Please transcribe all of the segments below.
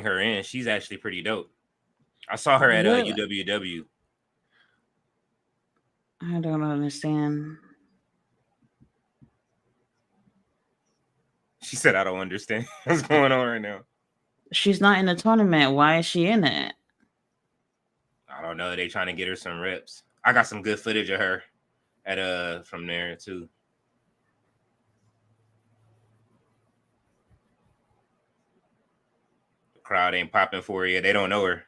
her in. She's actually pretty dope. I saw her at Really? UWW. I don't understand. She said, "I don't understand what's going on right now." She's not in the tournament. Why is she in it? I don't know. They trying to get her some reps. I got some good footage of her at from there too. The crowd ain't popping for her yet. They don't know her.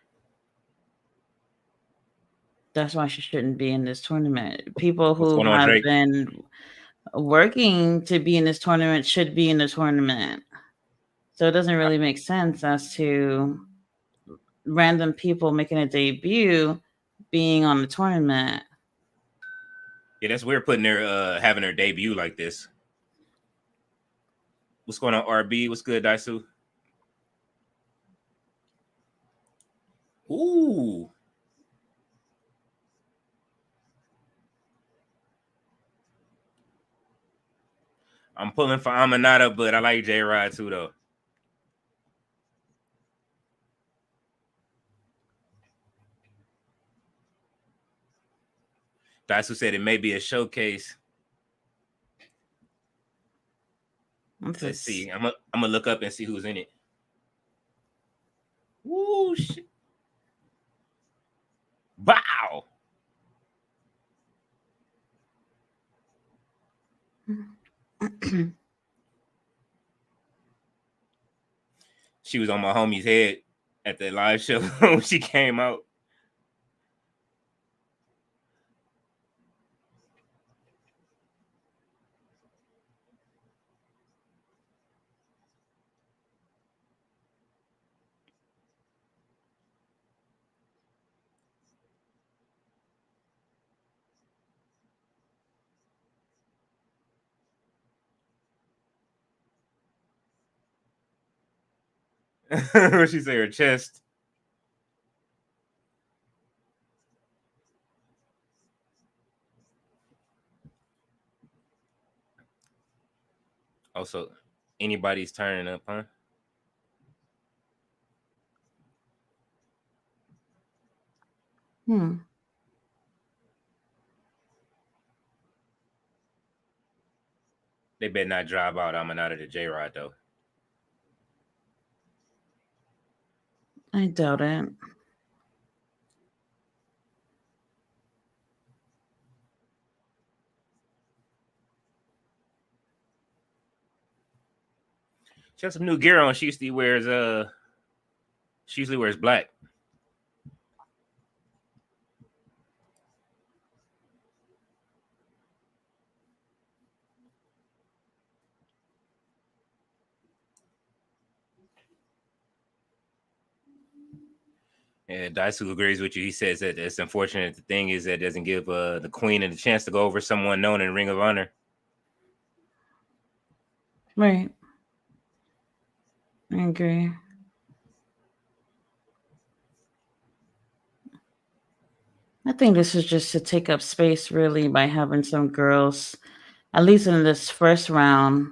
That's why she shouldn't be in this tournament. People What's who going on, have Drake? been working to be in this tournament should be in the tournament. So it doesn't really make sense as to random people making a debut being on the tournament. Yeah, that's weird putting her having her debut like this. What's going on, RB? What's good, Daisu? Ooh. I'm pulling for Amanada, but I like J Rod too, though. Daisu said it may be a showcase. Let's see. I'm gonna look up and see who's in it. Woo shit. Wow. She was on my homie's head at the live show when she came out. What she say? Her chest. Also, anybody's turning up, huh? Hmm. They better not drive out Amanada to J Rod though. I doubt it. She has some new gear on. She usually wears black. Yeah, Daisu agrees with you. He says that it's unfortunate. The thing is that it doesn't give the queen a chance to go over someone known in Ring of Honor. Right. I agree. I think this is just to take up space, really, by having some girls, at least in this first round.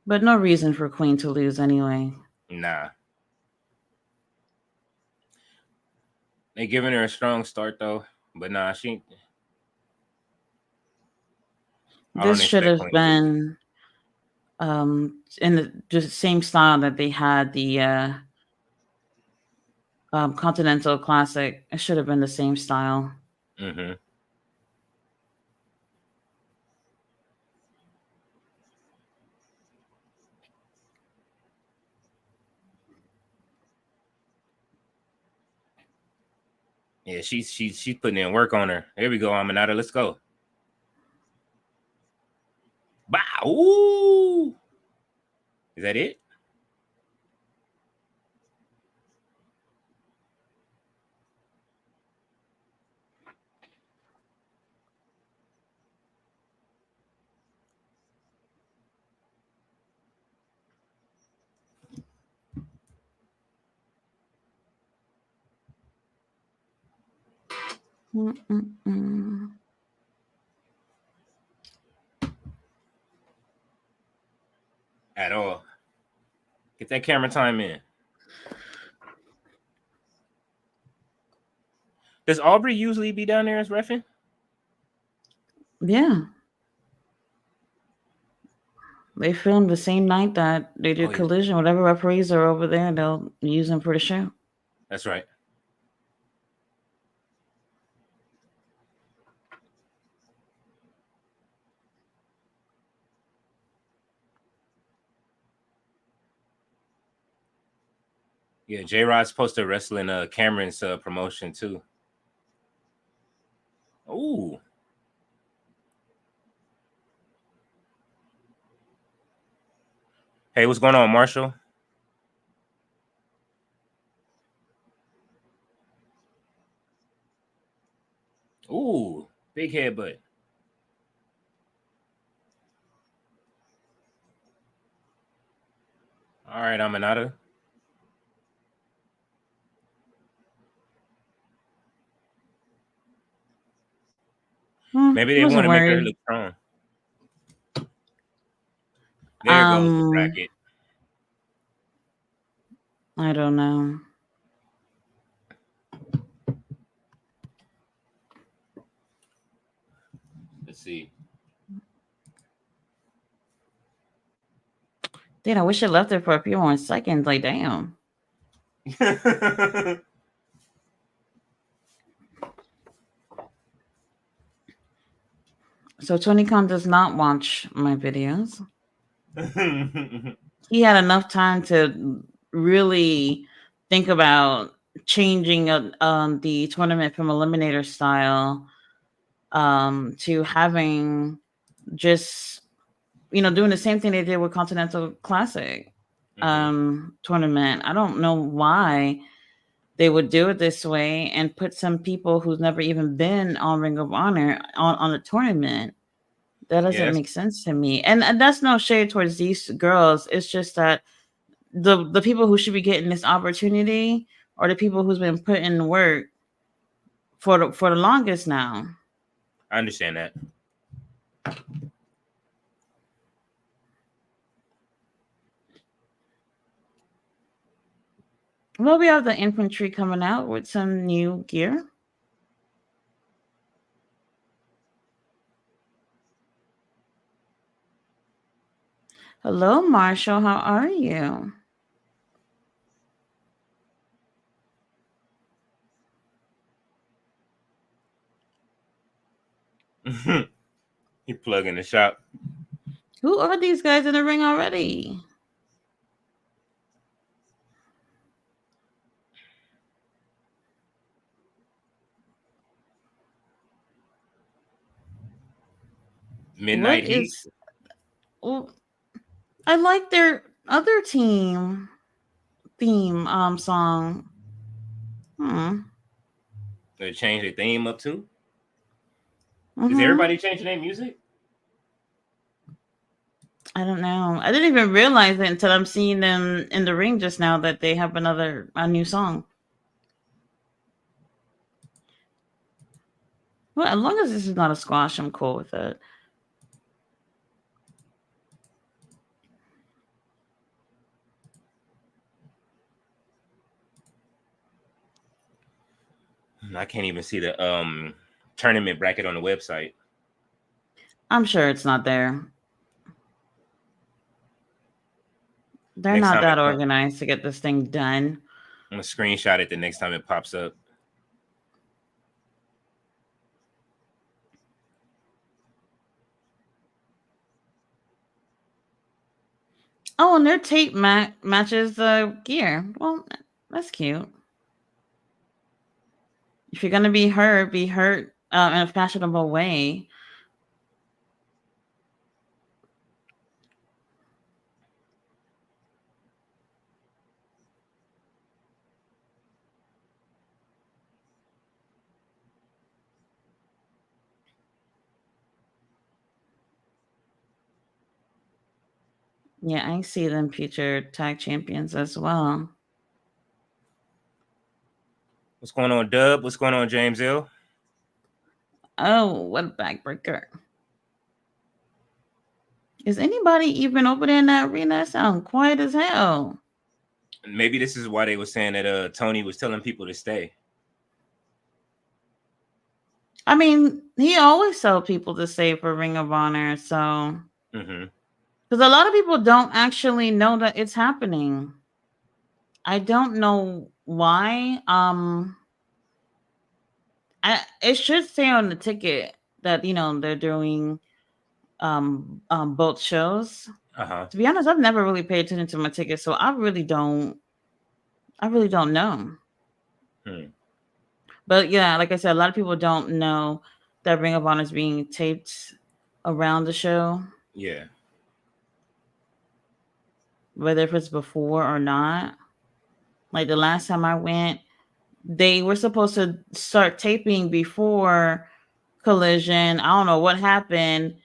But no reason for Queen to lose anyway. Nah, they giving her a strong start though, but nah, she. I This don't should expect have Queen to lose. been in the same style that they had the Continental Classic. It should have been the same style. Mm-hmm. Yeah, she's putting in work on her. Here we go, Amanada. Let's go. Wow. Ooh. Is that it? At all. Get that camera time in. Does Aubrey usually be down there as reffing? Yeah. They film the same night that they do Collision. Whatever referees are over there, they'll use them for the show. That's right. Yeah, J-Rod's supposed to wrestle in Cameron's promotion too. Ooh. Hey, what's going on, Marshall? Ooh, big headbutt. All right, Aminata. Maybe they want to make her look strong. There goes the bracket. I don't know. Let's see. Dude, I wish I left there for a few more seconds. Like, damn. So Tony Khan does not watch my videos. He had enough time to really think about changing the tournament from eliminator style to having just doing the same thing they did with Continental Classic tournament. I don't know why they would do it this way and put some people who's never even been on Ring of Honor on a tournament. That doesn't make sense to me. And that's no shade towards these girls. It's just that the people who should be getting this opportunity are the people who's been putting in work for the longest now. I understand that. Well, we have the infantry coming out with some new gear. Hello, Marshall. How are you? You plug in the shop. Who are these guys in the ring already? Midnight Heat. Well, I like their other team theme song. They changed their theme up too. Is everybody changing their music? I don't know. I didn't even realize it until I'm seeing them in the ring just now that they have a new song. Well, as long as this is not a squash, I'm cool with it. I can't even see the tournament bracket on the website. I'm sure it's not there. They're not that organized to get this thing done. I'm gonna screenshot it the next time it pops up. Oh, and their tape matches the gear. Well, that's cute. If you're gonna be hurt in a fashionable way. Yeah, I see them future tag champions as well. What's going on, Dub? What's going on, James L? Oh, what a backbreaker. Is anybody even over there in that arena? That sounds quiet as hell. Maybe this is why they were saying that Tony was telling people to stay. I mean, he always tells people to stay for Ring of Honor, so because a lot of people don't actually know that it's happening. I don't know why. It should say on the ticket that they're doing both shows. To be honest, I've never really paid attention to my tickets, so I really don't know. But yeah, like I said, a lot of people don't know that Ring of Honor is being taped around the show. Yeah. Whether if it's before or not. Like the last time I went, they were supposed to start taping before Collision. I don't know what happened.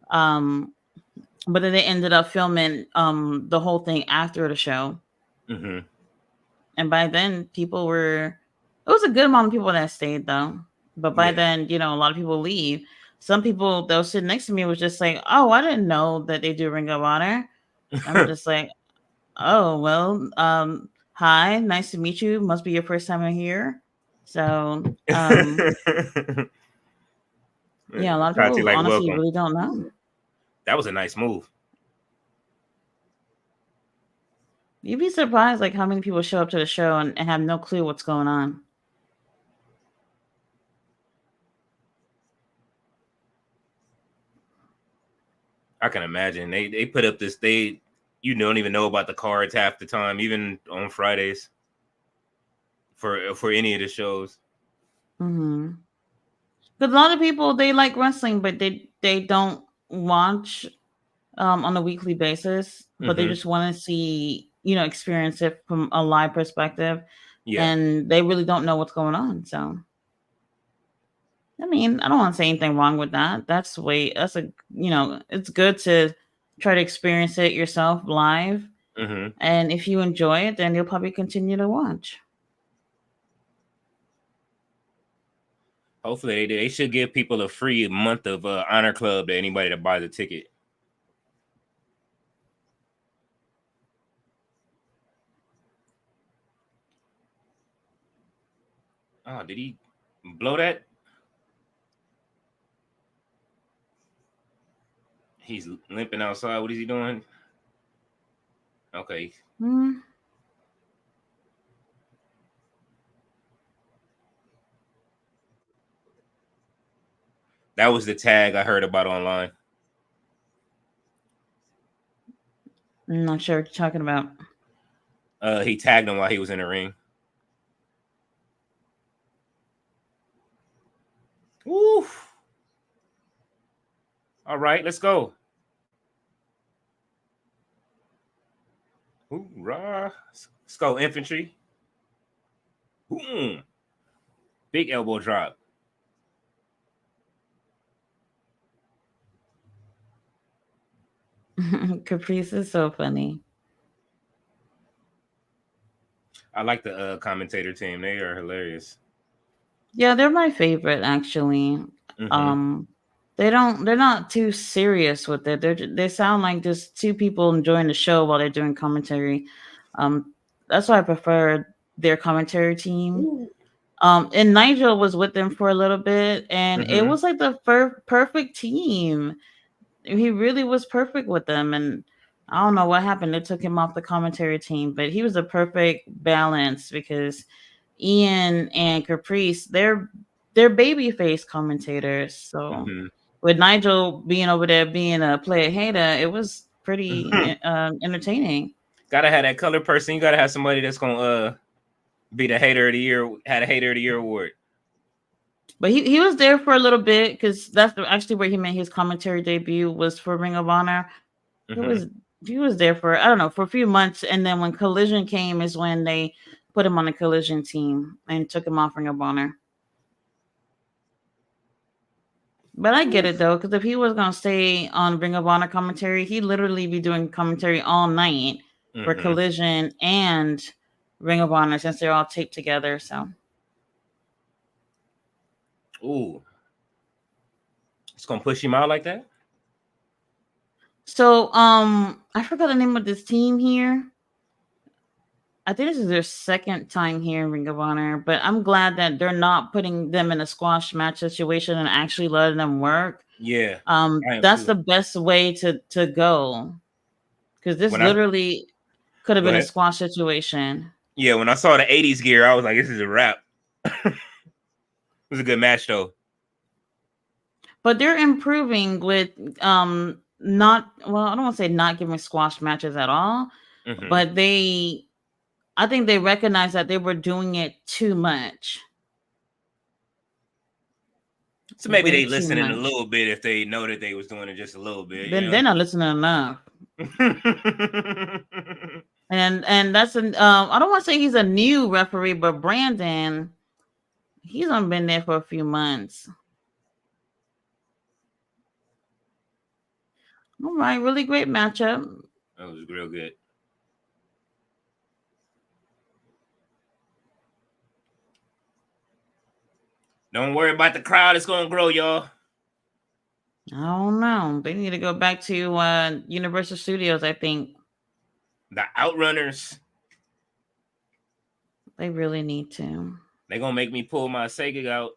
But then they ended up filming the whole thing after the show. And by then it was a good amount of people that stayed though. But by then, a lot of people leave. Some people that was sitting next to me was just like, oh, I didn't know that they do Ring of Honor. I'm just like, oh, well, hi, nice to meet you. Must be your first time here. So, yeah, a lot of Tati, people like, honestly welcome. really don't know. That was a nice move. You'd be surprised like how many people show up to the show and have no clue what's going on. I can imagine. They put up this, you don't even know about the cards half the time, even on Fridays for any of the shows. Because a lot of people, they like wrestling, but they don't watch on a weekly basis, but they just want to see, experience it from a live perspective. Yeah. And they really don't know what's going on. So, I mean, I don't want to say anything wrong with that. It's good to try to experience it yourself live. And if you enjoy it, then you'll probably continue to watch. Hopefully they should give people a free month of Honor Club to anybody that buys a ticket. Oh, did he blow that? He's limping outside. What is he doing? Okay. That was the tag I heard about online. I'm not sure what you're talking about. He tagged him while he was in the ring. Woo! All right, let's go. Hoorah. Let's go, infantry. Boom. Big elbow drop. Caprice is so funny. I like the commentator team. They are hilarious. Yeah, they're my favorite actually. They're not too serious with it. They sound like just two people enjoying the show while they're doing commentary. That's why I prefer their commentary team. And Nigel was with them for a little bit, and it was like the perfect team. He really was perfect with them, and I don't know what happened. They took him off the commentary team, but he was a perfect balance because Ian and Caprice, they're babyface commentators. So with Nigel being over there being a player hater, it was pretty entertaining. Gotta have that color person. You gotta have somebody that's gonna be the hater of the year. Had a hater of the year award. But he was there for a little bit because that's actually where he made his commentary debut was for Ring of Honor. He was there for I don't know for a few months, and then when Collision came is when they put him on the Collision team and took him off Ring of Honor. But I get it though, because if he was gonna stay on Ring of Honor commentary, he'd literally be doing commentary all night for Collision and Ring of Honor since they're all taped together. So, ooh, It's gonna push him out like that. So, I forgot the name of this team here. I think this is their second time here in Ring of Honor, but I'm glad that they're not putting them in a squash match situation and actually letting them work. Yeah, I am That's too. the best way to go, because this When I literally could have Go been a ahead. squash situation. Yeah, when I saw the '80s gear, I was like, "This is a wrap." It was a good match though. But they're improving with not, well, I don't want to say not giving squash matches at all, Mm-hmm. but I think they recognize that they were doing it too much. So maybe Way they too listening a much. little bit if they know that they was doing it just a little bit, Then they're not listening enough. And that's an I don't want to say he's a new referee, but Brandon, he's only been there for a few months. All right, really great matchup. That was real good. Don't worry about the crowd; it's gonna grow, y'all. I don't know. They need to go back to Universal Studios, I think. The Outrunners. They really need to. They're gonna make me pull my Sega out.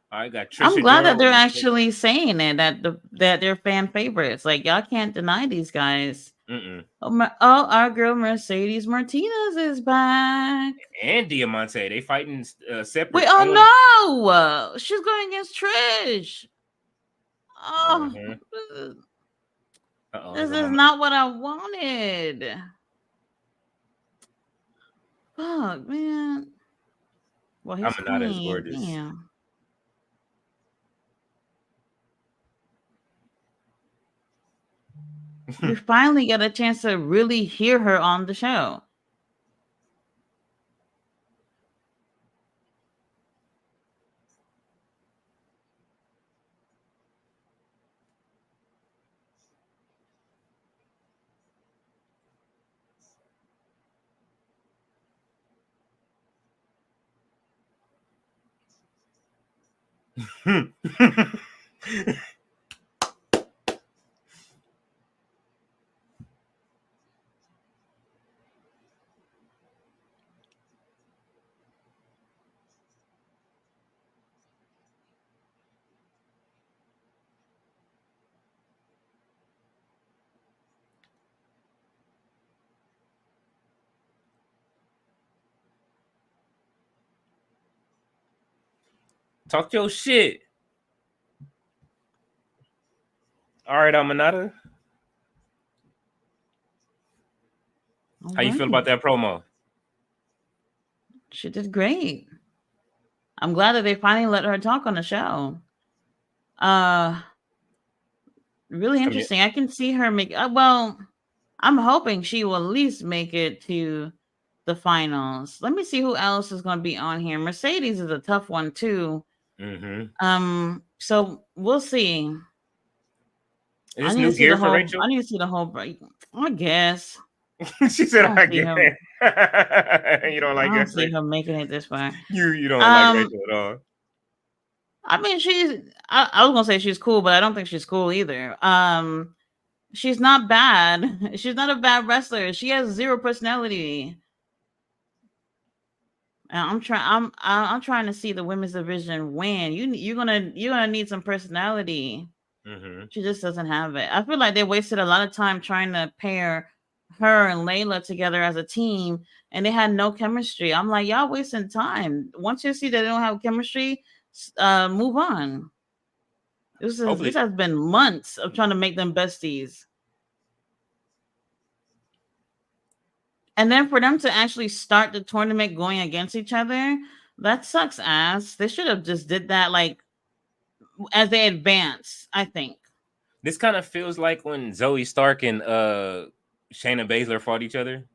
I got Trisha. I'm glad that Durham they're with the actually saying it, that they're fan favorites. Like, y'all can't deny these guys. Mm-mm. Our girl Mercedes Martinez is back. And Diamante. They fighting separate. Wait, oh no! She's going against Trish. Oh, this is not what I wanted. Fuck, man. Well, he's not as clean. gorgeous. Damn. We finally got a chance to really hear her on the show. Talk your shit. All right, Amanada. How you feel about that promo? She did great. I'm glad that they finally let her talk on the show. Really interesting. I can see her make. Well, I'm hoping she will at least make it to the finals. Let me see who else is going to be on here. Mercedes is a tough one too. Mm-hmm. So we'll see. Is this new gear for Rachel? I need to see the whole break. I guess. She said, "I guess." You don't like. I don't see her making it this far. You don't like Rachel at all. I mean, I was gonna say she's cool, but I don't think she's cool either. She's not bad. She's not a bad wrestler. She has zero personality. I'm trying to see the women's division win. You're gonna need some personality. Mm-hmm. She just doesn't have it. I feel like they wasted a lot of time trying to pair her and Layla together as a team, and they had no chemistry. I'm like, y'all wasting time. Once you see that they don't have chemistry, move on. This has been months of trying to make them besties. And then for them to actually start the tournament going against each other, that sucks ass. They should have just did that like as they advance, I think. This kind of feels like when Zoe Stark and Shayna Baszler fought each other.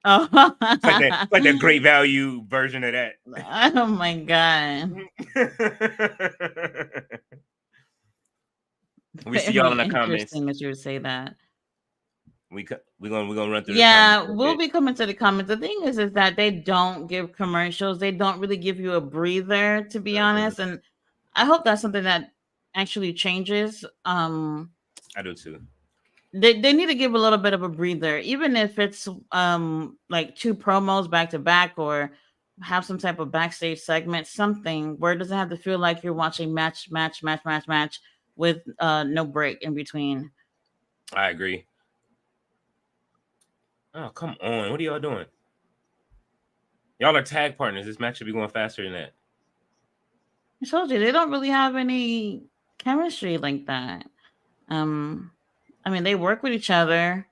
Oh, it's like that great value version of that. Oh my god. We see y'all in the comments. Interesting that you would say that. We're gonna run through. Yeah, we'll be coming to the comments. The thing is that they don't give commercials. They don't really give you a breather, to be honest. And I hope that's something that actually changes. I do too. They need to give a little bit of a breather, even if it's like two promos back to back, or have some type of backstage segment, something where it doesn't have to feel like you're watching match with no break in between. I agree. Oh, come on. What are y'all doing? Y'all are tag partners. This match should be going faster than that. I told you they don't really have any chemistry like that. Um, I mean, they work with each other,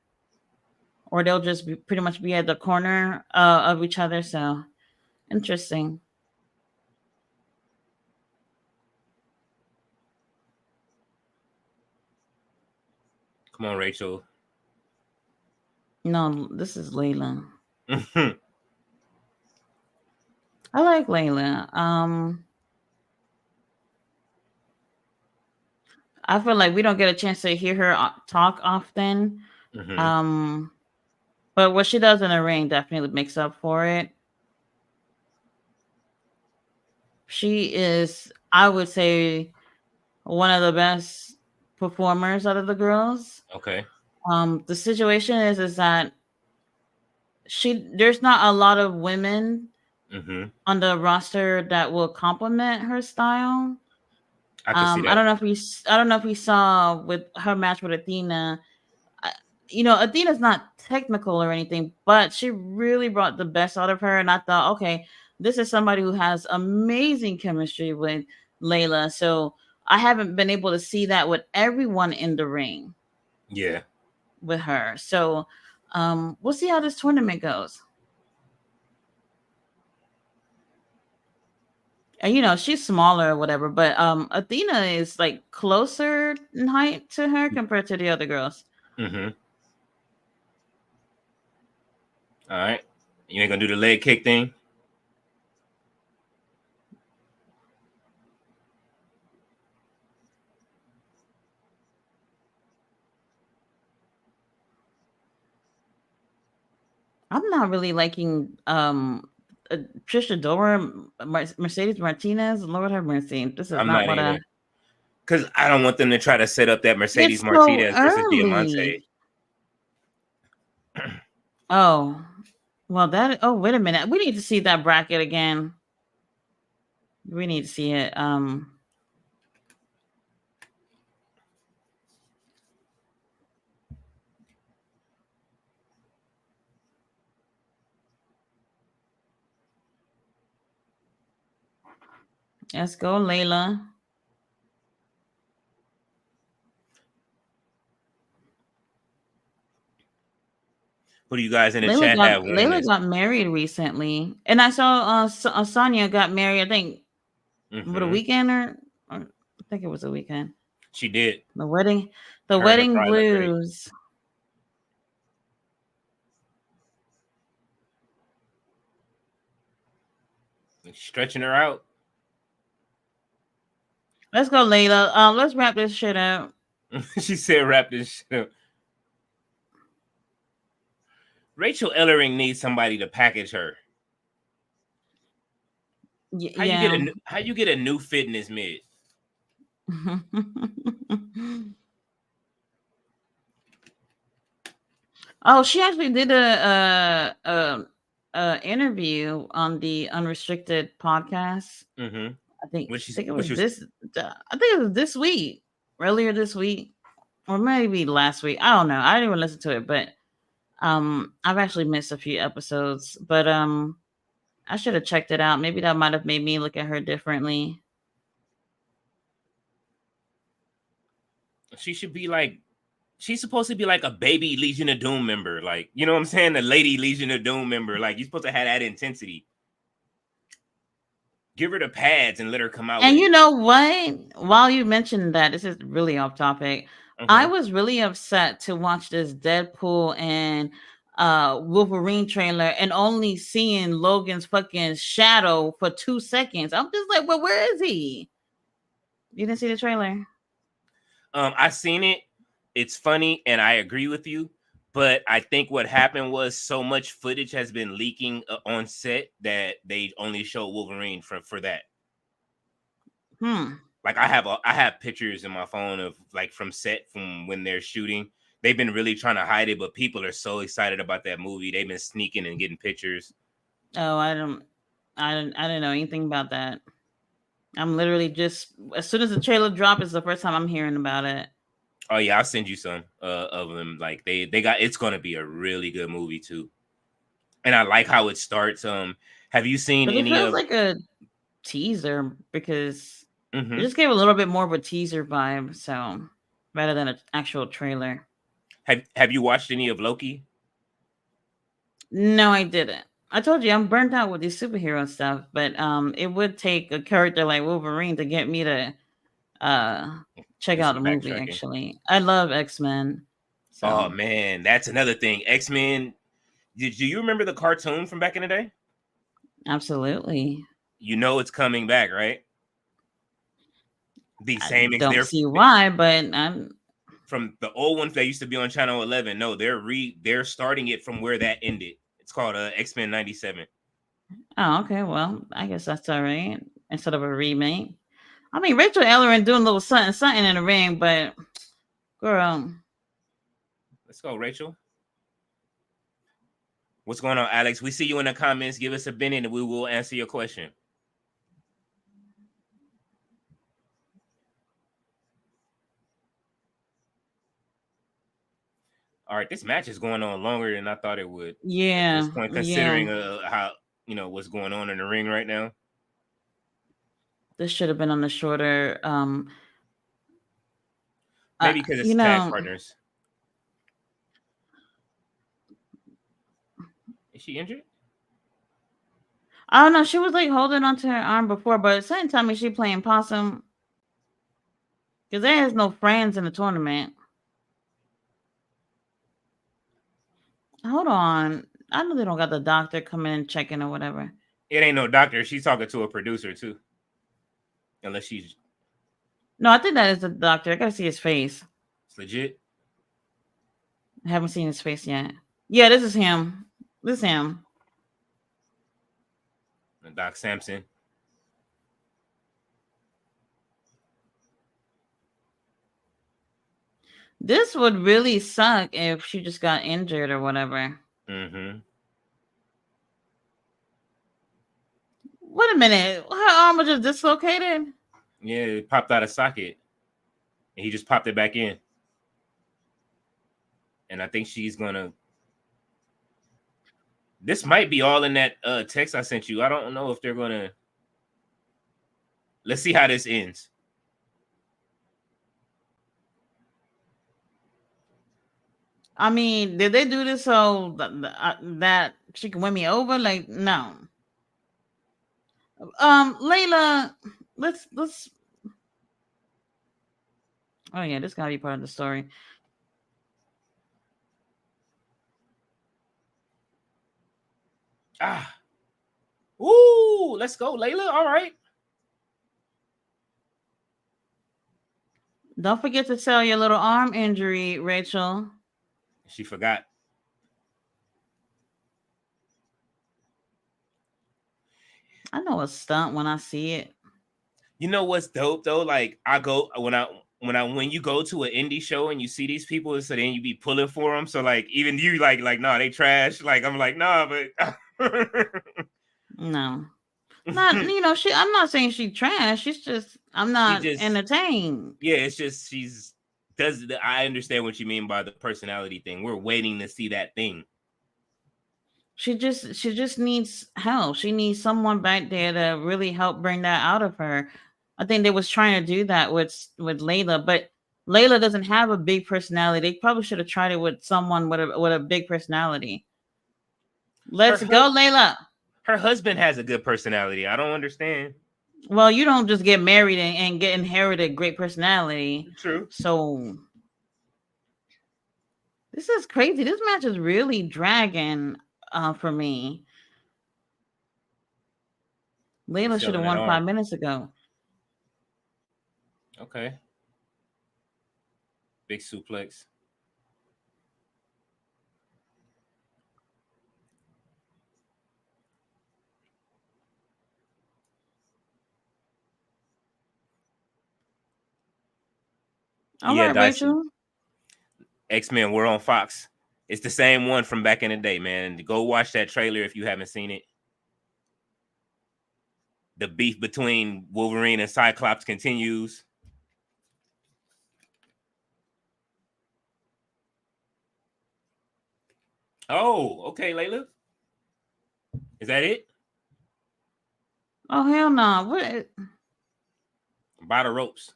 or they'll just pretty much be at the corner of each other. So interesting. Come on, Rachel. No, this is Layla. I like Layla. I feel like we don't get a chance to hear her talk often. Mm-hmm. Um, but what she does in the ring definitely makes up for it. She is, I would say, one of the best performers out of the girls. Okay. The situation is that there's not a lot of women Mm-hmm. on the roster that will complement her style. I can see I that. don't know if I don't know if we saw with her match with Athena. I- Athena's not technical or anything, but she really brought the best out of her. And I thought, okay, this is somebody who has amazing chemistry with Layla. So I haven't been able to see that with everyone in the ring Yeah. with her. So we'll see how this tournament goes. And she's smaller or whatever, but Athena is like closer in height to her compared to the other girls. Mm-hmm. All right. You ain't gonna do the leg kick thing? I'm not really liking Trisha Dora, Mercedes Martinez. Lord have mercy. This is I'm not not what either. Because I don't want them to try to set up that Mercedes It's so Martinez versus Diamante. early. Oh, well, that. Oh, wait a minute. We need to see that bracket again. We need to see it. Let's go, Layla. Who do you guys in the chat have winning Layla this? got married recently, and I saw Sonia got married. I think what a Mm-hmm. weekend or I think it was a weekend. She did. The wedding, the Her and her wedding bride look great. blues. Stretching her out. Let's go, Layla. Let's wrap this shit up. She said, "Wrap this shit up." Rachel Ellering needs somebody to package her. Yeah. How you get a new fitness mid? Oh, she actually did a interview on the Unrestricted podcast. Mm-hmm. I think it was Was this. I think it was this week, earlier this week, or maybe last week. I don't know. I didn't even listen to it, but I've actually missed a few episodes. But I should have checked it out. Maybe that might have made me look at her differently. she should be like she's supposed to be like a baby Legion of Doom member, like you know what I'm saying, the lady Legion of Doom member. Like you're supposed to have that intensity. Give her the pads and let her come out And with you it. know what? While you mentioned that, this is really off topic. I Mm-hmm. was really upset to watch this Deadpool and Wolverine trailer and only seeing Logan's fucking shadow for 2 seconds. I'm just like, well, where is he? You didn't see the trailer? I seen it. It's funny, and I agree with you. But I think what happened was so much footage has been leaking on set that they only show Wolverine for that. Hmm. Like I have pictures in my phone of like from set from when they're shooting. They've been really trying to hide it, but people are so excited about that movie. They've been sneaking and getting pictures. Oh, I didn't know anything about that. I'm literally just as soon as the trailer drops, it's the first time I'm hearing about it. Oh yeah, I'll send you some of them. Like they got it's gonna be a really good movie too. And I like how it starts. Have you seen Because it any feels of like a teaser because it hmm just gave a little bit more of a teaser vibe, so rather than an actual trailer. have you watched any of Loki? No, I didn't. I told you I'm burnt out with these superhero stuff, but it would take a character like Wolverine to get me to uh check Do out some the movie. backtracking. Actually, I love X-Men, Oh so man, that's another thing. X-Men. Did you remember the cartoon from back in the day? absolutely. You know it's coming back, right? The I same. don't see why, but I'm From the old ones that used to be on Channel 11. No, they're starting it from where that ended. It's called X-Men 97. oh, okay. Well, I guess that's all right. Instead of a remake. I mean, Rachel Ellerin doing a little something, something in the ring, but girl, Let's go, Rachel. What's going on, Alex? We see you in the comments. Give us a minute and we will answer your question. All right, this match is going on longer than I thought it would at this yeah, point, yeah. considering how what's going on in the ring right now. This should have been on the shorter. Maybe because You it's tag know, partners. Is she injured? I don't know. She was like holding onto her arm before, but something tell me she playing possum because there is no friends in the tournament. Hold on, I know they don't got the doctor coming and checking or whatever. It ain't no doctor. She's talking to a producer too. Unless she's No, I think that is the doctor. I gotta see his face. it's legit. I haven't seen his face yet. Yeah, this is him. This is him. Doc Sampson. This would really suck if she just got injured or whatever. Mm-hmm. Wait a minute. Her arm was just dislocated? Yeah, it popped out of socket. And he just popped it back in. And I think she's gonna. This might be all in that text I sent you. I don't know if they're gonna. Let's see how this ends. I mean, did they do this so that she can win me over? Like, no. Layla, let's. Oh yeah, this gotta be part of the story. Ah, ooh, let's go, Layla. All right. Don't forget to sell your little arm injury, Rachel. She forgot. I know a stunt when I see it. You know what's dope though? Like I go when you go to an indie show and you see these people, so then you be pulling for them. So like even you like nah, they trash. Like I'm like nah, but No, not she. I'm not saying she trash. She's just I'm she not just entertained. yeah, it's just she's does I understand what you mean by the personality thing. We're waiting to see that thing. She just needs help. She needs someone back there to really help bring that out of her. I think they was trying to do that with Layla, but Layla doesn't have a big personality. They probably should have tried it with someone with a big personality. Her Let's go, Layla. her husband has a good personality. I don't understand. Well, you don't just get married and get inherited great personality. True. So this is crazy. This match is really dragging for me. She's Layla should selling have that won arm. 5 minutes ago. Okay. Big suplex. All Yeah, right, Dyson. Rachel. X-Men, we're on Fox. It's the same one from back in the day, man. Go watch that trailer if you haven't seen it. The beef between Wolverine and Cyclops continues. Oh, okay, Layla. Is that it? Oh hell no! What? By the ropes.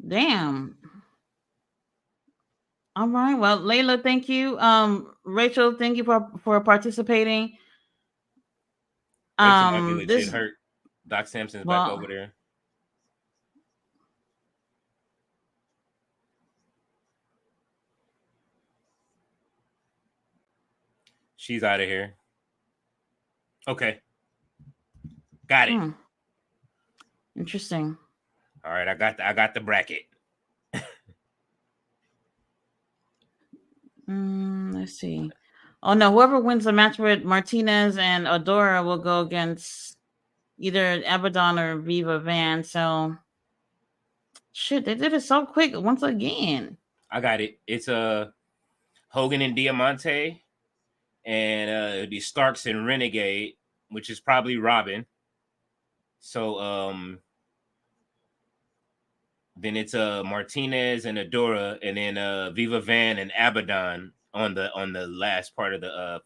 Damn. All right. Well, Layla, thank you. Rachel, thank you for participating. Rachel might be legit This hurt. Doc Samson's back well, over there. She's out of here. Okay. Got it. interesting. All right, I got the bracket. Let's see. Oh no, whoever wins the match with Martinez and Adora will go against either Abaddon or Viva Van. So shit, they did it so quick once again. I got it. It's Hogan and Diamante, and it'd be Starks and Renegade, which is probably Robin. So then it's Martinez and Adora, and then Viva Van and Abaddon on the last part of the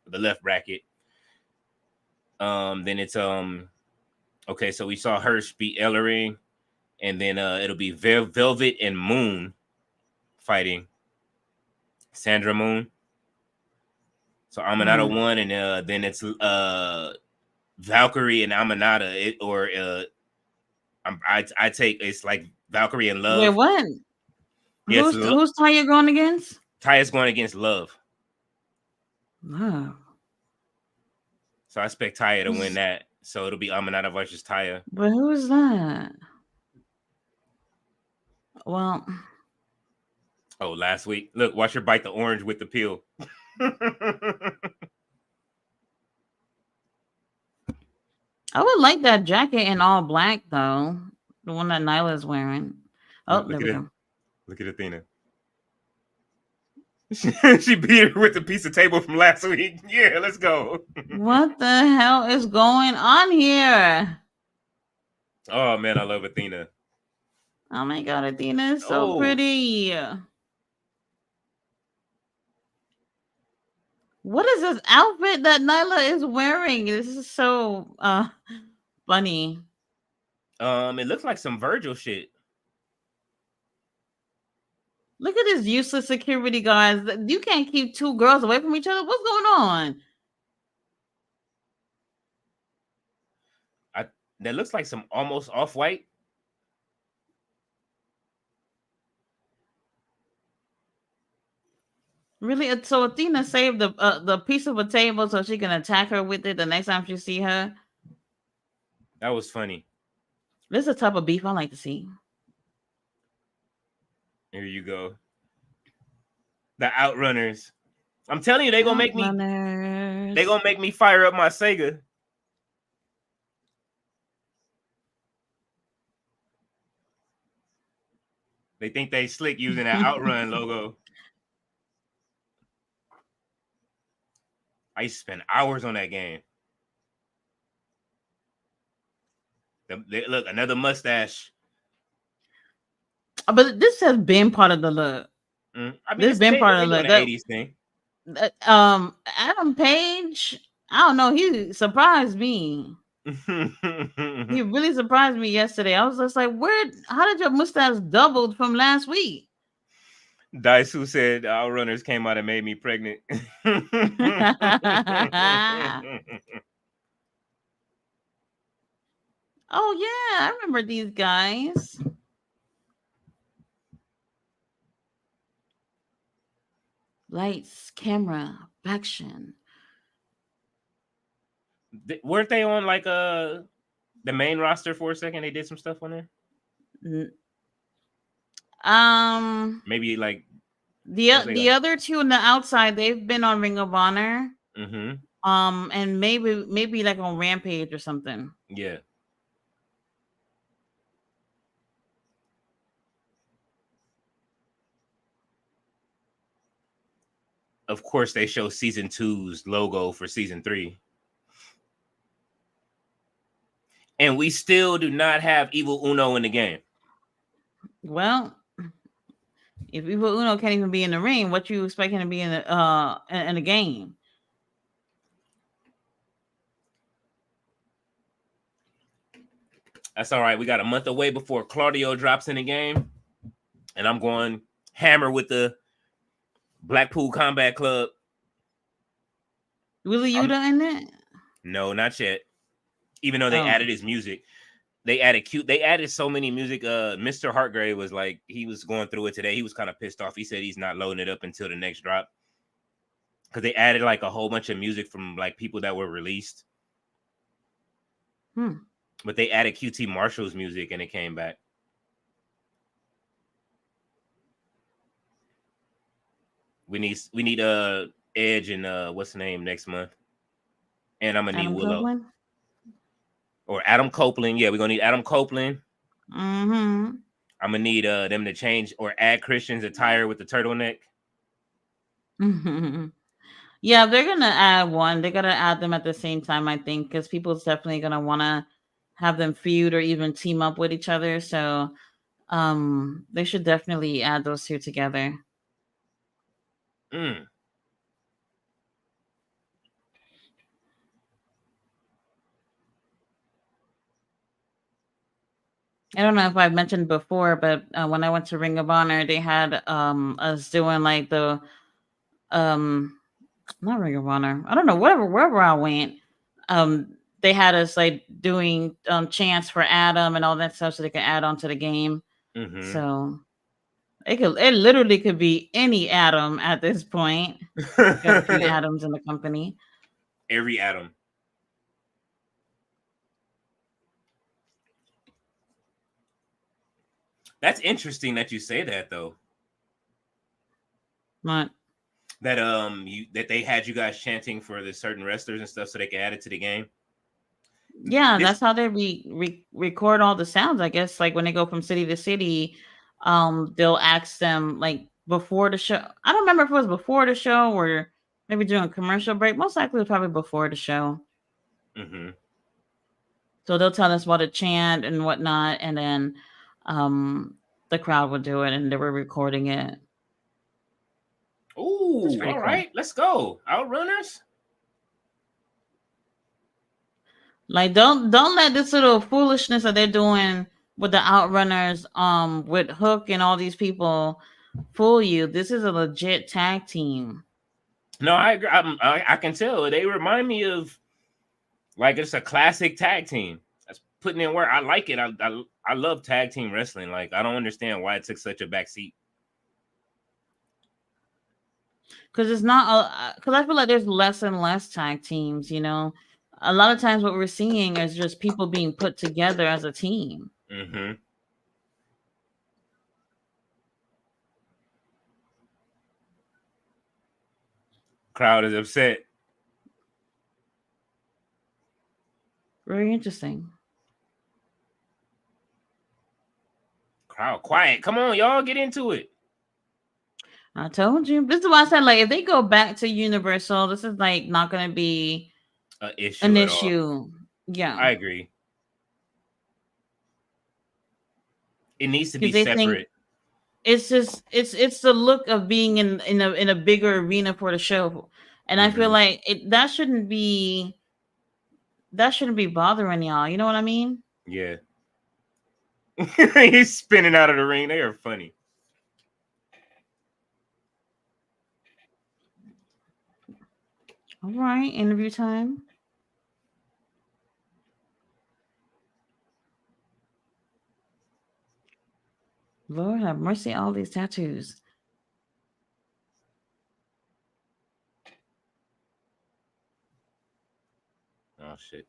the left bracket. Then it's okay, so we saw Hirsch beat Ellering, and then it'll be Velvet and Moon fighting Sandra Moon. So Aminata won, and then it's Valkyrie and Aminata, I take it's like Valkyrie and Love. Wait, what? Yes, who's Taya going against? Taya's going against Love. Love. So I expect Taya to win that. So it'll be Aminata versus Taya. But who is that? Well, oh, last week. Look, watch her bite the orange with the peel. I would like that jacket in all black though. The one that Nyla is wearing. Oh, look there we go. Look at Athena. She beat her with the piece of table from last week. Yeah, let's go. What the hell is going on here? Oh man, I love Athena. Oh my god, Athena is so pretty. What is this outfit that Nyla is wearing? This is so funny. It looks like some Virgil shit. Look at this useless security guards. You can't keep two girls away from each other. What's going on? That looks like some almost off-white. Really? So Athena saved the piece of a table so she can attack her with it the next time she see her? That was funny. This is the type of beef I like to see. Here you go. The Outrunners. I'm telling you, they gonna make me. They gonna make me fire up my Sega. They think they slick using that Outrun logo. I used to spend hours on that game. Look, another mustache. But this has been part of the look. I mean, this has been part of the look. That 80s thing. Adam Page, I don't know. He surprised me. He really surprised me yesterday. I was just like, how did your mustache doubled from last week? Dice, who said Outrunners came out and made me pregnant. Oh yeah, I remember these guys. Lights, camera, action. Weren't they on like the main roster for a second? They did some stuff on there. Maybe like the other two on the outside. They've been on Ring of Honor. And maybe like on Rampage or something. Yeah. Of course, they show season 2's logo for season 3. And we still do not have Evil Uno in the game. Well, if Evil Uno can't even be in the ring, what you expect him to be in the game? That's all right. We got a month away before Claudio drops in the game, and I'm going hammer with the Blackpool Combat Club. Willie Yuta in it? No, not yet. Even though they added his music, they added so many music. Mr. Hartgrave was like, he was going through it today. He was kind of pissed off. He said he's not loading it up until the next drop because they added like a whole bunch of music from like people that were released. But they added QT Marshall's music and it came back. We need Edge and what's the name next month, and I'm gonna need Willow Copeland? or Adam Copeland. Yeah, we're gonna need Adam Copeland. Mm-hmm. I'm gonna need them to change or add Christian's attire with the turtleneck. Mm-hmm. Yeah, they're gonna add one. They're gonna add them at the same time, I think, because people's definitely gonna want to have them feud or even team up with each other. So, they should definitely add those two together. Mm. I don't know if I've mentioned before, but when I went to Ring of Honor, they had us doing like the not Ring of Honor. I don't know, wherever I went, they had us like doing chants for Adam and all that stuff so they could add on to the game. Mm-hmm. So it literally could be any Adam at this point. Got a few Adams in the company. Every Adam. That's interesting that you say that though. What? That that they had you guys chanting for the certain wrestlers and stuff so they can add it to the game. Yeah, that's how they record all the sounds. I guess like when they go from city to city, they'll ask them like before the show. I don't remember if it was before the show or maybe during a commercial break. Most likely, it was probably before the show. Mm-hmm. So they'll tell us what to chant and whatnot, and then the crowd would do it, and they were recording it. Ooh, all cool. Right, let's go, Outrunners. Like don't let this little foolishness that they're doing with the Outrunners, with Hook and all these people fool you. This is a legit tag team. No, I agree. I can tell they remind me of like it's a classic tag team. That's putting in work. I like it. I love tag team wrestling. Like I don't understand why it took such a backseat. Because it's not because I feel like there's less and less tag teams. You know, a lot of times what we're seeing is just people being put together as a team. Mm-hmm. Crowd is upset. Very interesting. Crowd quiet. Come on, y'all, get into it. I told you. This is why I said, like, if they go back to Universal, this is like not going to be an issue. Yeah, I agree. It needs to be separate. It's just it's the look of being in a bigger arena for the show, and I feel like that shouldn't be bothering y'all. You know what I mean? Yeah. He's spinning out of the ring. They are funny. All right, interview time. Lord have mercy, all these tattoos. Oh shit.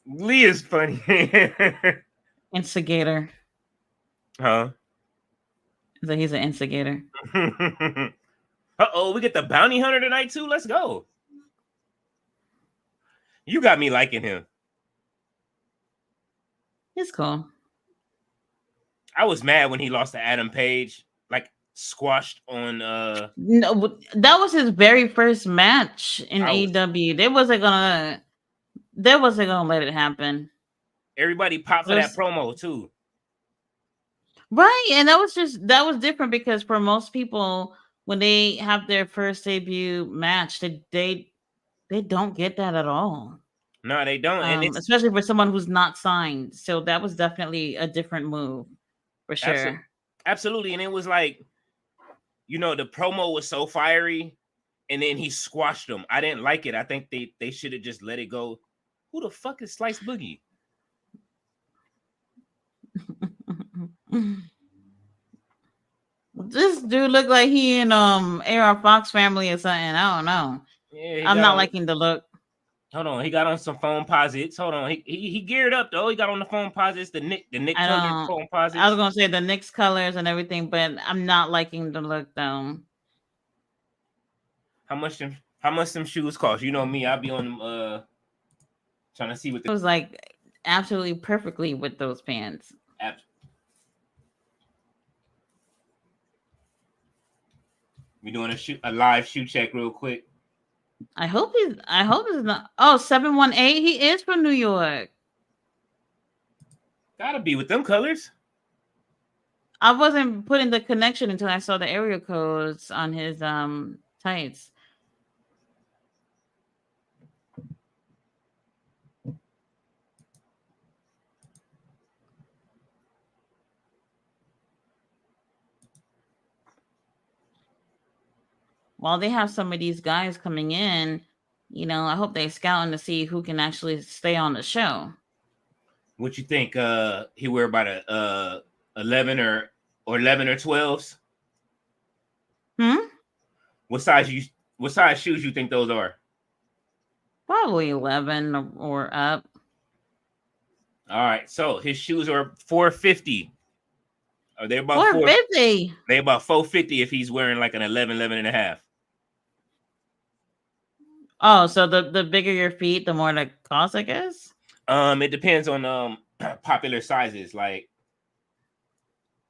Lee is funny. Instigator. Huh? So he's an instigator. We get the bounty hunter tonight too. Let's go. You got me liking him. It's cool. I was mad when he lost to Adam Page, like squashed on. No, that was his very first match in AEW. They wasn't gonna let it happen. Everybody popped for that promo too. Right, and that was different because for most people, when they have their first debut match, they don't get that at all. No, they don't, and especially for someone who's not signed. So that was definitely a different move, for sure. Absolutely, and it was like, the promo was so fiery, and then he squashed them. I didn't like it. I think they should have just let it go. Who the fuck is Slice Boogie? This dude looked like he in AR Fox family or something. I don't know. Yeah, I'm not liking the look. Hold on, he got on some phone posits. Hold on, he geared up though. He got on the phone posits, the Nick colored phone posits. I was gonna say the Nick's colors and everything, but I'm not liking the look though. How much them shoes cost? You know me, I'll be on them trying to see what it was like absolutely perfectly with those pants. We doing a live shoe check real quick. I hope it's not. Oh, 718. He is from New York. Gotta be with them colors. I wasn't putting the connection until I saw the area codes on his tights. While they have some of these guys coming in, I hope they scouting to see who can actually stay on the show. What you think? He wear about a 11 or 11 or 12s? What size shoes you think those are? Probably 11 or up. All right, so his shoes are $450. Are they about $450? They about $450 if he's wearing like an 11 and a half. Oh, so the bigger your feet, the more the cost, I guess. It depends on popular sizes. Like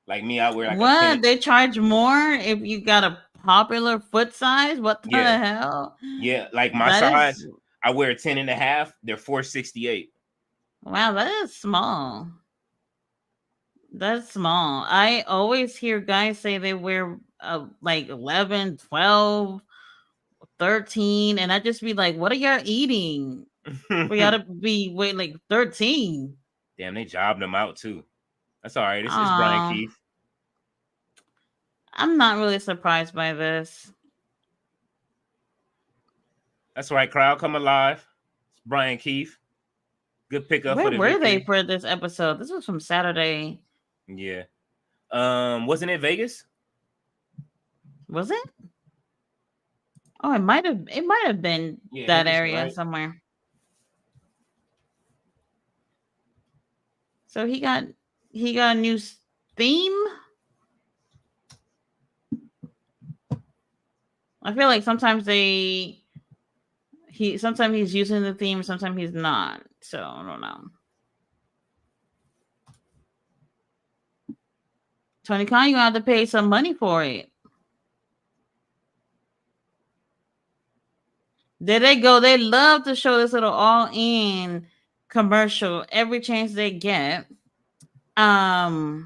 me, I wear like what they charge more if you got a popular foot size. What the hell? Yeah, like my size, I wear 10 and a half. They're $468. Wow, that is small. That's small. I always hear guys say they wear like 11, 12, 13, and I just be like, what are y'all eating? We gotta be weighing like 13. Damn, they jobbed them out too. That's all right. It's Brian Keith. I'm not really surprised by this. That's right. Crowd come alive. It's Brian Keith. Good pickup. Where were they for this episode? This was from Saturday. Yeah. Wasn't it Vegas? Was it? Oh, it might have been that area somewhere. So he got a new theme. I feel like sometimes he's using the theme, sometimes he's not. So I don't know. Tony Khan, you have to pay some money for it. There they go. They love to show this little all-in commercial every chance they get. But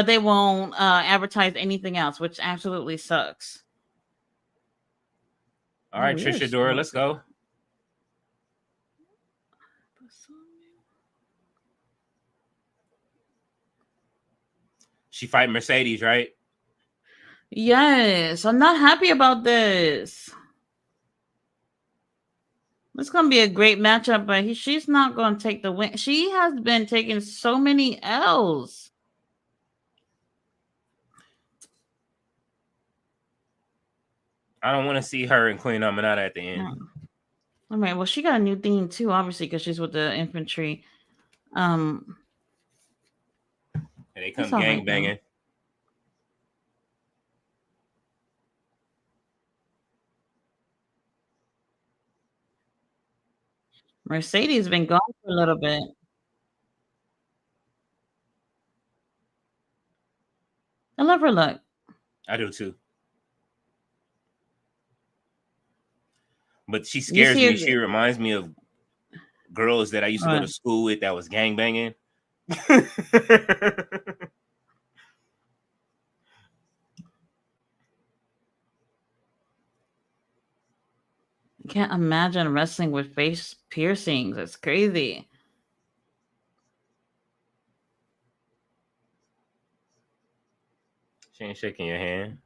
they won't advertise anything else, which absolutely sucks. All right, Trisha Dora, let's go. She fight Mercedes, right? Yes, I'm not happy about this. It's gonna be a great matchup, but she's not gonna take the win. She has been taking so many L's. I don't want to see her and Queen Aminata at the end. All right. Well, she got a new theme too, obviously, because she's with the infantry. Um, And they it's come all right gang though. banging. Mercedes been gone for a little bit. I love her look. I do too. But she You scares see me. She her. reminds me of girls that I used to go to school with that was gang banging. Can't imagine wrestling with face piercings. It's crazy. She ain't shaking your hand.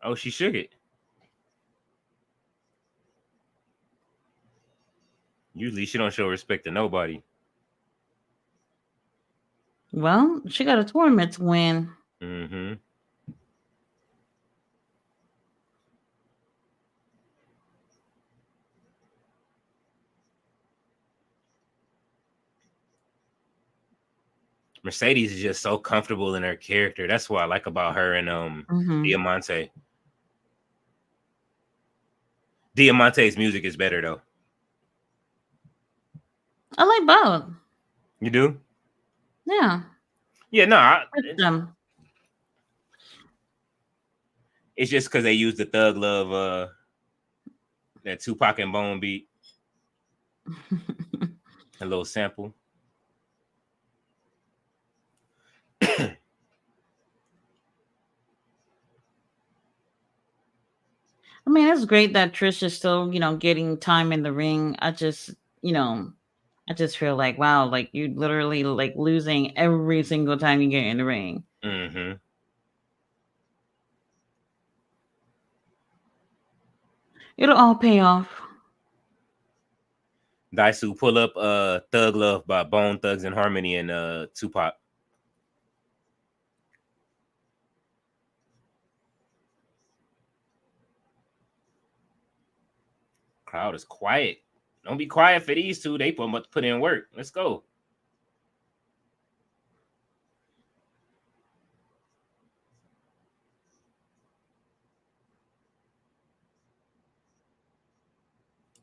Oh, she shook it. Usually she don't show respect to nobody. Well, she got a tournament to win. Mm-hmm. Mercedes is just so comfortable in her character. That's what I like about her and Mm-hmm. Diamante. Diamante's music is better though. I like both. You do? Yeah. Yeah, no. Them. It's just because they use the Thug Love, that Tupac and Bone beat, a little sample. I mean, it's great that Trish is still, getting time in the ring. I just feel like, wow, like you literally like losing every single time you get in the ring. Mm-hmm. It'll all pay off. Daisu, pull up Thug Love by Bone Thugs and Harmony and Tupac. Crowd is quiet. Don't be quiet for these two. They put in work. Let's go.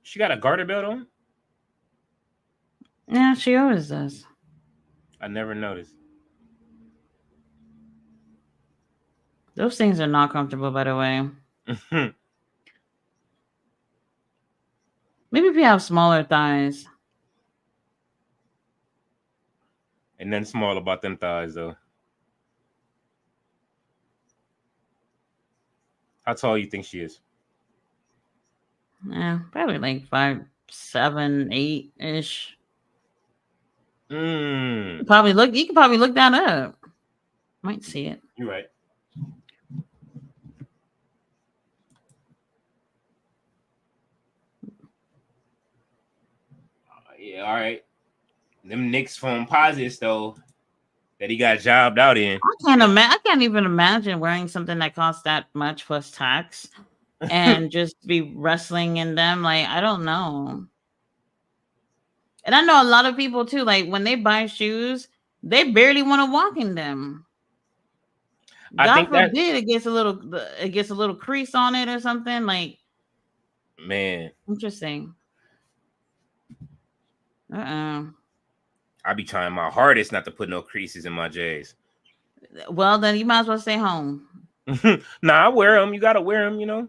She got a garter belt on? Yeah, she always does. I never noticed. Those things are not comfortable, by the way. Maybe if you have smaller thighs. Ain't nothing small about them thighs though. How tall you think she is? Yeah, probably like 5'7", 8-ish. Mm. You can probably look that up. Might see it. You're right. Yeah, all right. Them Knicks phone posits though that he got jobbed out in. I can't even imagine wearing something that costs that much plus tax and just be wrestling in them. Like, I don't know. And I know a lot of people too, like when they buy shoes, they barely want to walk in them. I God think that forbid it gets a little crease on it or something. Like, man, interesting. Uh-uh. I be trying my hardest not to put no creases in my J's. Well, then you might as well stay home. Nah, I wear them. You gotta wear them, you know.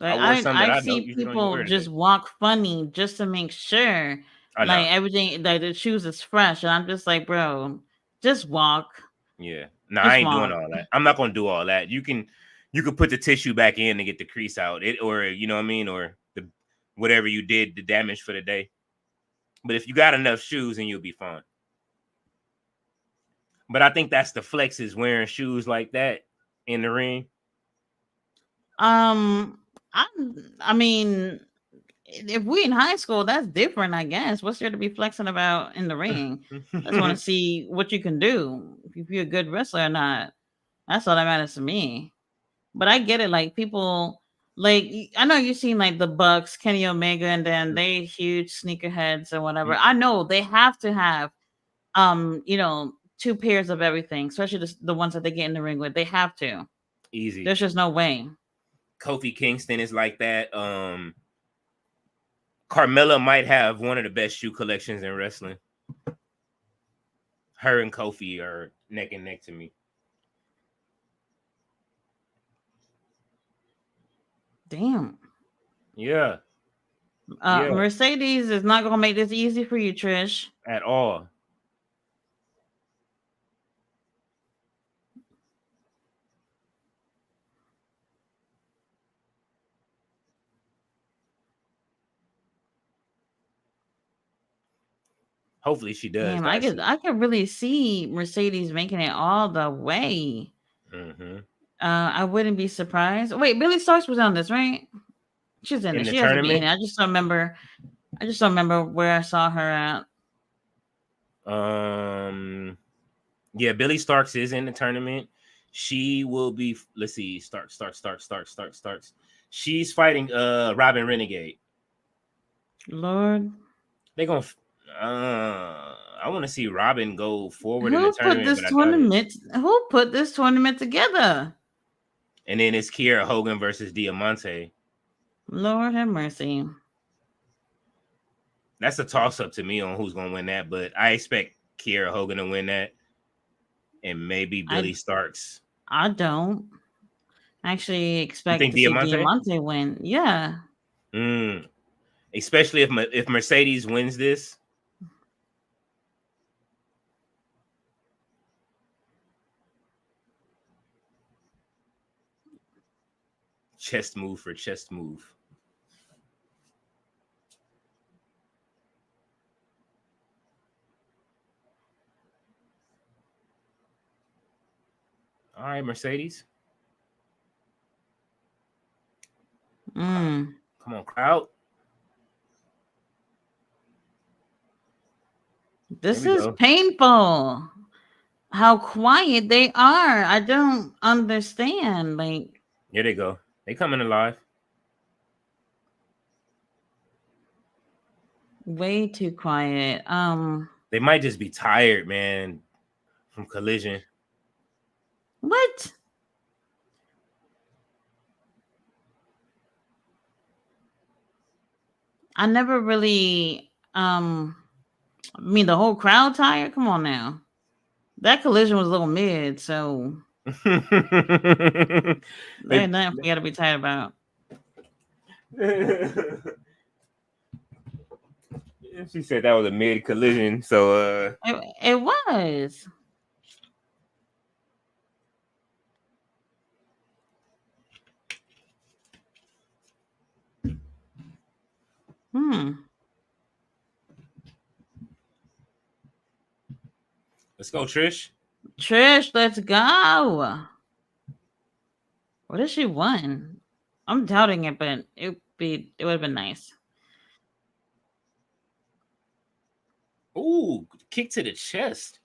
I Like wore some that I I know see usually don't even people wear just today. walk funny just to make sure I know. like everything like the shoes is fresh, and I'm just like, bro, just walk. Yeah. Nah, I Just ain't doing walk. all that. I'm not gonna do all that. You can put the tissue back in and get the crease out. It or you know what I mean, or the whatever you did, the damage for the day. But if you got enough shoes, then you'll be fine. But I think that's the flex is wearing shoes like that in the ring. Um, I I mean, if we in high school, that's different, I guess. What's there to be flexing about in the ring? I just want to see what you can do. If you're a good wrestler or not. That's all that matters to me. But I get it. Like people, like I know you've seen like the Bucks, Kenny Omega, and then they huge sneakerheads or whatever. I know they have to have, two pairs of everything, especially the ones that they get in the ring with. They have to. Easy. There's just no way. Kofi Kingston is like that. Carmella might have one of the best shoe collections in wrestling. Her and Kofi are neck and neck to me. Damn. Yeah. Yeah. Mercedes is not gonna make this easy for you, Trish. At all. Hopefully she does. Damn, I could really see Mercedes making it all the way. Mm-hmm. I wouldn't be surprised. Wait, Billy Starks was on this, right? She's in it. She has to be in it. I just don't remember where I saw her at. Yeah, Billy Starks is in the tournament. She will be. Let's see. Starks. She's fighting Robin Renegade. Lord, They gonna. I want to see Robin go forward in who the tournament. put this tournament? Who put this tournament together? And then it's Kiera Hogan versus Diamante. Lord have mercy. That's a toss up to me on who's gonna win that, but I expect Kiera Hogan to win that, and maybe Billy Starks. I don't actually expect to see Diamante win. Yeah. Especially if Mercedes wins this. Chest move for chest move. All right, Mercedes. Come on, crowd. This is painful. How quiet they are. I don't understand. Like, here they go. They coming alive. Way too quiet. They might just be tired, man, from Collision. What? I never really I mean the whole crowd tired. Come on now. That Collision was a little mid, so there's nothing we gotta be tired about. She said that was a mid Collision, so it was. Let's go, Trish. Trish, let's go. What if she won? I'm doubting it, but it would have been nice. Ooh, kick to the chest.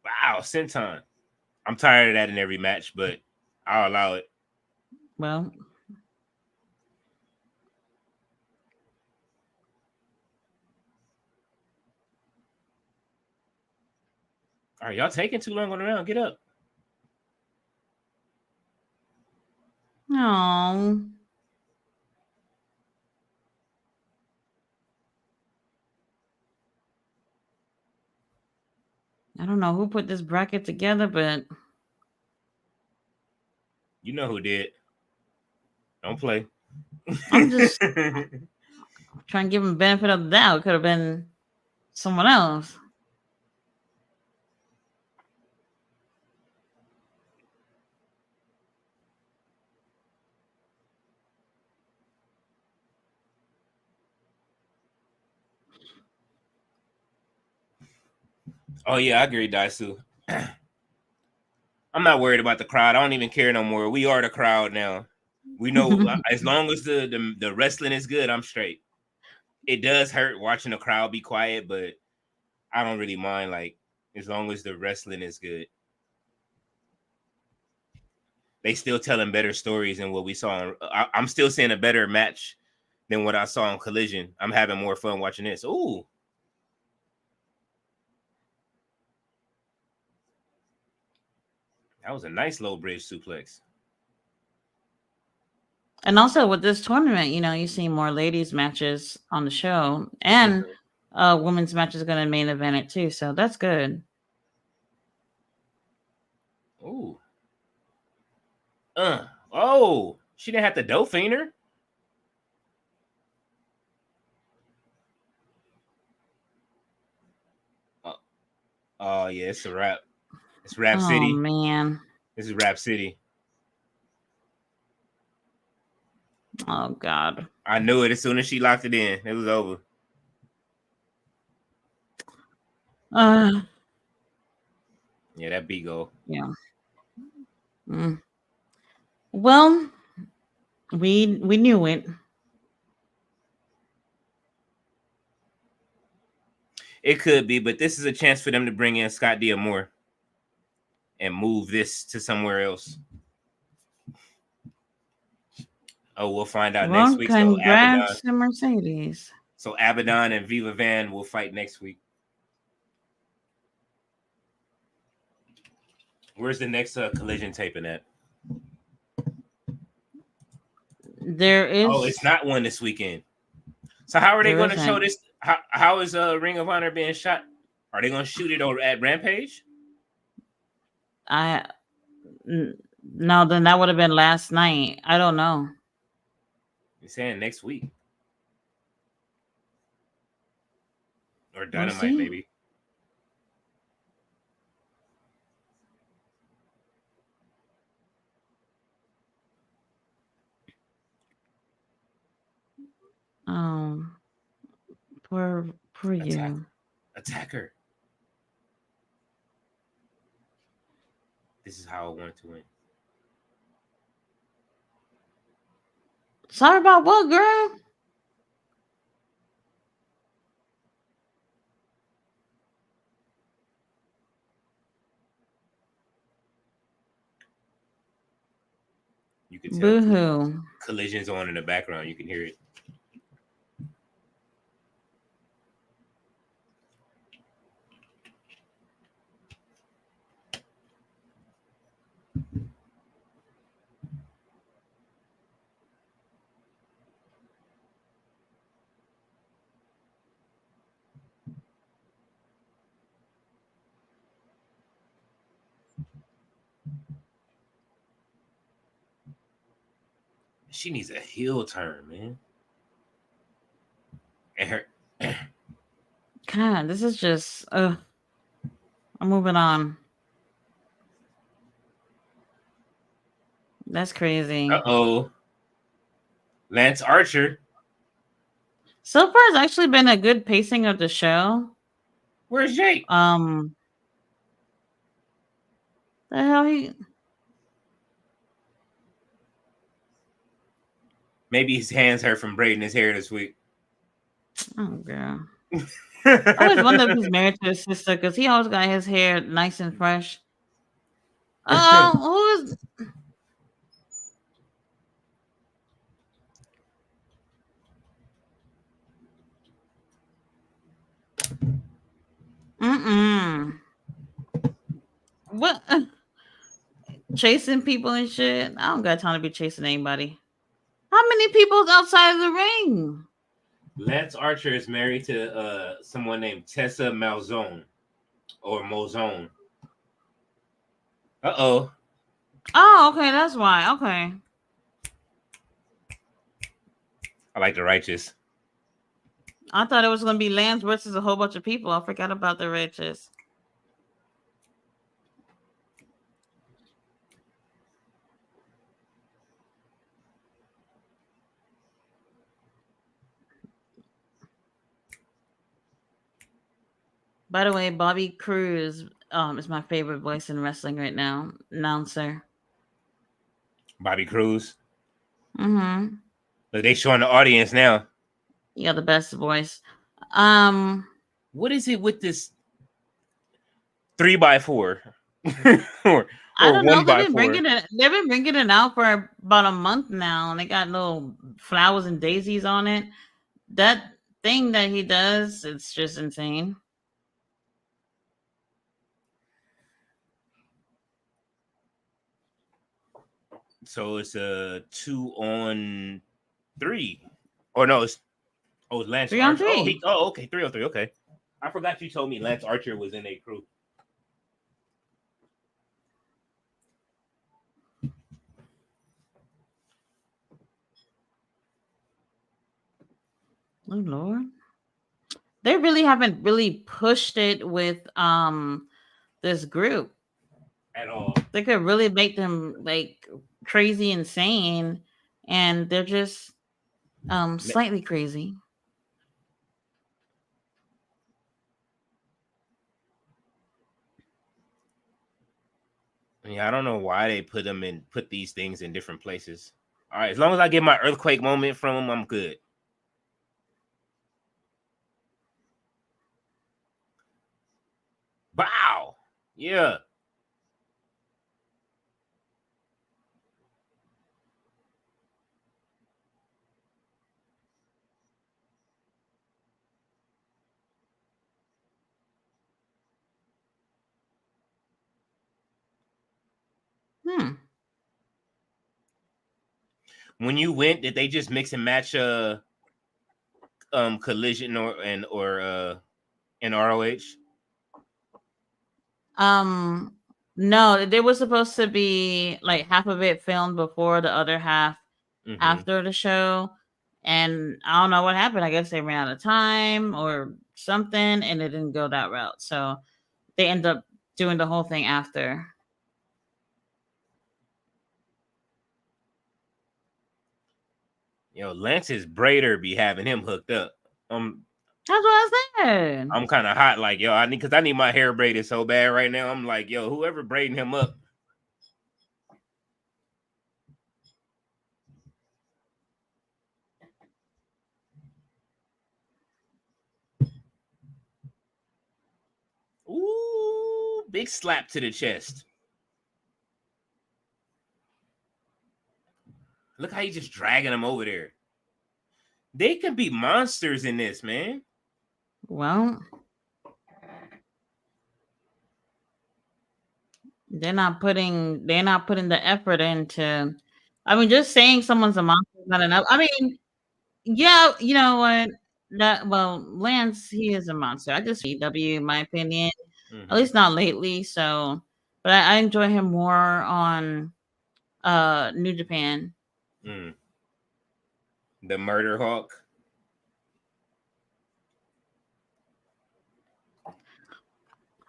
Wow, senton. I'm tired of that in every match, but I'll allow it. Well, all right, y'all taking too long on the round. Get up. no. I don't know who put this bracket together, but you know who did. Don't play. I'm just trying to give him benefit of the doubt. Could have been someone else. Oh yeah, I agree, Daisu. I'm not worried about the crowd. I don't even care no more. We are the crowd now. We know as long as the wrestling is good, I'm straight. It does hurt watching the crowd be quiet, but I don't really mind. Like as long as the wrestling is good. they still telling better stories than what we saw. I'm still seeing a better match than what I saw on Collision. I'm having more fun watching this. Ooh. That was a nice low bridge suplex. And also with this tournament, you see more ladies matches on the show, and women's match is going to main event it too. So that's good. Ooh. Oh, she didn't have to Dauphine her. Oh yeah, it's a wrap. It's Rap City. Oh man. This is Rap City. Oh God. I knew it as soon as she locked it in. It was over. Yeah, that beat go. Yeah. Well, we knew it. It could be, but this is a chance for them to bring in Scott D'Amore and move this to somewhere else. Oh, we'll find out next week. So Congrats to Mercedes. So Abaddon and Viva Van will fight next week. Where's the next Collision taping at? There is. Oh, it's not one this weekend. So how are they going to show this? How is Ring of Honor being shot? Are they going to shoot it over at Rampage? No, then that would have been last night. I don't know. You're saying next week. Or Dynamite, maybe. For you. Attacker. This is how I wanted to win. Sorry about what, girl? You can tell Boo-hoo. Collision's on in the background. You can hear it. She needs a heel turn, man. And her. God, this is just. I'm moving on. That's crazy. Uh-oh. Lance Archer. So far, it's actually been a good pacing of the show. Where's Jake? The hell he? Maybe his hands hurt from braiding his hair this week. Oh, girl. I always wonder if he's married to his sister because he always got his hair nice and fresh. Who is? What? Chasing people and shit? I don't got time to be chasing anybody. How many people's outside of the ring? Lance Archer is married to someone named Tessa Malzone or Mozone. Uh-oh. Oh, okay, that's why. Okay. I like the Righteous. I thought it was going to be Lance versus a whole bunch of people. I forgot about the Righteous. By the way, Bobby Cruz is my favorite voice in wrestling right now. Announcer. Bobby Cruz. Mm-hmm. Look, they showing the audience now. Yeah, the best voice. What is it with this 3x4? I or don't know. one by four. They've been bringing it out for about a month now, and they got little flowers and daisies on it. That thing that he does, it's just insane. So it's a 2-on-3, or no, it's Lance Three on Archer. three. Okay, 3-on-3. Okay, I forgot you told me Lance Archer was in a crew. Oh Lord. They really haven't really pushed it with this group At all. they could really make them like crazy insane, and they're just slightly crazy. Yeah, I don't know why they put these things in different places. All right, as long as I get my earthquake moment from them, I'm good. Bow. Yeah. Hmm. When you went, did they just mix and match collision or in ROH? No, they were supposed to be like half of it filmed before, the other half Mm-hmm. after the show. And I don't know what happened. I guess they ran out of time or something, and it didn't go that route. So they end up doing the whole thing after. Yo, Lance's braider be having him hooked up. That's what I said. I'm kind of hot, like yo. I need my hair braided so bad right now. I'm like yo, whoever braiding him up. Ooh, big slap to the chest. Look how he's just dragging him over there. They can be monsters in this, man. Well, they're not putting the effort into. I mean, just saying someone's a monster is not enough. I mean, yeah, you know what? Lance, he is a monster. I just EW, in my opinion, at Mm-hmm. least not lately. So, but I enjoy him more on New Japan. Mm. The Murder Hawk.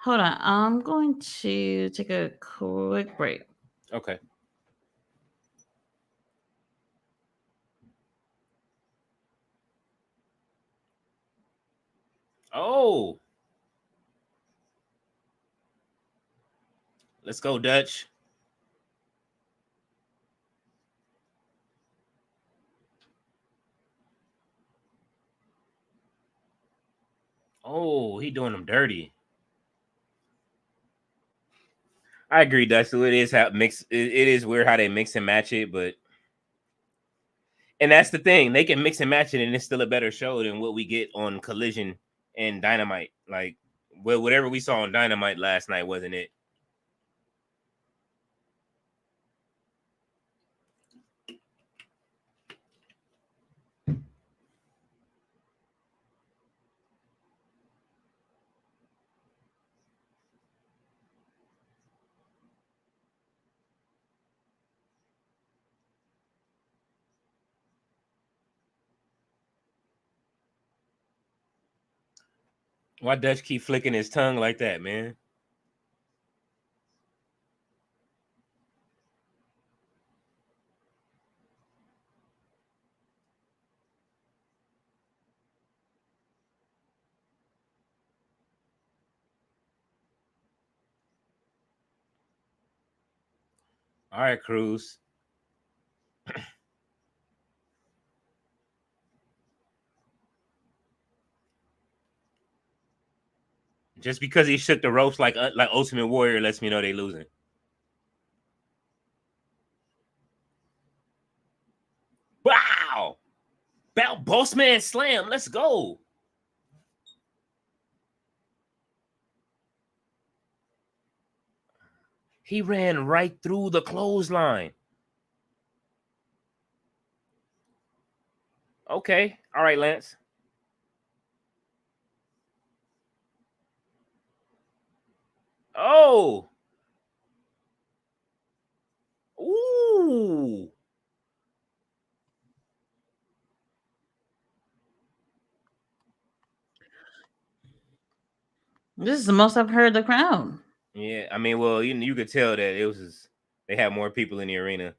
Hold on, I'm going to take a quick break. Okay. Oh, let's go, Dutch. Oh, he doing them dirty. I agree, Dutch. So it is how mix. It is weird how they mix and match it, but and that's the thing. They can mix and match it, and it's still a better show than what we get on Collision and Dynamite. Like, well, whatever we saw on Dynamite last night wasn't it. Why Dutch keep flicking his tongue like that, man? All right, Cruz. Just because he shook the ropes like Ultimate Warrior lets me know they losing. Boss man slam. Let's go. He ran right through the clothesline. Okay. All right, Lance. Oh. Ooh. This is the most I've heard the crowd. Yeah, I mean, well, you could tell that it was they had more people in the arena.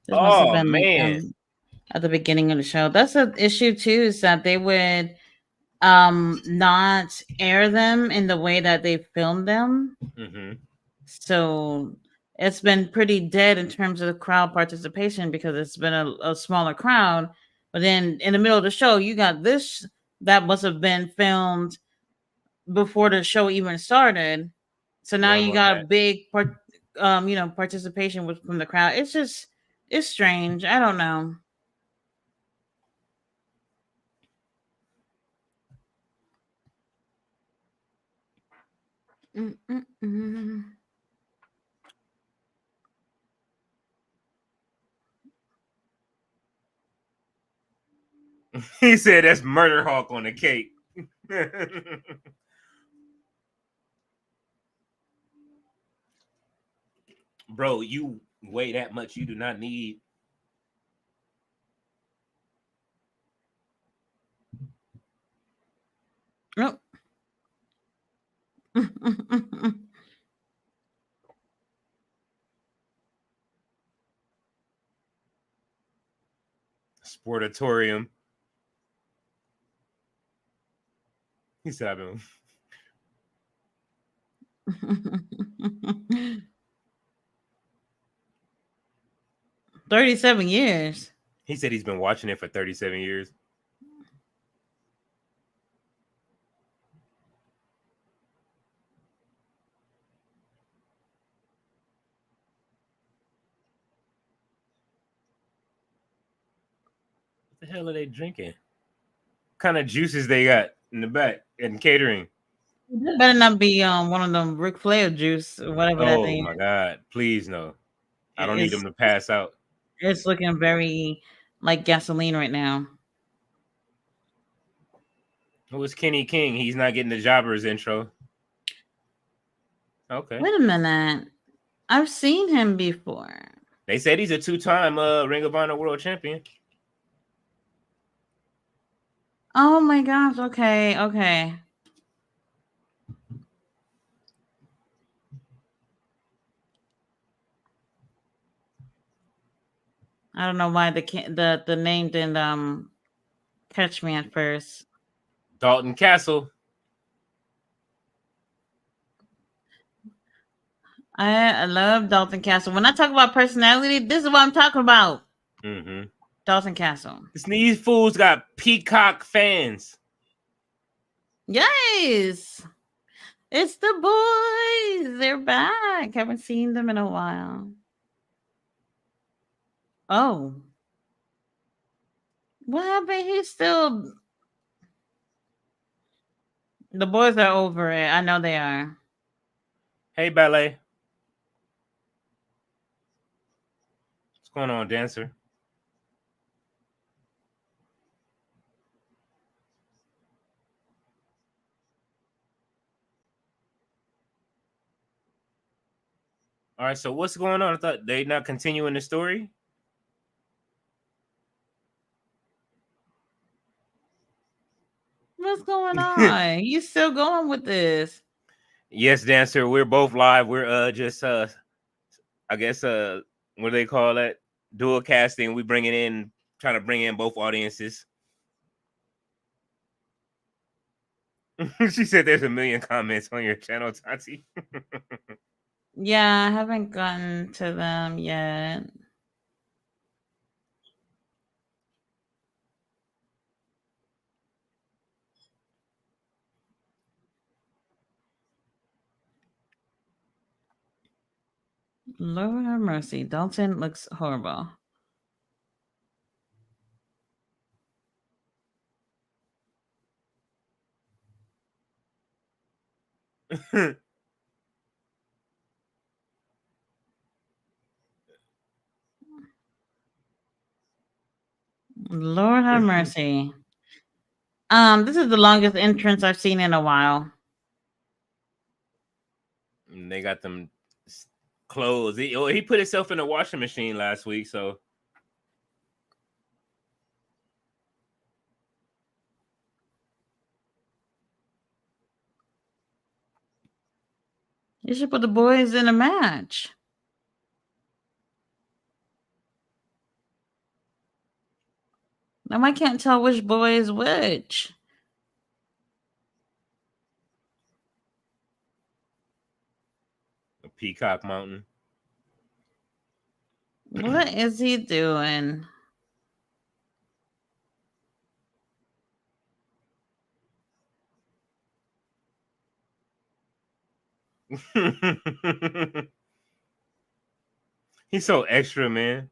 This must have Oh been man. at the beginning of the show. That's an issue too, is that they would not air them in the way that they filmed them. Mm-hmm. So it's been pretty dead in terms of the crowd participation because it's been a smaller crowd. But then in the middle of the show, you got this that must have been filmed before the show even started. So now One you more got a match. big participation from the crowd. It's strange. I don't know. Mm-mm-mm. He said that's Murder Hawk on the cake. Bro, you weigh that much. You do not need. Nope. Sportatorium. He said, I've been. 37 years. He said he's been watching it for 37 years. What the hell are they drinking? What kind of juices they got in the back and catering? That better not be one of them Ric Flair juice or whatever that Oh thing my God. Please no. I don't need is. them to pass out. It's looking very like gasoline right now. Who is Kenny King? He's not getting the Jobbers intro. Okay. Wait a minute. I've seen him before. They said he's a two-time Ring of Honor World Champion. Oh my gosh. Okay. Okay. I don't know why the name didn't catch me at first. Dalton Castle. I love Dalton Castle. When I talk about personality, this is what I'm talking about. Mm-hmm. Dalton Castle. These fools got Peacock fans. Yes. It's the boys. They're back. Haven't seen them in a while. Oh. What happened? He's still. The boys are over it. I know they are. Hey, Ballet. What's going on, Dancer? All right, so what's going on? I thought they not continuing the story. What's going on? You still going with this? Yes, Dancer. We're both live. We're just I guess what do they call that? Dual casting. We bringing in trying to bring in both audiences. She said there's a million comments on your channel, Tati. Yeah, I haven't gotten to them yet. Lord have mercy. Dalton looks horrible. Lord have mercy. This is the longest entrance I've seen in a while. And they got them clothes. He put himself in a washing machine last week, so. You should put the boys in a match. Now I can't tell which boy is which. Peacock Mountain. What is he doing? He's so extra, man.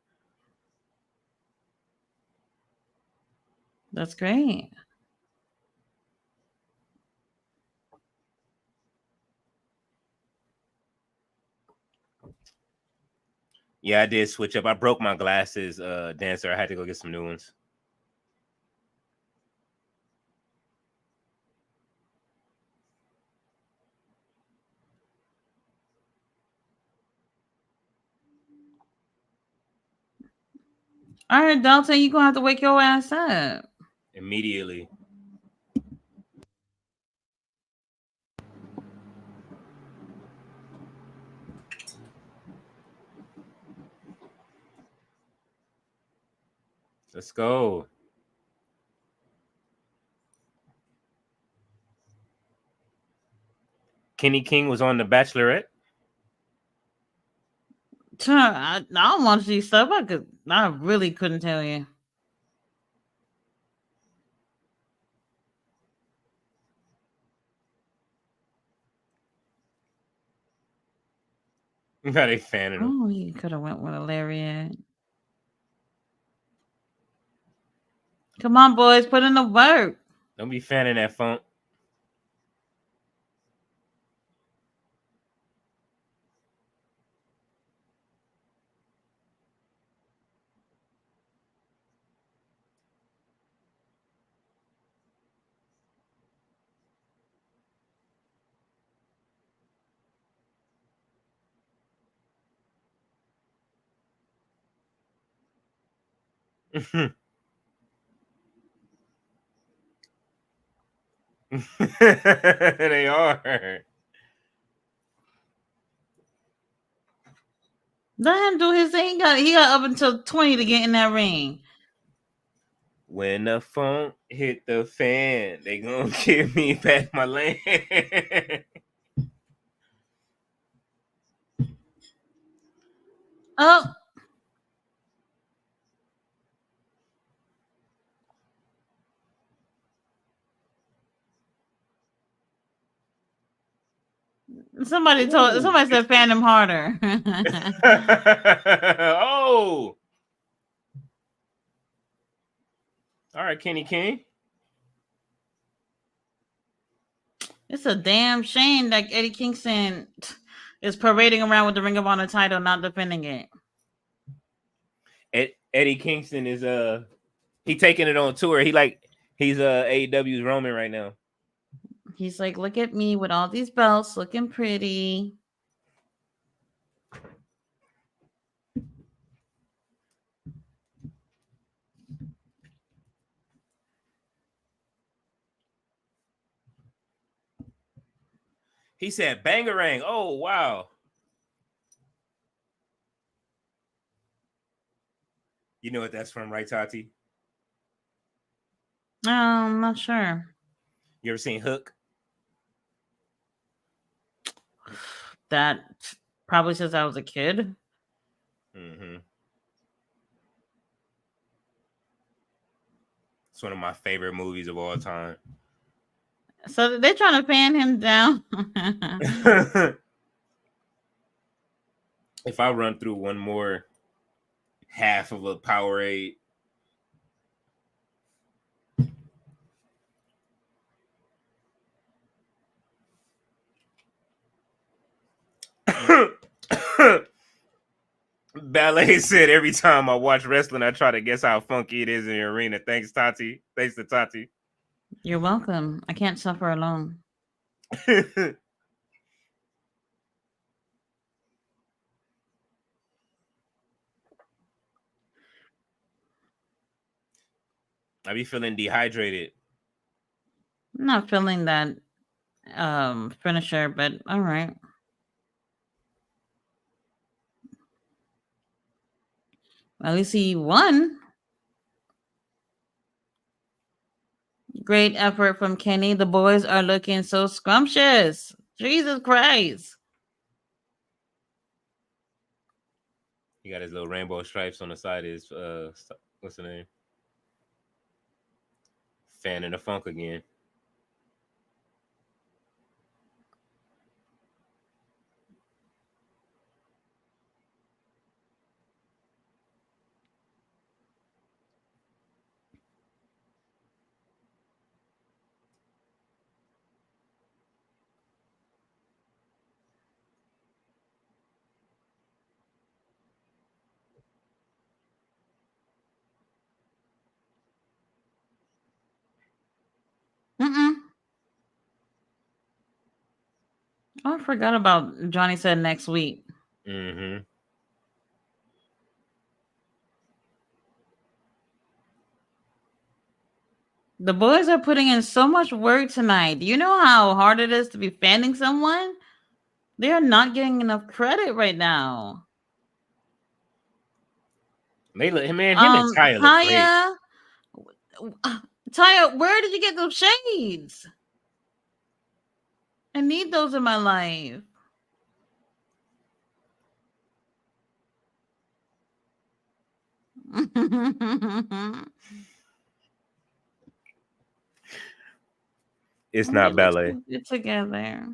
That's great. Yeah, I did switch up. I broke my glasses, Dancer. I had to go get some new ones. All right, Dalton, you're going to have to wake your ass up. Immediately. Let's go. Kenny King was on The Bachelorette. I don't want to see stuff. I really couldn't tell you. How they fanning him. Oh, you could have went with a lariat. Come on, boys, put in the work. Don't be fanning that funk. They are. Let him do his thing. He got up until 20 to get in that ring. When the funk hit the fan, they gonna give me back my land. Oh. Somebody said fan him harder. Oh. All right, Kenny King. It's a damn shame that Eddie Kingston is parading around with the Ring of Honor title, not defending it. Eddie Kingston is he taking it on tour. He's AEW's Roman right now. He's like, look at me with all these belts, looking pretty. He said bangarang. Oh, wow. You know what that's from, right, Tati? I'm not sure. You ever seen Hook? That probably since I was a kid. Mm-hmm. It's one of my favorite movies of all time. So they're trying to fan him down. If I run through one more half of a Powerade, Ballet said every time I watch wrestling, I try to guess how funky it is in the arena. Thanks, Tati. Thanks to Tati. You're welcome. I can't suffer alone. I be feeling dehydrated. I'm not feeling that finisher, but all right. At least he won. Great effort from Kenny. The boys are looking so scrumptious. Jesus Christ. He got his little rainbow stripes on the side of his what's the name? Fan in the funk again. Mm-mm. Oh, I forgot about Johnny said next week. Mm-hmm. The boys are putting in so much work tonight. Do you know how hard it is to be fanning someone? They are not getting enough credit right now. They look, man, him and Taya look great. Taya, where did you get those shades? I need those in my life. It's They not look ballet. so good together.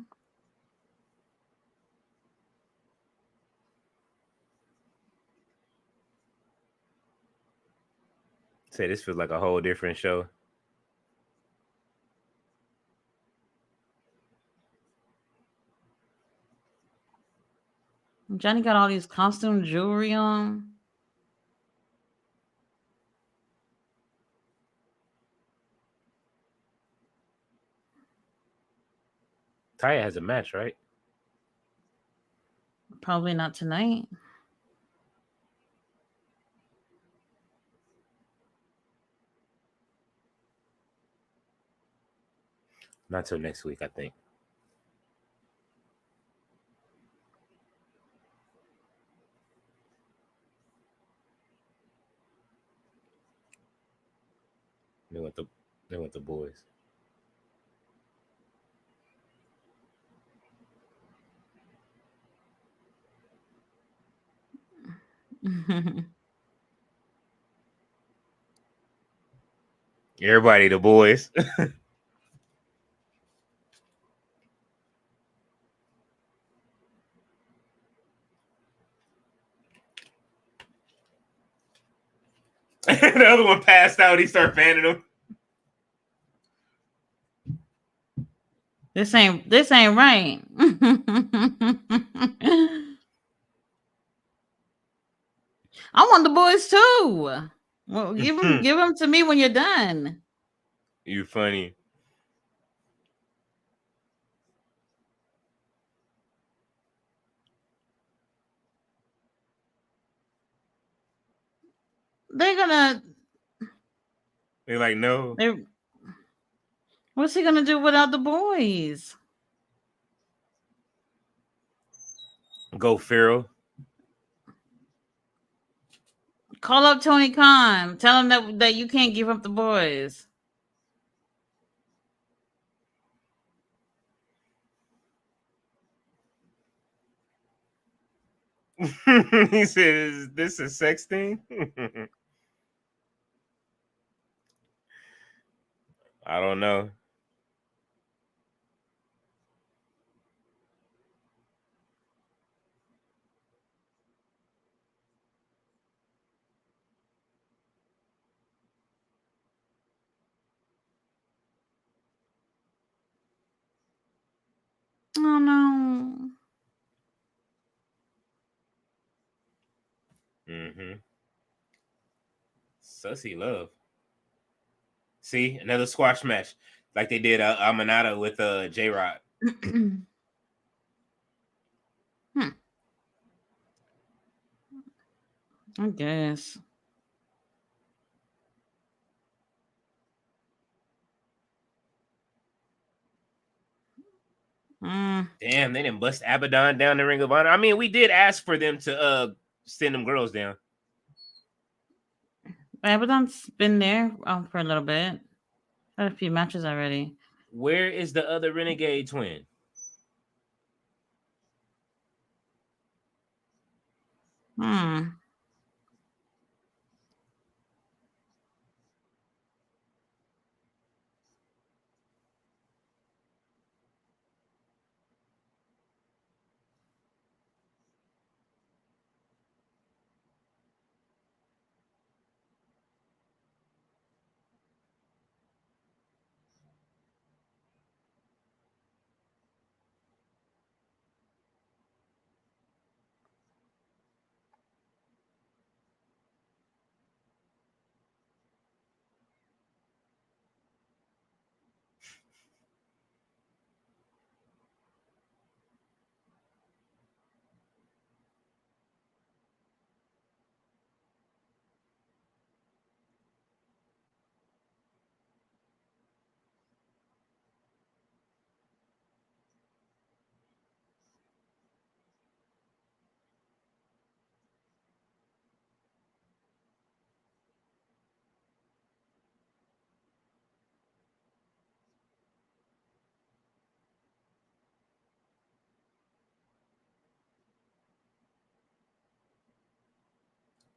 Say this feels like a whole different show. Johnny got all these costume jewelry on. Taya has a match, right? Probably not tonight. Not till next week, I think. They went the boys. Everybody, the boys. The other one passed out. He started fanning him. This ain't right. I want the boys too. Well, give them to me when you're done. You funny. They're gonna. They're like, no. What's he gonna do without the boys? Go Pharaoh. Call up Tony Khan. Tell him that you can't give up the boys. He says, "Is this a sex thing?" I don't know. Oh no. Mm-hmm. Sussy Love. See, another squash match like they did Amanada with J Rod. I guess. Damn, they didn't bust Abaddon down the Ring of Honor. I mean, we did ask for them to send them girls down. Abaddon's been there for a little bit. Had a few matches already. Where is the other Renegade twin?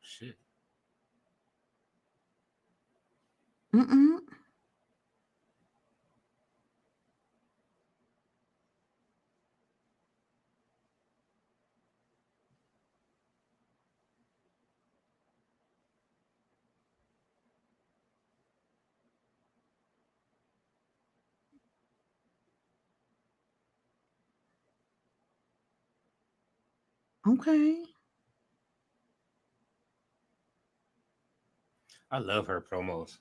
Shit. Okay. I love her promos.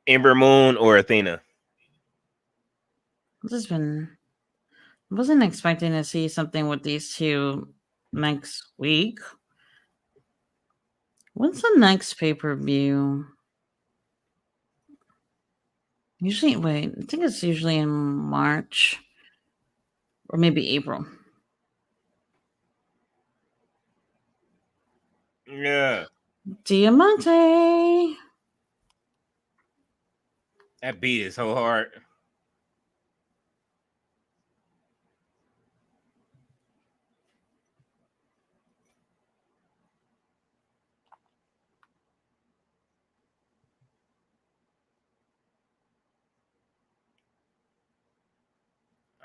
Ember Moon or Athena? Wasn't expecting to see something with these two next week. When's the next pay-per-view? Usually, wait, I think it's usually in March or maybe April. Yeah. Diamante. That beat is so hard.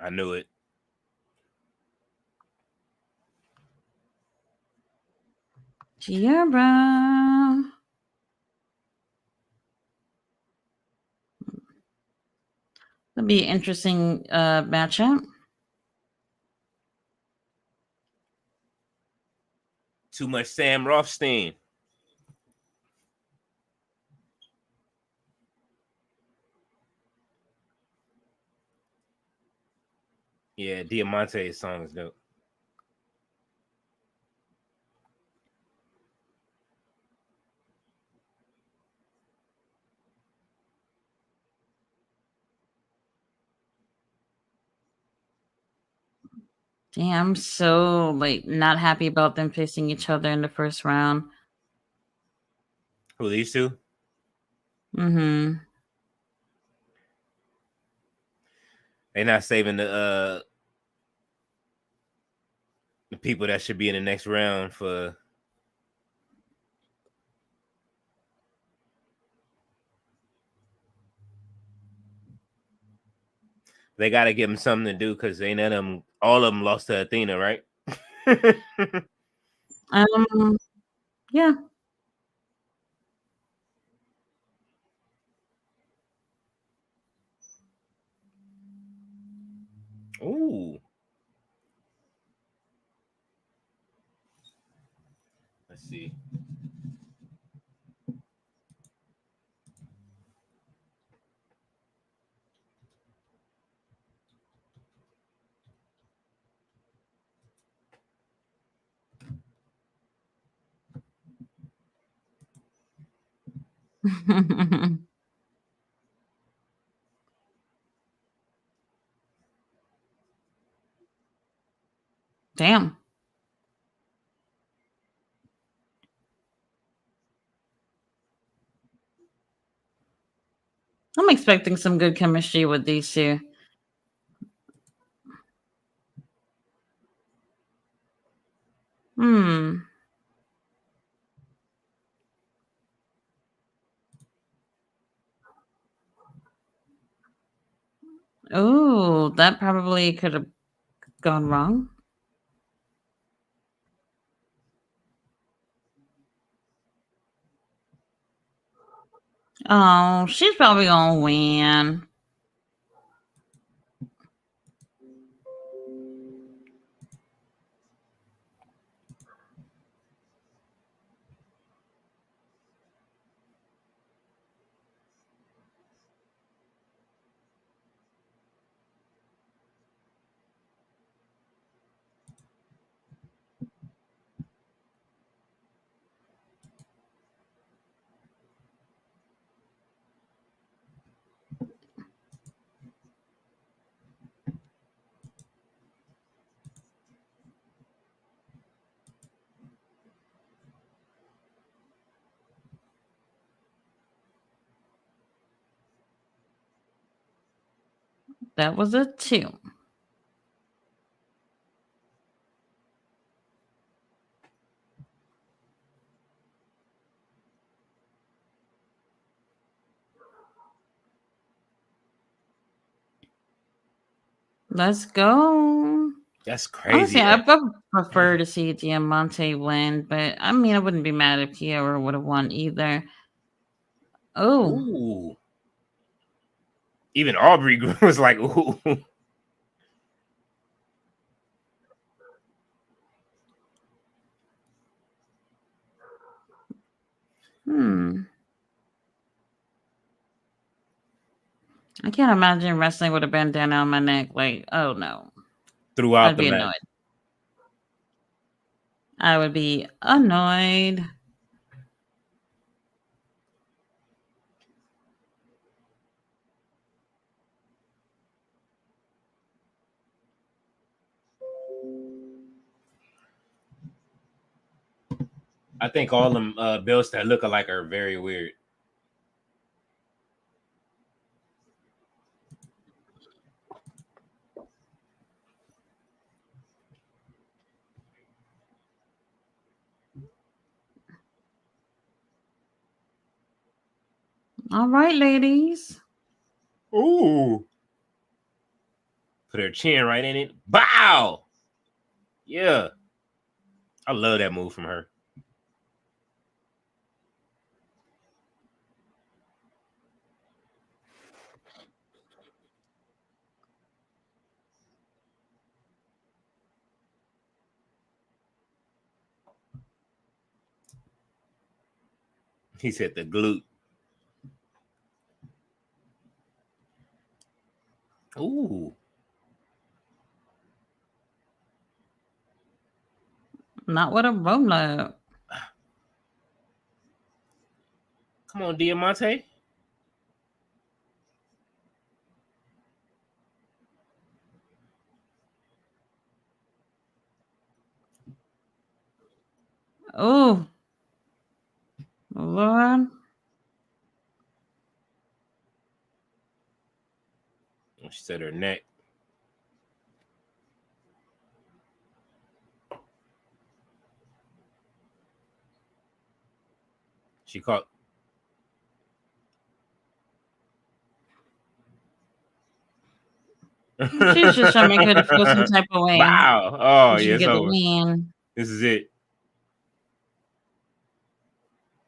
I knew it. Tiara. That'll be an interesting matchup. Too much Sam Rothstein. Yeah, Diamante's song is dope. Damn, I'm so not happy about them facing each other in the first round. Who, these two? Mm-hmm. They're not saving the people that should be in the next round for. They got to give them something to do because ain't none of them. All of them lost to Athena, right? Yeah. Ooh. see. Damn. I'm expecting some good chemistry with these two. Hmm. Oh, that probably could have gone wrong. Oh, she's probably gonna win. That was a 2. Let's go. That's Honestly, crazy. I prefer to see Diamante win, but I mean, I wouldn't be mad if Kiera would have won either. Oh. Ooh. Even Aubrey was like, ooh. I can't imagine wrestling with a bandana on my neck. Like, oh no. Throughout I'd the be match. annoyed. I would be annoyed. I think all them belts that look alike are very weird. All right, ladies. Ooh. Put her chin right in it. Bow. Yeah. I love that move from her. He said the glute. Ooh. Not with a roller. Come on, Diamante. Oh. Lord. She said her neck. She caught. She's just trying to make her to feel some type of way. Wow. Oh, She yeah, can it's get the over. win. This is it.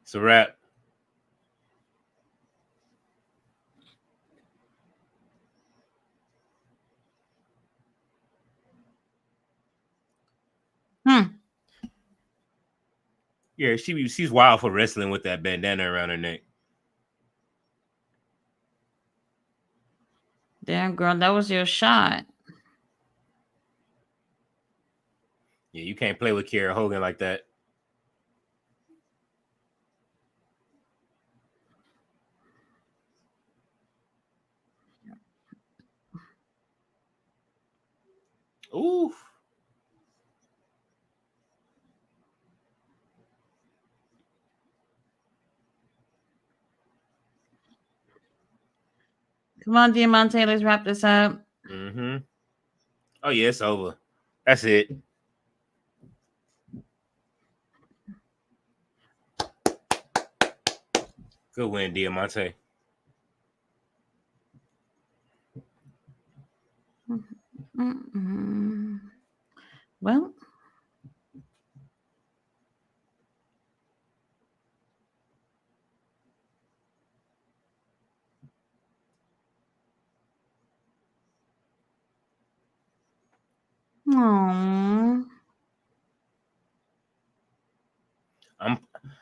It's a wrap. Hmm. Yeah, she's wild for wrestling with that bandana around her neck. Damn, girl, that was your shot. Yeah, you can't play with Kiera Hogan like that. Ooh. Come on, Diamante, let's wrap this up. Mm-hmm. Oh yeah, it's over. That's it. Good win, Diamante. Mm-mm. Well, aww.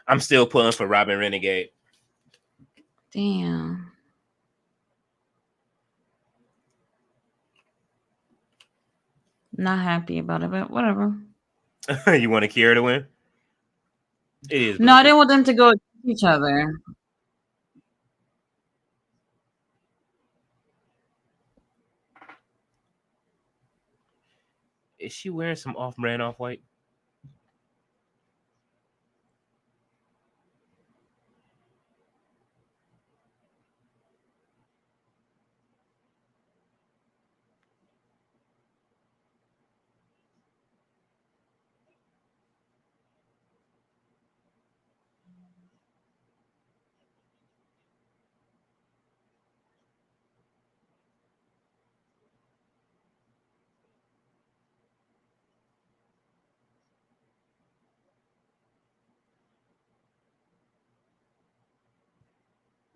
I'm still pulling for Robin Renegade. Damn. Not happy about it, but whatever. You want Kiera to win? It is. No, I didn't want them to go against each other. Is she wearing some off-brand off-white?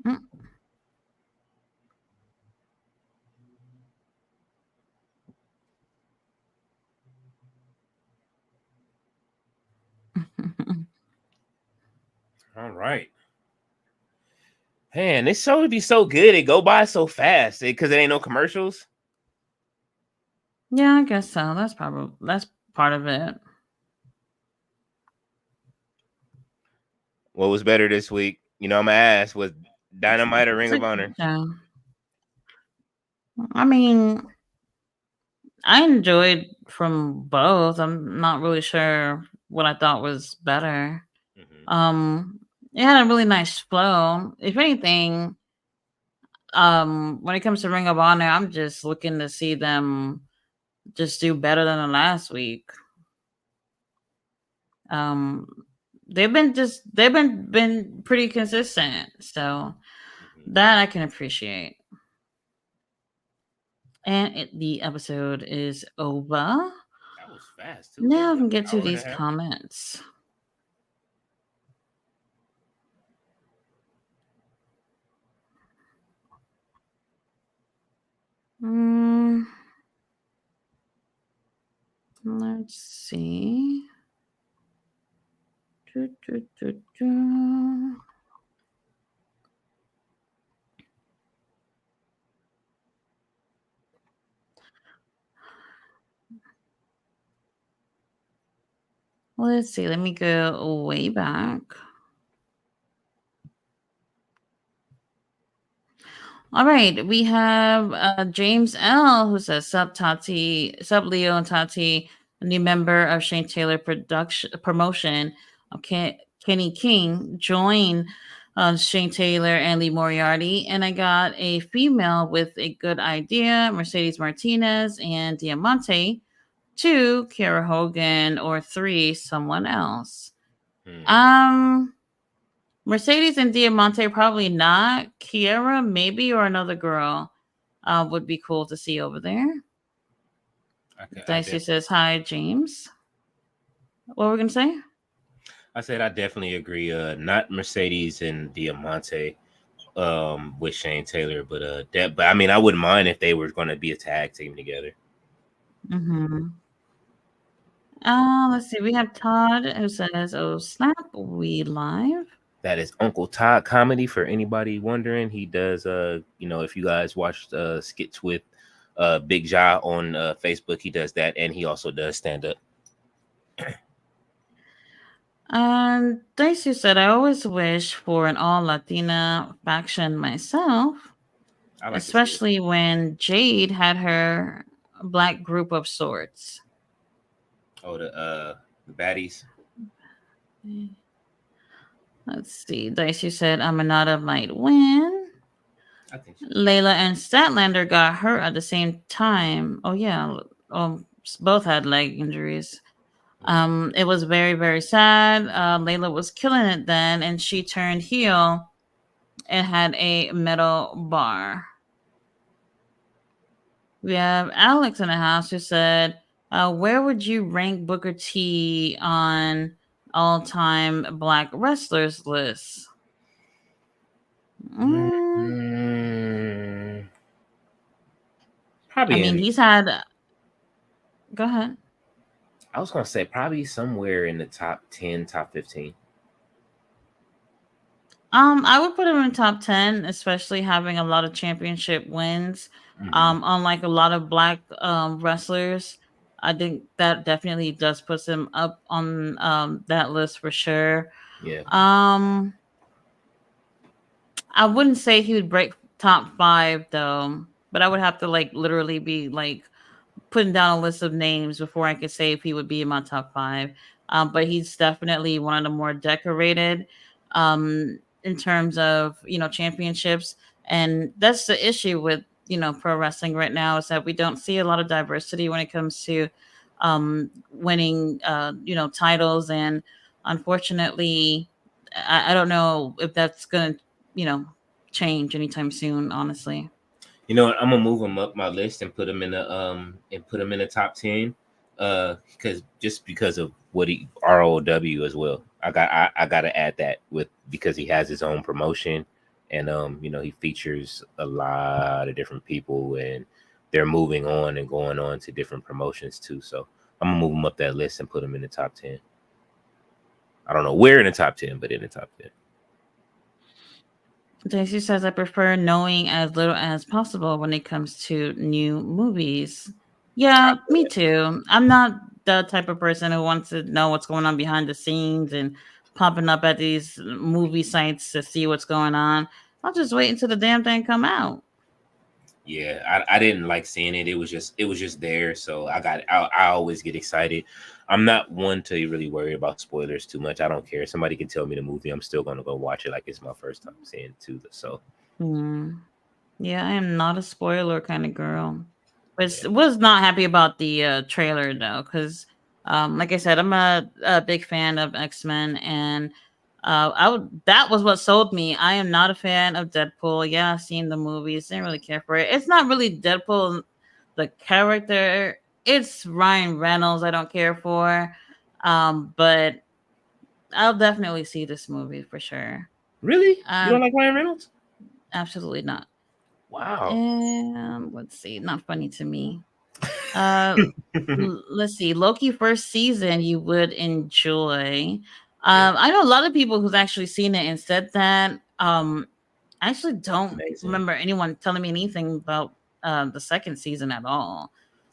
Mm. All right. Man, this show would be so good. It go by so fast because it ain't no commercials. Yeah, I guess so. That's part of it. What was better this week? You know, I'm gonna ask, was Dynamite or Ring of Honor? Yeah. I mean, I enjoyed from both. I'm not really sure what I thought was better. Mm-hmm. It had a really nice flow. If anything, when it comes to Ring of Honor, I'm just looking to see them just do better than the last week. Um, they've been pretty consistent, so Mm-hmm. that I can appreciate. And the episode is over. That was fast too. What Now was I that? can get to Hour and a these half? comments. Mm, let's see. Do, do, do, do. Let's see. Let me go way back. All right, we have James L, who says sub Tati, sub Leo and Tati, a new member of Shane Taylor production promotion. Okay, Kenny King join Shane Taylor and Lee Moriarty, and I got a female with a good idea, Mercedes Martinez and Diamante. 2, Kiera Hogan, or 3, someone else. Mercedes and Diamante probably not. Kiera maybe, or another girl would be cool to see over there. Dicey says hi, James. What were we gonna say? I said I definitely agree. Not Mercedes and Diamante with Shane Taylor, but but I mean I wouldn't mind if they were going to be a tag team together. Mm-hmm. Let's see. We have Todd who says, "Oh snap, we live." That is Uncle Todd Comedy for anybody wondering. He does if you guys watched skits with Big Ja on Facebook, he does that, and he also does stand up. Daisy said, "I always wish for an all Latina faction myself, I like to see it. especially when Jade had her black group of sorts." Oh, the baddies. Let's see. Daisy said, "Aminata might win." I think she will. Layla and Statlander got hurt at the same time. Oh yeah, both had leg injuries. Mhm. It was very very sad. Layla was killing it then, and she turned heel and had a metal bar. We have Alex in the house who said, "Where would you rank Booker T on all-time black wrestlers list?" Mm, Mm, I probably mean, in. he's had. Go ahead. I was gonna say probably somewhere in the top 10, top 15. I would put him in top 10, especially having a lot of championship wins. Hmm. Unlike a lot of black wrestlers, I think that definitely does put him up on that list for sure. Yeah. Um, I wouldn't say he would break top 5 though, but I would have to like literally be like putting down a list of names before I could say if he would be in my top 5. But he's definitely one of the more decorated in terms of championships, and that's the issue with pro wrestling right now is that we don't see a lot of diversity when it comes to winning titles, and unfortunately, I don't know if that's gonna you know change anytime soon. Honestly. You know what? I'm gonna move him up my list and put him in the top 10. Because just because of what he ROW as well. I gotta add that with because he has his own promotion, and he features a lot of different people, and they're moving on and going on to different promotions too. So I'm gonna move him up that list and put him in the top 10. I don't know where in the top 10, but in the top 10. JC says, "I prefer knowing as little as possible when it comes to new movies." Yeah, me too. I'm not the type of person who wants to know what's going on behind the scenes and popping up at these movie sites to see what's going on. I'll just wait until the damn thing come out. Yeah, I didn't like seeing it. It was just there. So I always get excited. I'm not one to really worry about spoilers too much. I don't care. Somebody can tell me the movie. I'm still gonna go watch it like it's my first time seeing it too. So Hmm. Yeah, I am not a spoiler kind of girl. But yeah. was not happy about the trailer though, because like I said, I'm a big fan of X-Men, and that was what sold me. I am not a fan of Deadpool. Yeah, I've seen the movies, didn't really care for it. It's not really Deadpool, the character. It's Ryan Reynolds. I don't care for, but I'll definitely see this movie for sure. Really? You don't Um, like Ryan Reynolds? Absolutely not. Wow. And let's see, not funny to me. Uh, let's see. Loki first season you would enjoy. Yeah. I know a lot of people who's actually seen it and said that. I actually don't Amazing. remember anyone telling me anything about the second season at all.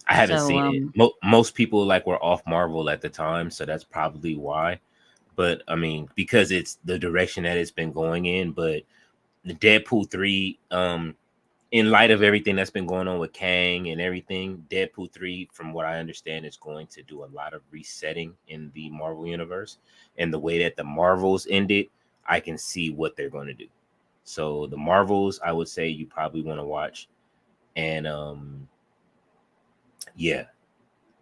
I haven't So seen it. Most people like were off Marvel at the time, so that's probably why. But I mean, because it's the direction that it's been going in. But the Deadpool 3, in light of everything that's been going on with Kang and everything, Deadpool 3, from what I understand, is going to do a lot of resetting in the Marvel universe. And the way that the Marvels ended, I can see what they're going to do. So the Marvels, I would say you probably want to watch. And yeah,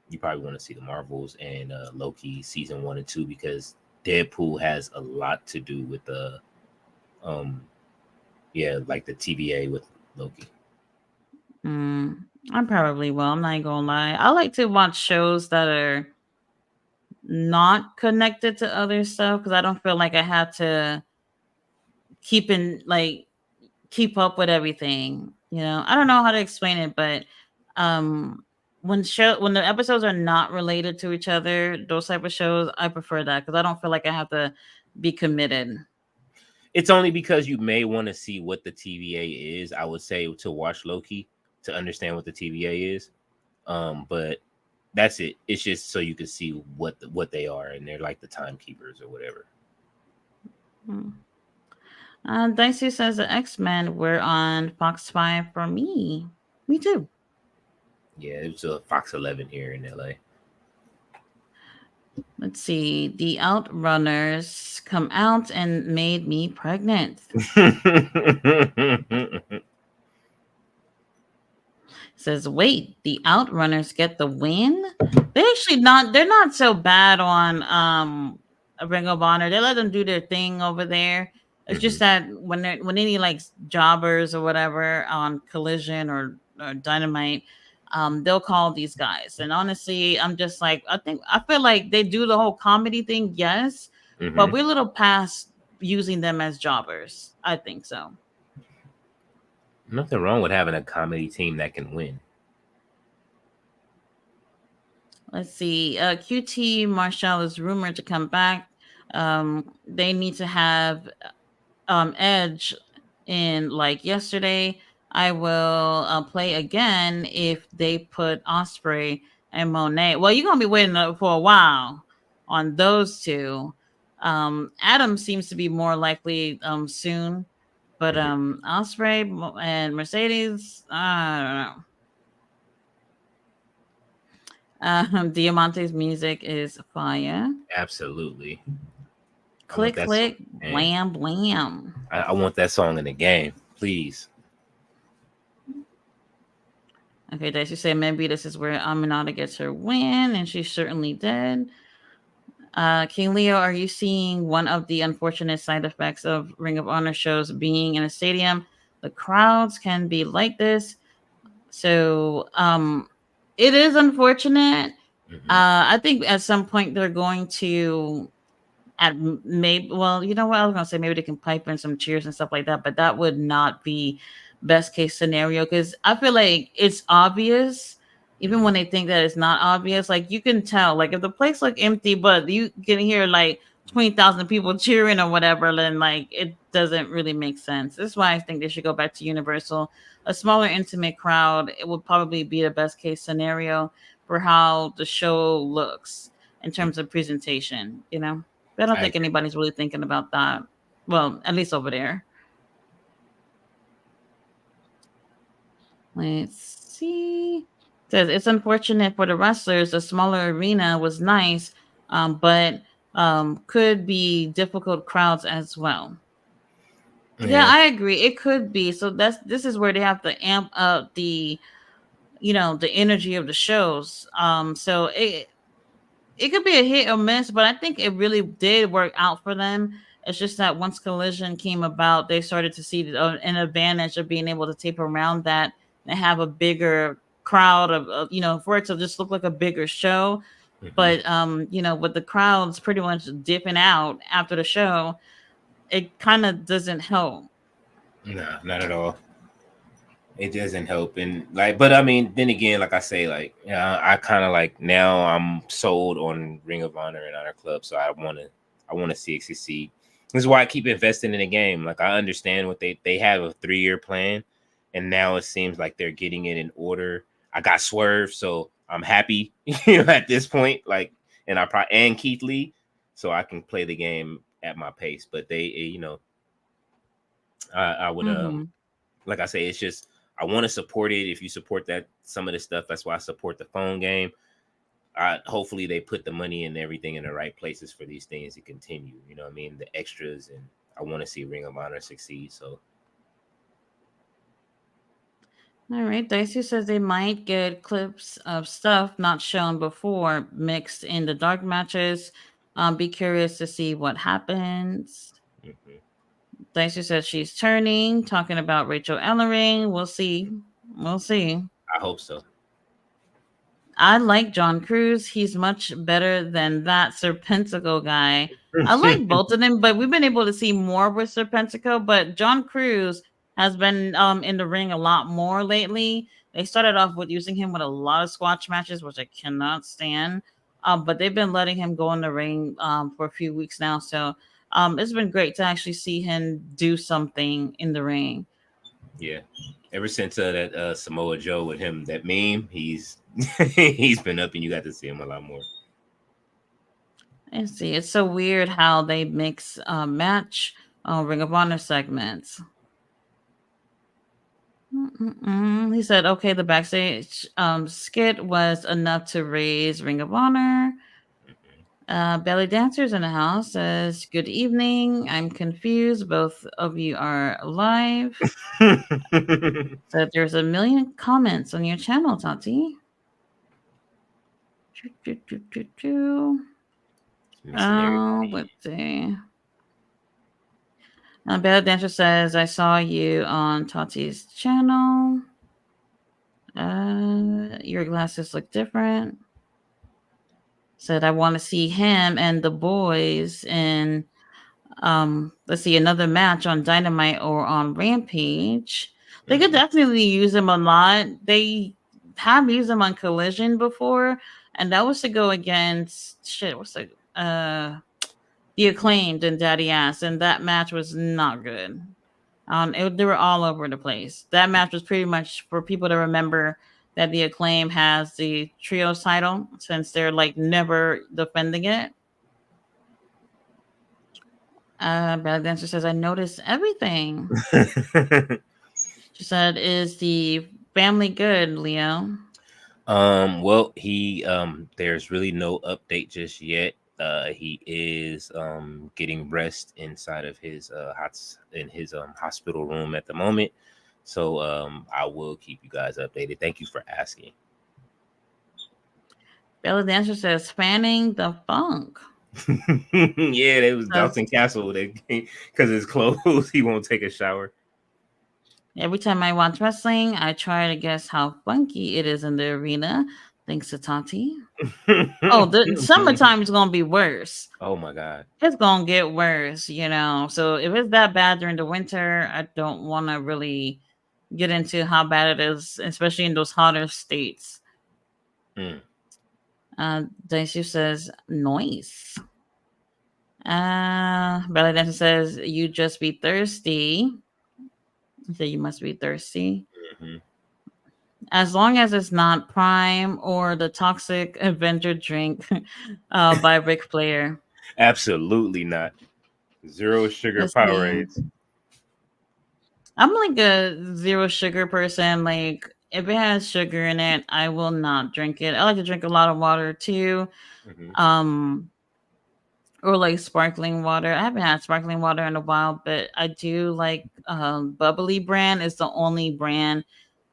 you probably want to see the Marvels and Loki season 1 and 2, because Deadpool has a lot to do with the um yeah, like the TVA with Loki. mm, I probably will. I'm not gonna lie. I like to watch shows that are not connected to other stuff because I don't feel like I have to keep in like keep up with everything. I don't know how to explain it, but um when the episodes are not related to each other, those type of shows, I prefer that because I don't feel like I have to be committed. It's only because you may want to see what the TVA is. I would say to watch Loki to understand what the TVA is. But that's it. It's just so you can see what they are, and they're like the timekeepers or whatever. Hmm. Dicey says the X-Men were on Fox 5 for me. Me too. Yeah, it was a Fox 11 here in LA. Let's see. The Outrunners come out and made me pregnant. Says, wait, the Outrunners get the win? They're not so bad on Ring of Honor. They let them do their thing over there. It's just Mhm. that when any like jobbers or whatever on Collision or Dynamite, they'll call these guys. And honestly, I'm just like I feel like they do the whole comedy thing, yes, but Mhm. we're a little past using them as jobbers. I think so. Nothing wrong with having a comedy team that can win. Let's see. QT Marshall is rumored to come back. They need to have Edge in like yesterday. I will play again if they put Osprey and Monet. Well, you're gonna be waiting for a while on those two. Adam seems to be more likely soon, but Mhm. Osprey and Mercedes, I don't know. Diamante's music is fire. Absolutely. I want Click, that song click, in the game. blam, blam. I want that song in the game, please. Okay, Daisy said maybe this is where Aminata gets her win, and she certainly did. King Leo, are you seeing one of the unfortunate side effects of Ring of Honor shows being in a stadium? The crowds can be like this. So, it is unfortunate. Hmm. I think at some point they're going to at maybe well you know what I was gonna say maybe they can pipe in some cheers and stuff like that but that would not be best case scenario because I feel like it's obvious even Hmm. when they think that it's not obvious like you can tell like if the place look empty but you can hear like 20,000 people cheering or whatever then like it doesn't really make sense. That's why I think they should go back to Universal. A smaller intimate crowd it would probably be the best case scenario for how the show looks in terms of presentation, you know. I don't I think agree. anybody's really thinking about that. Well, at least over there. Let's see. Says it's unfortunate for the wrestlers. A smaller arena was nice, but could be difficult crowds as well. Yeah, Yeah, I agree. It could be. So this is where they have to amp up the the energy of the shows. So it could be a hit or miss, but I think it really did work out for them. It's just that once Collision came about, they started to see an advantage of being able to tape around that and have a bigger crowd for it to just look like a bigger show. hmm, But with the crowds pretty much dipping out after the show, it kind of doesn't help. no, not at all. It doesn't help, and like, but I mean, then again, like I say, like, yeah, I kind of like now I'm sold on Ring of Honor and Honor Club, so I want to see it succeed. This is why I keep investing in the game. Like, I understand what they have a 3 year plan, and now it seems like they're getting it in order. I got Swerve, so I'm happy, at this point. Like, and and Keith Lee, so I can play the game at my pace. But I would Hmm. like I say, it's just I want to support it. If you support that some of the stuff, that's why I support the phone game. Hopefully they put the money and everything in the right places for these things to continue. You know what I mean? The extras, and I want to see Ring of Honor succeed. So All right, Dicey says they might get clips of stuff not shown before mixed in the dark matches. Be curious to see what happens. mhm. Dicey says she's turning, talking about Rachel Ellering. We'll see. We'll see. I hope so. I like John Cruz. He's much better than that Serpentico guy. I like both of them, but we've been able to see more with Serpentico. But John Cruz has been in the ring a lot more lately. They started off with using him with a lot of squash matches, which I cannot stand. But they've been letting him go in the ring for a few weeks now. So it's been great to actually see him do something in the ring. Yeah. Ever since that Samoa Joe with him, that meme, he's he's been up, and you got to see him a lot more. I see. It's so weird how they mix match Ring of Honor segments. He said, okay, the backstage skit was enough to raise Ring of Honor. Belly Dancers in the house says, good evening. I'm confused. Both of you are alive. So there's a million comments on your channel, Tati. Missing everybody. Let's see. Belly Dancer says, I saw you on Tati's channel. Your glasses look different. Said I want to see him and the boys in let's see, another match on Dynamite or on Rampage. They could definitely use him a lot. They have used him on Collision before, and that was to go against shit. What's the Acclaimed and Daddy Ass, and that match was not good. They were all over the place. That match was pretty much for people to remember that the Acclaim has the trios title since they're like never defending it. Bad Dancer says, I noticed everything. She said, is the family good, Leo? Well, he there's really no update just yet. He is getting rest inside of his hospital room at the moment. So I will keep you guys updated. Thank you for asking. Bella Dancer says, fanning the funk. Yeah, it was Dalton Castle. Because his clothes, he won't take a shower. Every time I watch wrestling, I try to guess how funky it is in the arena. Thanks to Tati. Oh, the summertime is gonna be worse. Oh my god, it's gonna get worse. So if it's that bad during the winter, I don't want to really get into how bad it is, especially in those hotter states. Daisu says noise. Belly Dancer says you just be thirsty. So you must be thirsty. As long as it's not Prime or the Toxic Avenger drink by Ric Flair. Absolutely not. Zero sugar Powerades. I'm like a zero sugar person. Like if it has sugar in it, I will not drink it. I like to drink a lot of water too. Or like sparkling water. I haven't had sparkling water in a while, but I do like bubbly brand is the only brand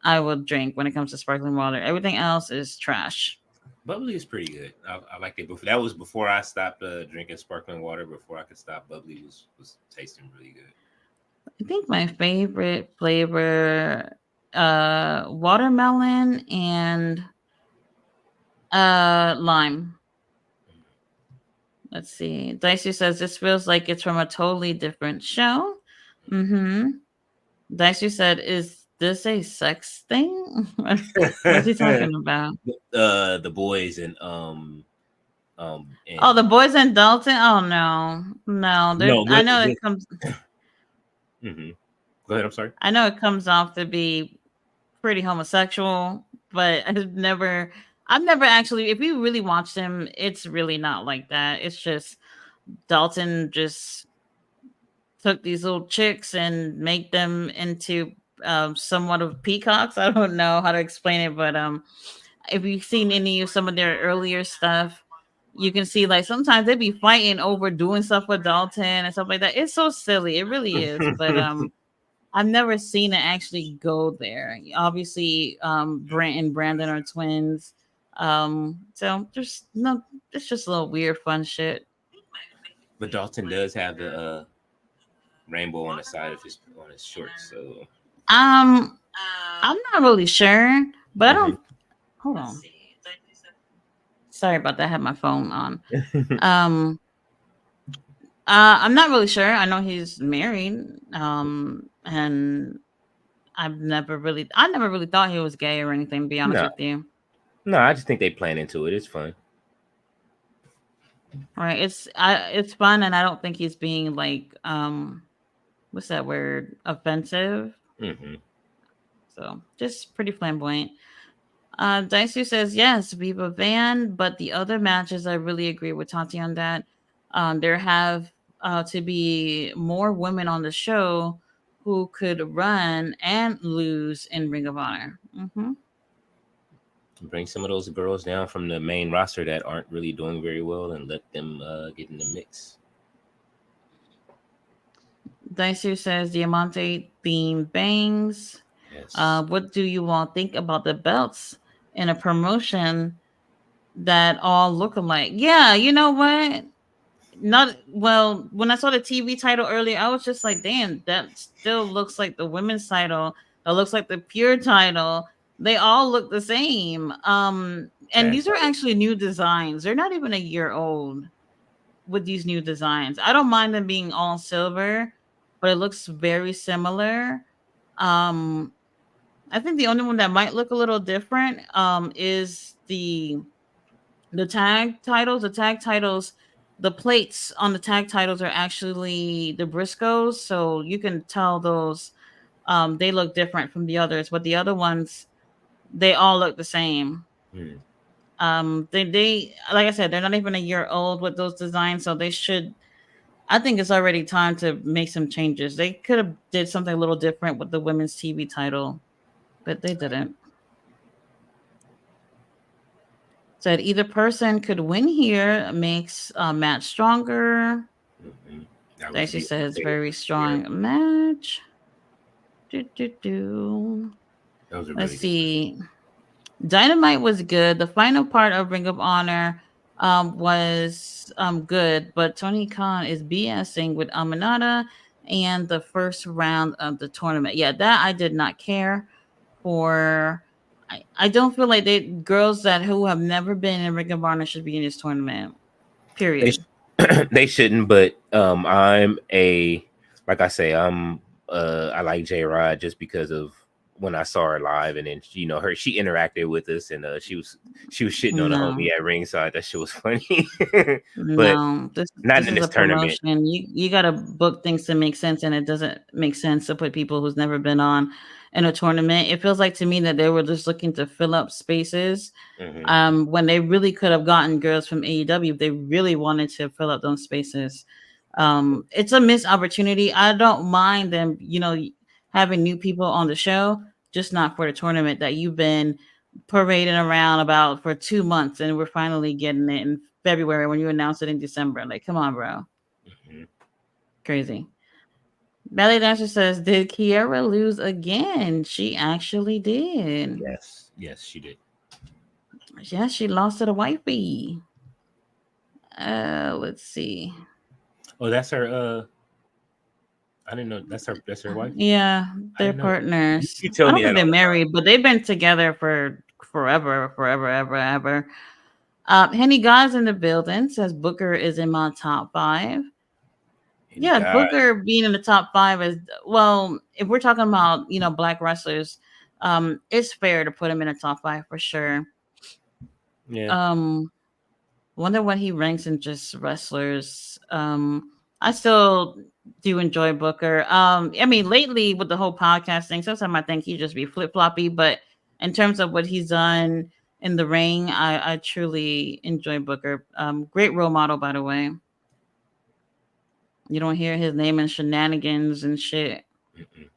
I will drink when it comes to sparkling water. Everything else is trash. Bubbly is pretty good. I like it. That was before I stopped drinking sparkling water. Before I could stop, bubbly was tasting really good. I think my favorite flavor, watermelon and lime. Let's see. Dicey says this feels like it's from a totally different show. Dicey said, "Is this a sex thing? What's he talking about?" The boys and oh, the boys in Dalton. Oh no. I know it comes. Go ahead. I'm sorry. I know it comes off to be pretty homosexual, but I've never actually. If you really watch them, it's really not like that. It's just Dalton just took these little chicks and make them into somewhat of peacocks. I don't know how to explain it, but if you've seen any of some of their earlier stuff, you can see like sometimes they'd be fighting over doing stuff with Dalton and stuff like that. It's so silly. It really is. But I've never seen it actually go there. Obviously, Brent and Brandon are twins. So there's no, it's just a little weird, fun shit. But Dalton does have the rainbow on the side of his shorts. So I'm not really sure, but I don't. Hold on. Sorry about that. I had my phone on. I'm not really sure. I know he's married. And I never really thought he was gay or anything, to be honest No, with you. no, I just think they plan into it. It's fun. Right. It's fun, and I don't think he's being like what's that word? Offensive. Hmm. So just pretty flamboyant. Daisu says yes, Viva Van, but the other matches I really agree with Tati on that. There have to be more women on the show who could run and lose in Ring of Honor. Bring some of those girls down from the main roster that aren't really doing very well, and let them get in the mix. Daisu says Diamante theme bangs. Yes. What do you all think about the belts in a promotion that all look alike? Yeah, you know what? Not well. When I saw the TV title earlier, I was just like, "Damn, that still looks like the women's title. That looks like the pure title. They all look the same." And Tag these are title. actually new designs. They're not even a year old with these new designs. I don't mind them being all silver, but it looks very similar. Um, I think the only one that might look a little different is the tag titles. The tag titles, the plates on the tag titles are actually the Briscoes, so you can tell those they look different from the others, but the other ones they all look the same. Hmm. They like I said, they're not even a year old with those designs, so they should. I think it's already time to make some changes. They could have did something a little different with the women's TV title, but they didn't. Said either person could win here, makes a match stronger. Hmm. That was Daisy the says Undertaker very versus Guerrero. strong match. Do, do, do. That was a Let's really good match. see. Dynamite was good. The final part of Ring of Honor was good, but Tony Khan is BSing with Aminata and the first round of the tournament. Yeah, that I did not care for. I don't feel like they girls that who have never been in Ring of Honor should be in this tournament. They Period. they shouldn't, but I'm a like I say, I like J Rod just because of when I saw her live, and then her she interacted with us, and she was shitting on the No. homie at ringside. That shit was funny, but No, not this in is a this tournament. promotion. You got to book things to make sense, and it doesn't make sense to put people who's never been on in a tournament. It feels like to me that they were just looking to fill up spaces, Hmm. when they really could have gotten girls from AEW if they really wanted to fill up those spaces. It's a missed opportunity. I don't mind them, having new people on the show, just not for the tournament that you've been parading around about for 2 months, and we're finally getting it in February when you announced it in December. Like, come on, bro, Hmm. crazy. Ballet dancer says, "Did Kiera lose again?" She actually did. Yes, yes, she did. Yeah, she lost to the wifey. Let's see. Oh, that's her. I didn't know that's her wife. Yeah, I they're didn't know that. You, partners. you I tell don't me think that they're all the time. married, but they've been together for forever, forever, ever, ever. Henny God's in the building. Says Booker is in my top five. Any Yeah, guy. Booker being in the top five is well. If we're talking about black wrestlers, it's fair to put him in the top five for sure. Yeah. Um, Wonder what he ranks in just wrestlers. I still do enjoy Booker. I mean, lately with the whole podcast thing, sometimes I think he just be flip floppy, but in terms of what he's done in the ring, I truly enjoy Booker. Great role model, by the way. You don't hear his name in shenanigans and shit. Mm-mm.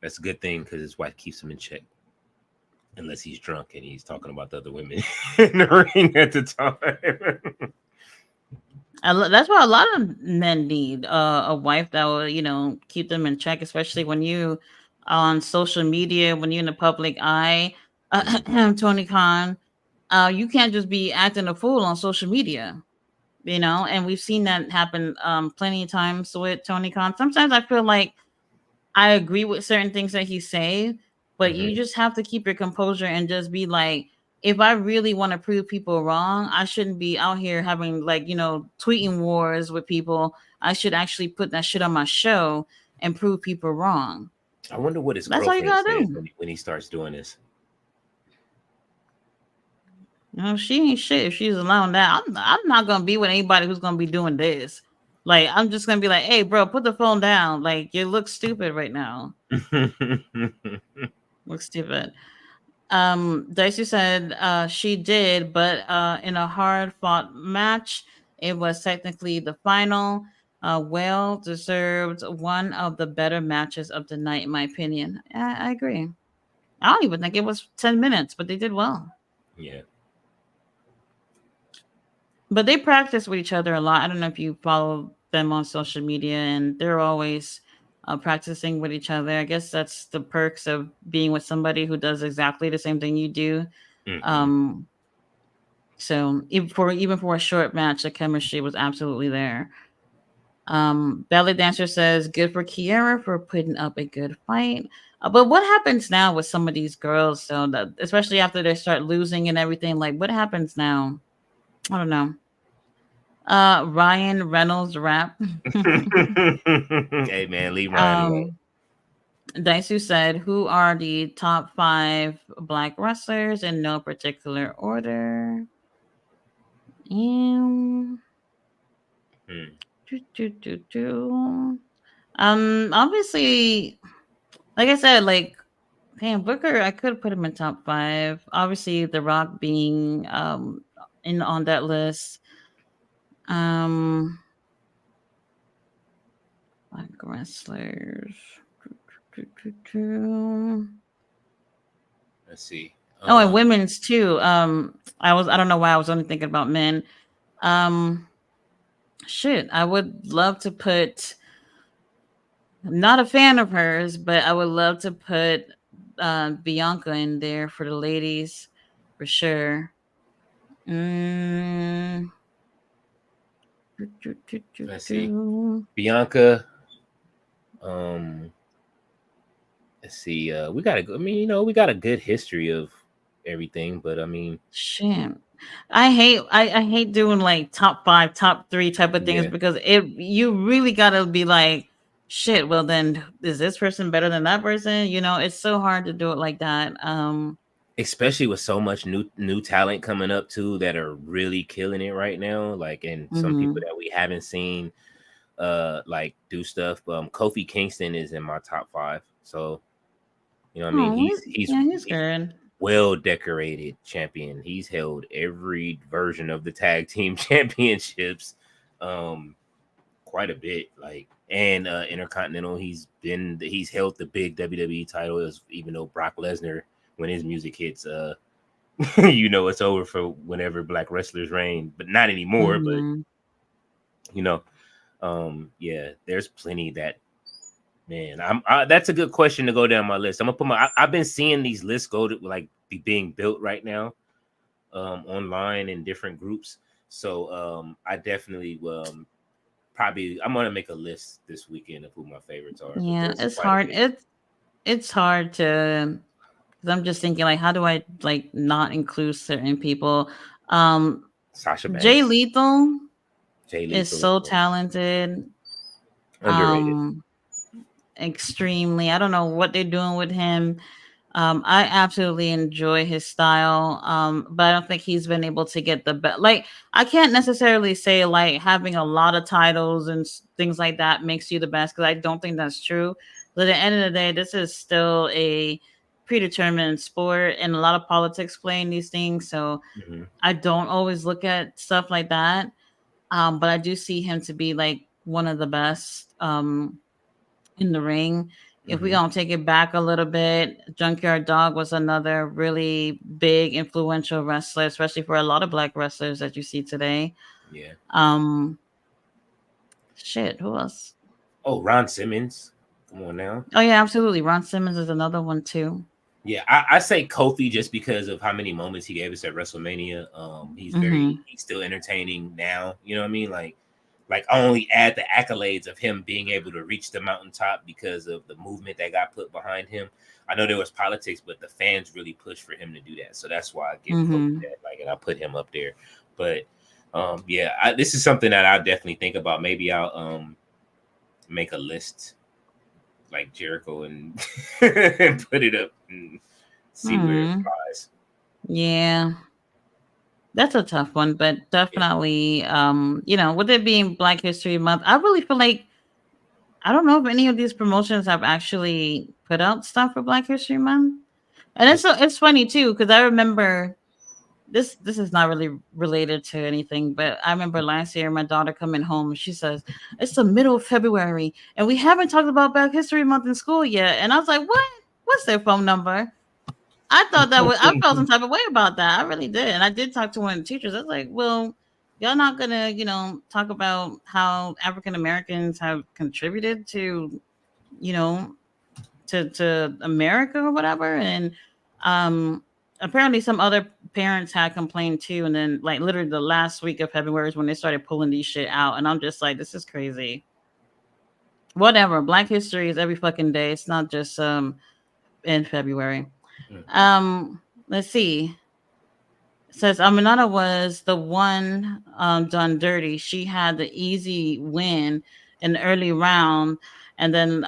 That's a good thing because his wife keeps him in check, unless he's drunk and he's talking about the other women in the ring at the time. That's what a lot of men need, a wife that will, keep them in check, especially when you on social media, when you're in the public eye. Mhm. Tony Khan, you can't just be acting a fool on social media, and we've seen that happen plenty of times with Tony Khan. Sometimes I feel like I agree with certain things that he say, but you Mhm. just have to keep your composure and just be like, if I really want to prove people wrong, I shouldn't be out here having like, tweeting wars with people. I should actually put that shit on my show and prove people wrong. I wonder what his That's all you girlfriend gotta says do. when he starts doing this. You know, she ain't shit if she's allowing that. I'm not gonna be with anybody who's gonna be doing this. Like, I'm just gonna be like, hey, bro, put the phone down. Like, you look stupid right now. Look stupid. Dicey said she did, but in a hard fought match, it was technically the final. Well deserved, one of the better matches of the night, in my opinion. I agree. I don't even think it was 10 minutes, but they did well. Yeah. But they practice with each other a lot. I don't know if you follow them on social media, and they're always practicing with each other. I guess that's the perks of being with somebody who does exactly the same thing you do. Mm-hmm. Um, so even for a short match, the chemistry was absolutely there. Ballet dancer says, "Good for Kiera for putting up a good fight." But what happens now with some of these girls? So that, especially after they start losing and everything, like what happens now? I don't know. Ryan Reynolds rap. Hey man, leave Ryan alone. um, Daisu said, "Who are the top 5 black wrestlers in no particular order?" Um, Hmm. do, do, do, do. Obviously, like I said, like damn Booker, I could put him in top 5. Obviously, The Rock being in on that list. Um, black wrestlers. Do, do, do. Let's see. Oh, and women's too. I don't know why I was only thinking about men. Um, shit, I would love to put. I'm not a fan of hers, but I would love to put Bianca in there for the ladies, for sure. Mm, do, do, do, do, Let's see. do. Bianca. Um, let's see. We got a. I mean, we got a good history of everything, but I mean, Shit. I hate doing like top 5, top 3 type of things yeah. because it you really gotta be like, shit, well then is this person better than that person? It's so hard to do it like that. Especially with so much new talent coming up too that are really killing it right now. Like, and some people Mhm. that we haven't seen like do stuff. Kofi Kingston is in my top 5. So, I mean, Oh, he's he's good. well decorated champion. He's held every version of the tag team championships quite a bit. Like, and Intercontinental, he's held the big WWE title, even though Brock Lesnar, when his music hits, it's over for whenever black wrestlers reign, but not anymore. But Mhm. you know, yeah, there's plenty that. Man, that's a good question to go down my list. I'm gonna I've been seeing these lists go to like be being built right now, online in different groups. So I definitely probably I'm gonna make a list this weekend of who my favorites are. But Yeah, there's it's quite a hard. bit. It's hard to because I'm just thinking like how do I like not include certain people? Um Sasha Jay Banks, Lethal Jay is Lethal, of so course, talented. underrated. Um Extremely. I don't know what they're doing with him. I absolutely enjoy his style. But I don't think he's been able to get the best. Like, I can't necessarily say like having a lot of titles and things like that makes you the best because I don't think that's true. But at the end of the day, this is still a predetermined sport and a lot of politics playing these things. So Hmm. I don't always look at stuff like that. But I do see him to be like one of the best. In the ring. If we Hmm. gonna take it back a little bit, Junkyard Dog was another really big influential wrestler, especially for a lot of black wrestlers that you see today. Yeah. Um, shit, who else? Oh, Ron Simmons. Come on now. Oh yeah, absolutely. Ron Simmons is another one too. Yeah, I say Kofi just because of how many moments he gave us at WrestleMania. Mm-hmm. He's still entertaining now. You know what I mean? Like I only add the accolades of him being able to reach the mountaintop because of the movement that got put behind him. I know there was politics, but the fans really pushed for him to do that. So that's why I give Kofi Mm-hmm. that. Like, and I put him up there. But yeah, this is something that I definitely think about. Maybe I'll make a list like Jericho and and put it up and see where it flies. Yeah. That's a tough one, but Yeah. definitely, with it being Black History Month, I really feel like I don't know if any of these promotions have actually put out stuff for Black History Month. And It's it's funny too, because I remember this is not really related to anything, but I remember last year my daughter coming home and she says, "It's the middle of February and we haven't talked about Black History Month in school yet." And I was like, "What? What's their phone number?" I felt some type of way about that. I really did. And I did talk to one of the teachers. I was like, "Well, y'all not gonna, talk about how African Americans have contributed to, you know, to America or whatever." And um apparently some other parents had complained too. And then like literally the last week of February is when they started pulling these shit out. And I'm just like, this is crazy. Whatever. Black history is every fucking day. It's not just in February. Let's see. It says Aminata was the one done dirty. She had the easy win in the early round and then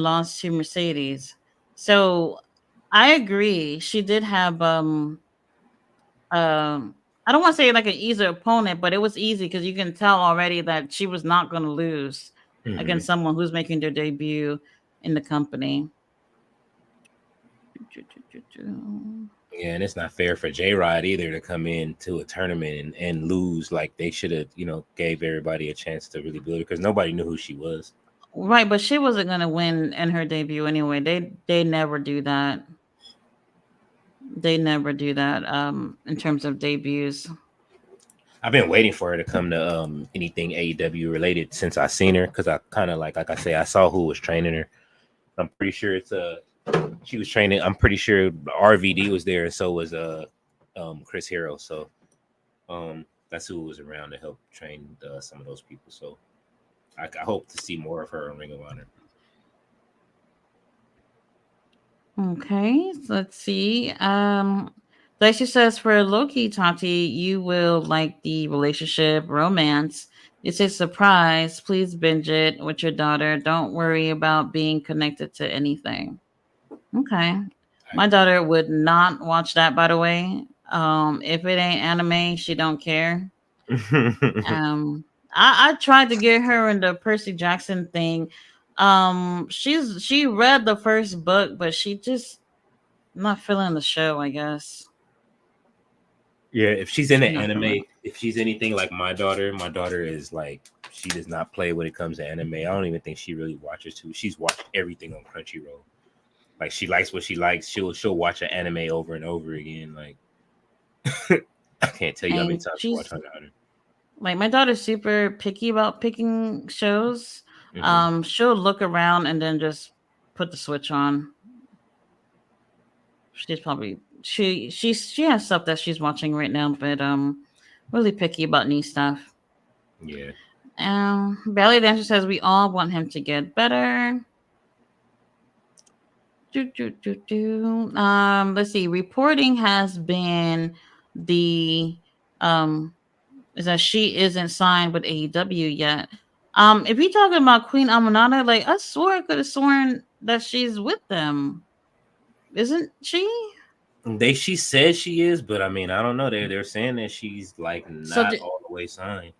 lost to Mercedes. So I agree. She did have I don't want to say like an easier opponent, but it was easy because you can tell already that she was not going to lose against someone who's making their debut in the company. Yeah, and it's not fair for J Rod either to come into a tournament and lose. Like they should have, gave everybody a chance to really build it because nobody knew who she was. Right, but she wasn't gonna win in her debut anyway. They never do that. They never do that. In terms of debuts. I've been waiting for her to come to anything AEW related since I seen her because I kind of like I say I saw who was training her. I'm pretty sure she was training. I'm pretty sure RVD was there and so was Chris Hero. So that's who was around to help train some of those people. So I hope to see more of her in Ring of Honor. Okay, so let's see. Like she says, for Loki, Tati, you will like the relationship romance. It's a surprise. Please binge it with your daughter. Don't worry about being connected to anything. Okay. My daughter would not watch that, by the way. If it ain't anime, she don't care. Um, I tried to get her into Percy Jackson thing. She read the first book, but she just not feeling the show, I guess. Yeah, if she's in She's an not feeling anime, if she's anything like my daughter is like she does not play when it comes to anime. I don't even think she really watches too. She's watched everything on Crunchyroll. Like she likes what she likes. She'll watch an anime over and over again. Like I can't tell you how many and times I watch she's Hunter x Hunter. like my daughter's super picky about picking shows. Mm-hmm. She'll look around and then just put the switch on. She's probably she has stuff that she's watching right now, but really picky about new stuff. Yeah. Ballet Dancer says we all want him to get better. Let's see. Reporting has been the is that she isn't signed with AEW yet. If you're talking about Queen Amanada, like I swore I could have sworn that she's with them. Isn't she? She says she is, but I mean I don't know. They're saying that she's like So not all the way signed.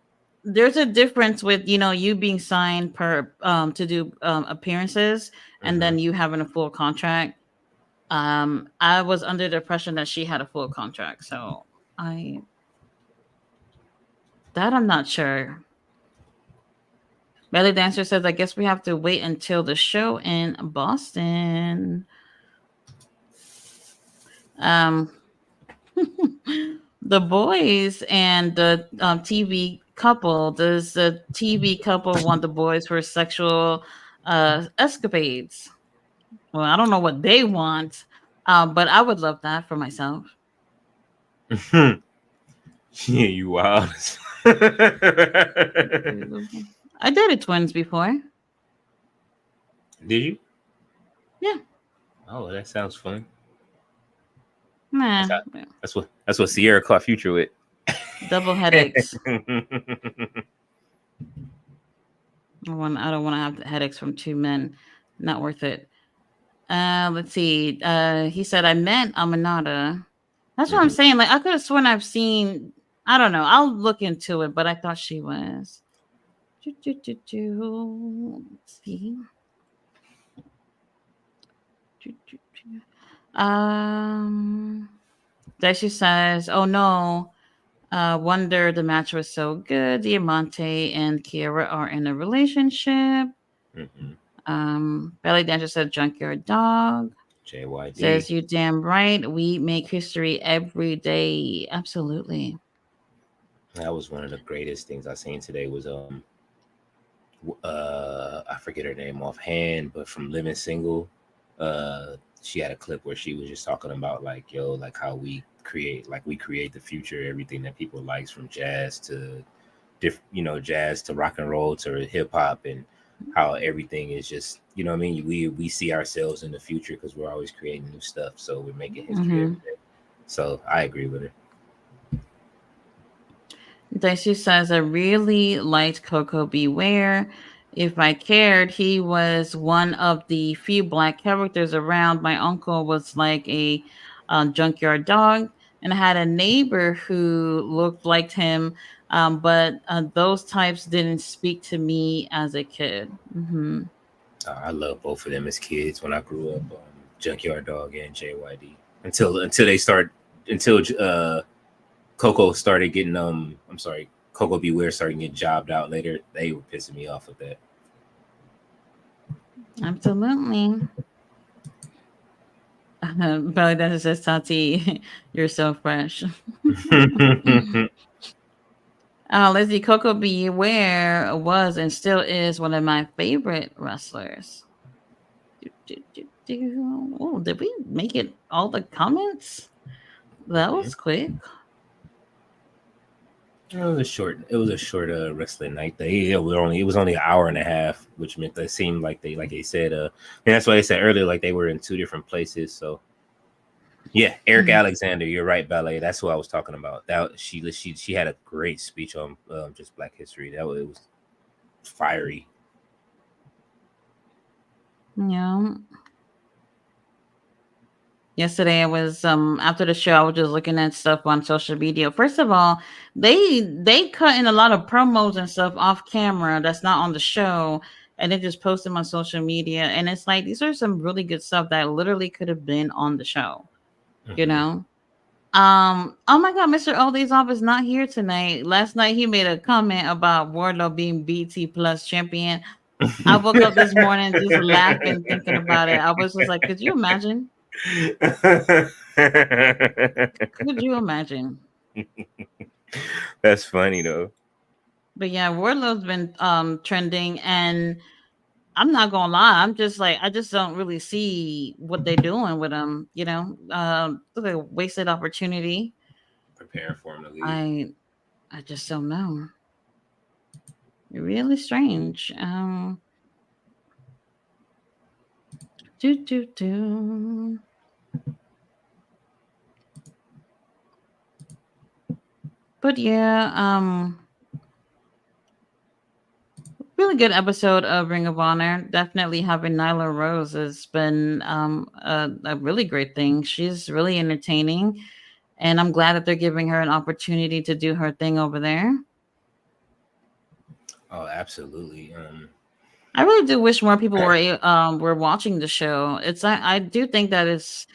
there's a difference with you being signed per to do appearances and Mm-hmm. then you having a full contract. I was under the impression that she had a full contract, so I that I'm not sure. Belly Dancer says, I guess we have to wait until the show in Boston. Um, the boys and the TV couple. Does the TV couple want the boys for sexual escapades? Well, I don't know what they want, but I would love that for myself. Yeah, you wild. I dated twins before. Did you? Yeah. Oh, that sounds fun. Nah. That's what Sierra caught Future with. Double headaches. I don't want to have headaches from two men. Not worth it. Let's see. He said I meant Aminata. That's what I'm Hmm. saying. Like I could have sworn I've seen. I don't know. I'll look into it, but I thought she was. Do, do, do, do. Let's see. Do, do, do. Daisy says, "Oh no, wonder the match was so good. Diamante and Kiera are in a relationship." Hmm. Belly Dancer said, "Junkyard Dog." JYD. Says, "You damn right. We make history every day." Absolutely. That was one of the greatest things I seen today. Was I forget her name offhand, but from Living Single, she had a clip where she was just talking about like, yo, like how we create the future, everything that people likes from jazz to jazz to rock and roll to hip hop, and how everything is just, you know what I mean? We see ourselves in the future because we're always creating new stuff, so we're making history Mm-hmm. every day. So I agree with her. Daisy says, "I really liked Coco Beware. If I cared, he was one of the few black characters around. My uncle was like a junkyard dog, and I had a neighbor who looked like him, but those types didn't speak to me as a kid." Mm-hmm. I love both of them as kids when I grew up. Junkyard Dog and JYD until they start until Coco started getting I'm sorry, Coco Beware started getting jobbed out later. They were pissing me off with that. Absolutely. Belly Dancer says, "Tati, you're so fresh." Let's see. Coco Beware was and still is one of my favorite wrestlers. Oh, did we make it all the comments? That Mhm. was quick. It was a short wrestling night. It was only an hour and a half, which meant they seemed like they said and that's why they said earlier like they were in two different places. So yeah, Eric Mhm. Alexander, you're right, Ballet. That's what I was talking about. That she had a great speech on just Black History. It was fiery. Yeah. Yesterday I was after the show I was just looking at stuff on social media. First of all, they cut in a lot of promos and stuff off camera that's not on the show and they just post them on social media and it's like these are some really good stuff that literally could have been on the show, you Hmm. know? Oh my god, Mr. Oldie's is not here tonight. Last night he made a comment about Wardlow being BT plus champion. I woke up this morning just laughing thinking about it. I was just like, could you imagine? Could you imagine? That's funny though. But yeah, Wardlow's been trending and I'm not gonna lie, I'm just like I just don't really see what they're doing with him, you know. It's a wasted opportunity. Preparing for him to leave. I I just don't know. Really strange. Do do do. But yeah, really good episode of Ring of Honor. Definitely having Nyla Rose has been a really great thing. She's really entertaining, and I'm glad that they're giving her an opportunity to do her thing over there. Oh, absolutely. I really do wish more people were watching the show. I do think that it's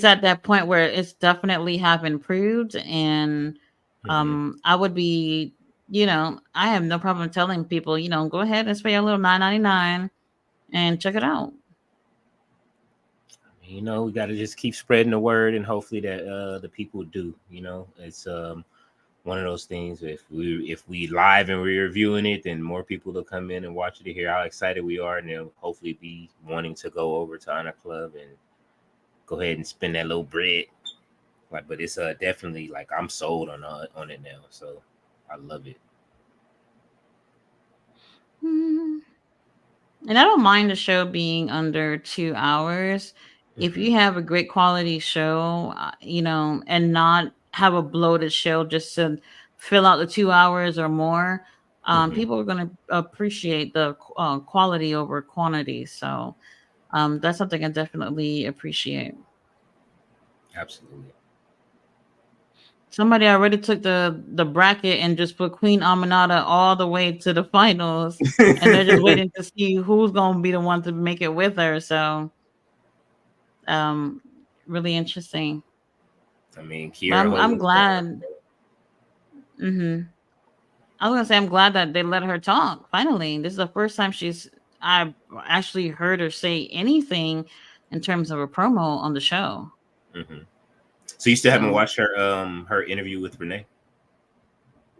at that point where it's definitely have improved, and mhm. I would be, you know, I have no problem telling people, you know, go ahead and spend your little 9.99 and check it out. We got to just keep spreading the word, and hopefully that the people do. It's one of those things. If we live and we're reviewing it, then more people will come in and watch it to hear how excited we are, and they'll hopefully be wanting to go over to Honor Club and go ahead and spend that little bread. Like, but it's definitely like I'm sold on it now, so I love it. Mm. And I don't mind the show being under 2 hours. If Hmm. you have a great quality show, you know, and not have a bloated show just to fill out the 2 hours or more, Hmm. People are going to appreciate the quality over quantity. So that's something I definitely appreciate. Absolutely. Somebody already took the bracket and just put Queen Aminata all the way to the finals, and they're just waiting to see who's going to be the one to make it with her. So, um, really interesting. I mean, But Kiera I'm holding strong. glad. Hmm. I was gonna say I'm glad that they let her talk. Finally, this is the first time I actually heard her say anything in terms of a promo on the show. Hmm. So you still haven't So watched her interview with Renee?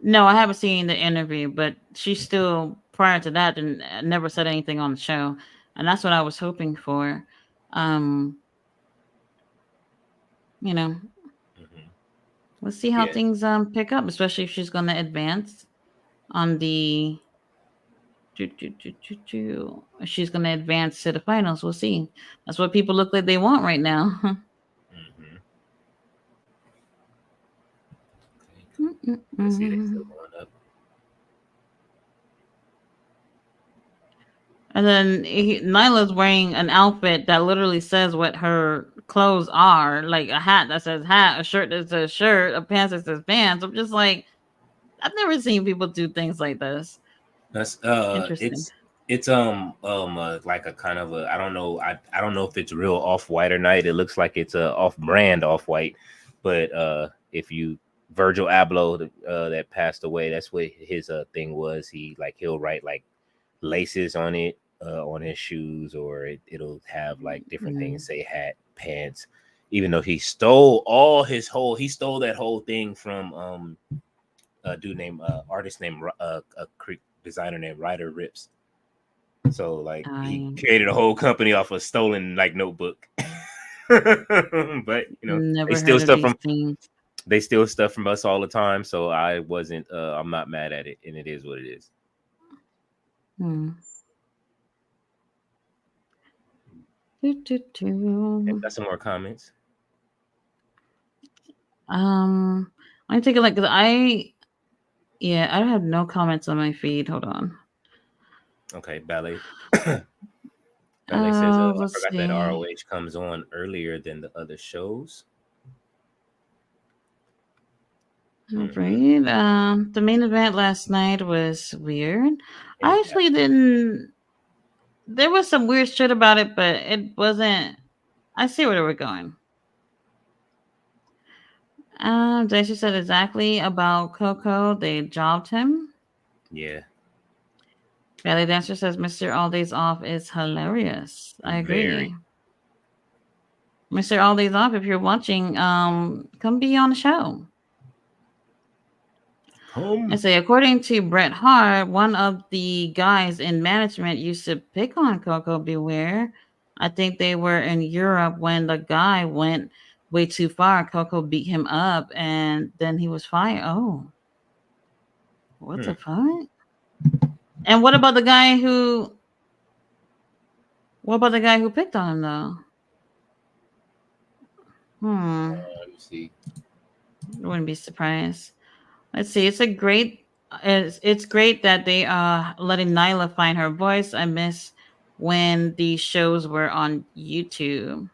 no, I haven't seen the interview, but she still prior to that and never said anything on the show, and that's what I was hoping for. Um, you know, Hmm. let's see how Yeah. things pick up, especially if she's gonna advance on the. She's gonna advance to the finals. We'll see. That's what people look like they want right now. Hmm. Okay, cool. Let's see, they still Mm-mm-mm. going up. And then Nyla's wearing an outfit that literally says what her clothes are, like a hat that says hat, a shirt that says shirt, a pants that says pants. I'm just like, I've never seen people do things like this. That's Interesting. it's like a kind of a I don't know if it's real off white or not. It looks like it's a off brand off white, but if you Virgil Abloh that passed away, that's what his thing was. He'll write like laces on his shoes, or it'll have like different things, Mm. say hat, pants. Even though he stole that whole thing from a dude named artist named a designer named Ryder Rips. So like he I created a whole company off a stolen like notebook. But they never steal heard of stuff these from things. us all the time. So I'm not mad at it, and it is what it is. Hmm. Do, do, Okay, do. got some more comments. Um, I take a look because yeah, I have no comments on my feed. Hold on. Okay, ballet. Ballet says, I Let's forgot that see. ROH comes on earlier than the other shows. All Hmm. right. The main event last night was weird. I Impact. actually didn't. There was some weird shit about it, but it wasn't. I see where they were going. Daisy said exactly about Coco. They jobbed him. Yeah, Ballet dancer says Mr. All Days Off is hilarious. I agree. very. Mr. All Days Off, if you're watching, come be on the show. I Come. say, according to Bret Hart, one of the guys in management used to pick on Coco Beware. I think they were in Europe when the guy went way too far. Coco beat him up and then he was fired. Oh, what Hmm. the fuck? And what about the guy who picked on him though? Hmm. Let me see. Wouldn't be surprised. Let's see. It's great that they letting Nyla find her voice. I miss when these shows were on YouTube.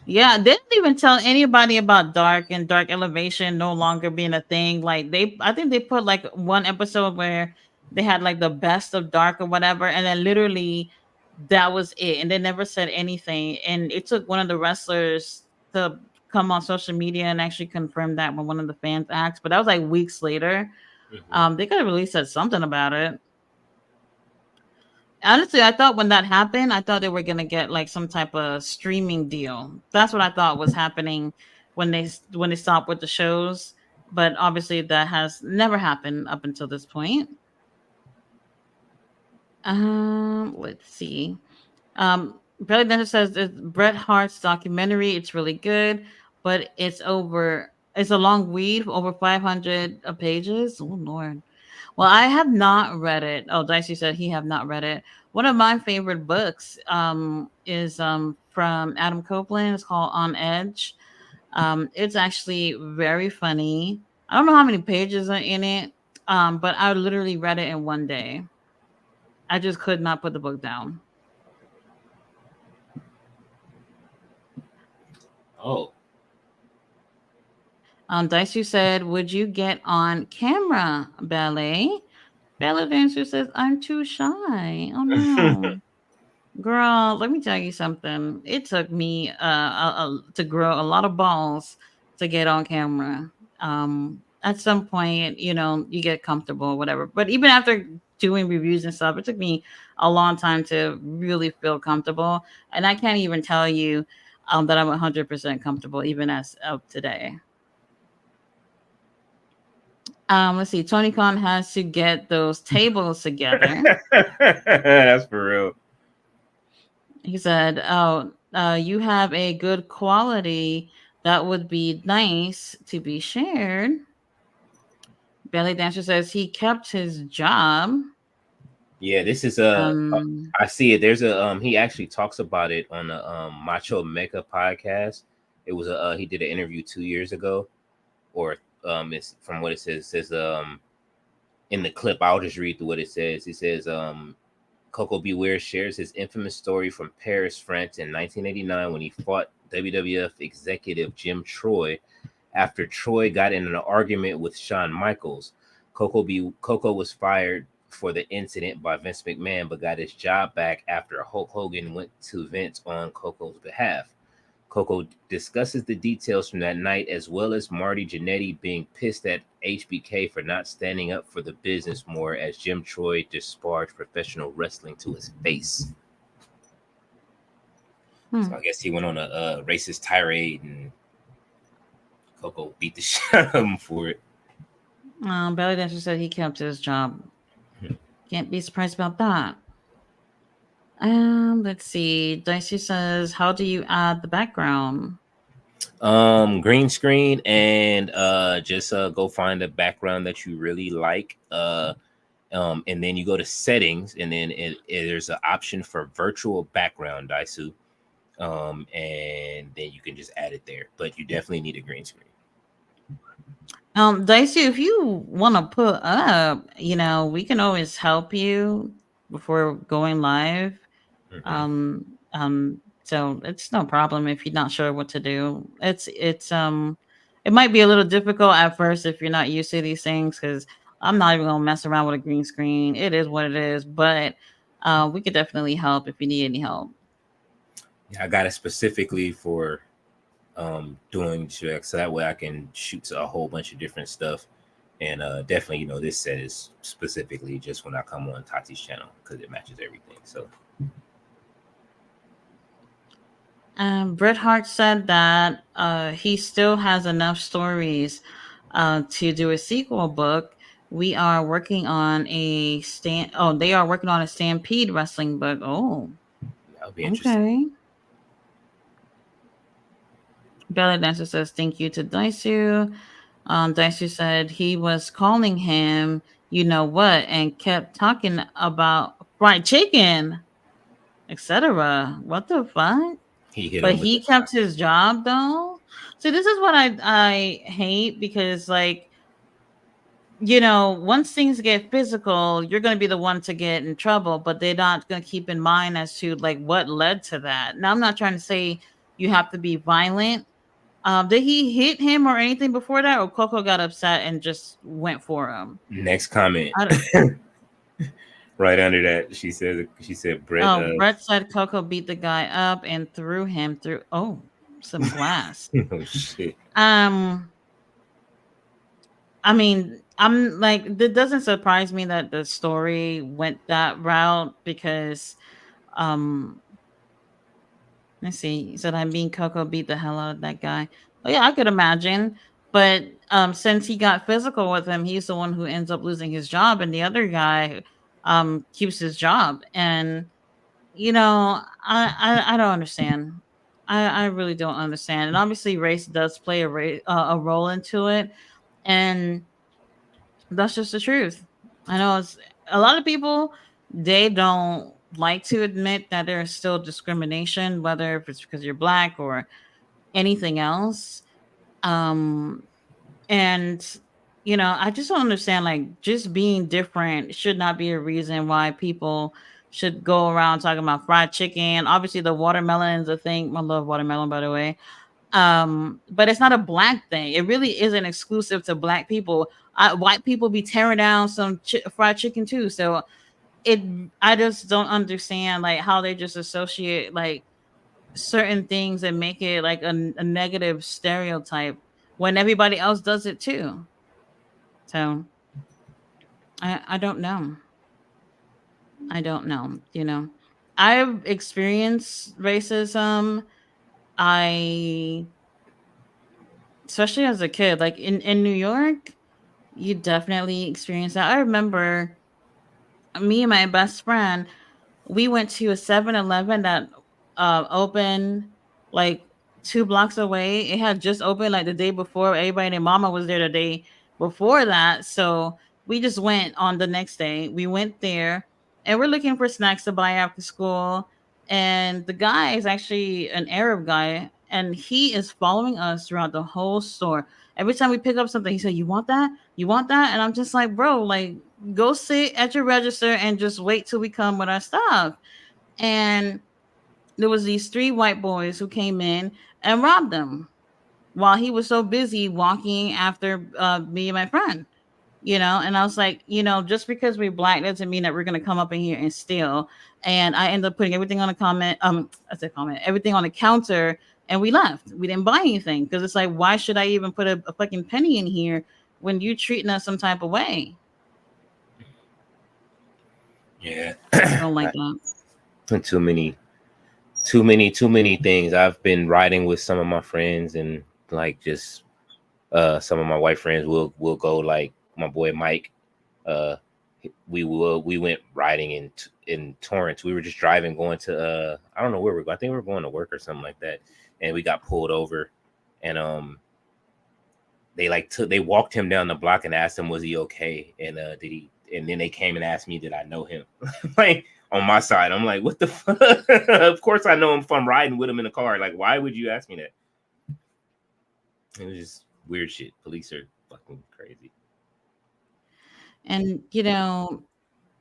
Yeah, they didn't even tell anybody about Dark and Dark Elevation no longer being a thing. Like I think they put like one episode where they had like the best of Dark or whatever, and then literally that was it, and they never said anything. And it took one of the wrestlers to come on social media and actually confirm that when one of the fans asked, but that was like weeks later. Hmm. They could have really said something about it. Honestly, I thought when that happened, I thought they were gonna get like some type of streaming deal. That's what I thought was happening when they stopped with the shows. But obviously, that has never happened up until this point. Let's see. Belly Dancer says it's Bret Hart's documentary. It's really good, but It's a long read, over 500 pages. Oh Lord. Well, I have not read it. Oh, Dicey said he have not read it. One of my favorite books is from Adam Copeland. It's called On Edge. It's actually very funny. I don't know how many pages are in it. But I literally read it in one day. I just could not put the book down. Oh. Daisu said, "Would you get on camera, ballet?" Ballet dancer says, "I'm too shy." Oh no. Girl, let me tell you something. It took me to grow a lot of balls to get on camera. At some point, you get comfortable, whatever. But even after doing reviews and stuff, it took me a long time to really feel comfortable. And I can't even tell you that I'm 100% comfortable, even as of today. Let's see. Tony Khan has to get those tables together. That's for real. He said, "Oh, you have a good quality that would be nice to be shared." Belly Dancer says he kept his job. Yeah, this is a. Um, I see it. There's a he actually talks about it on the Macho Mecca podcast. It was a he did an interview 2 years ago, or it's from what it says in the clip. I'll just read through what it says. He says Coco Beware shares his infamous story from Paris, France in 1989 when he fought WWF executive Jim Troy after Troy got in an argument with Shawn Michaels. Coco was fired for the incident by Vince McMahon, but got his job back after Hulk Hogan went to Vince on Coco's behalf. Coco discusses the details from that night, as well as Marty Jannetty being pissed at HBK for not standing up for the business more, as Jim Troy disparaged professional wrestling to his face. So I guess he went on a racist tirade, and Coco beat the shit out of him for it. Belly Dancer said he kept his job. Can't be surprised about that. Let's see. Dicey says, "How do you add the background?" Green screen, and just go find a background that you really like. And then you go to settings, and then there's an option for virtual background, Daisu. And then you can just add it there. But you definitely need a green screen. Dicey, if you want to put up, we can always help you before going live. So it's no problem if you're not sure what to do. It might be a little difficult at first if you're not used to these things, because I'm not even gonna mess around with a green screen. It is what it is, but we could definitely help if you need any help. Yeah, I got it specifically for doing checks, so that way I can shoot a whole bunch of different stuff. And definitely, this set is specifically just when I come on Tati's channel because it matches everything. So Bret Hart said that he still has enough stories to do a sequel book. We are working on a stand. Oh, they are working on a Stampede wrestling book. Oh, that'll be interesting. okay. Belly Dancer says thank you to Daisu. Daisu said he was calling him, you know what, and kept talking about fried chicken, etc. What the fuck? He hit But him with he the. kept his job though. So this is what I hate, because once things get physical, you're going to be the one to get in trouble, but they're not going to keep in mind as to like what led to that. Now, I'm not trying to say you have to be violent. Did he hit him or anything before that, or Coco got upset and just went for him? Next comment. I don't, Right under that, she said Brett. oh, Brett said Coco beat the guy up and threw him through. Oh, some glass. Oh shit. Um, I mean, I'm like, it doesn't surprise me that the story went that route, because, um, let's see, he said, "I'm being Coco beat the hell out of that guy." Oh yeah, I could imagine. But since he got physical with him, he's the one who ends up losing his job, and the other guy keeps his job. And I don't understand. I really don't understand. And obviously, race does play a role into it, and that's just the truth. I know it's a lot of people, they don't like to admit that there's still discrimination, whether if it's because you're black or anything else. Um and I just don't understand. Like, just being different should not be a reason why people should go around talking about fried chicken. Obviously, the watermelon is a thing. I love watermelon, by the way. But it's not a black thing. It really isn't exclusive to black people. White people be tearing down some fried chicken too. So it, I just don't understand like how they just associate like certain things and make it like a negative stereotype when everybody else does it too. So I don't know. I don't know. I've experienced racism. I Especially as a kid, like in New York, you definitely experience that. I remember me and my best friend, we went to a 7-Eleven that opened like 2 blocks away. It had just opened like the day before. Everybody and their mama was there the day before that. So we just went on the next day. We went there and we're looking for snacks to buy after school. And the guy is actually an Arab guy and he is following us throughout the whole store. Every time we pick up something, he said, "You want that? You want that?" And I'm just like, "Bro, like go sit at your register and just wait till we come with our stuff." And there was these 3 white boys who came in and robbed them while he was so busy walking after me and my friend. And I was like, just because we're black doesn't mean that we're gonna come up in here and steal. And I ended up putting everything on a comment. I said comment, everything on the counter, and we left. We didn't buy anything because it's like, why should I even put a fucking penny in here when you treating us some type of way? Yeah. I don't like that. Too many things. I've been riding with some of my friends and like just some of my white friends will go, like my boy Mike. Uh we went riding in Torrance. We were just driving going to I don't know where we're going. I think we were going to work or something like that. And we got pulled over and they walked him down the block and asked him was he okay, and did he, and then they came and asked me did I know him. Like on my side I'm like, what the fuck? Of course I know him from riding with him in the car. Like, why would you ask me that? It was just weird shit. Police are fucking crazy. And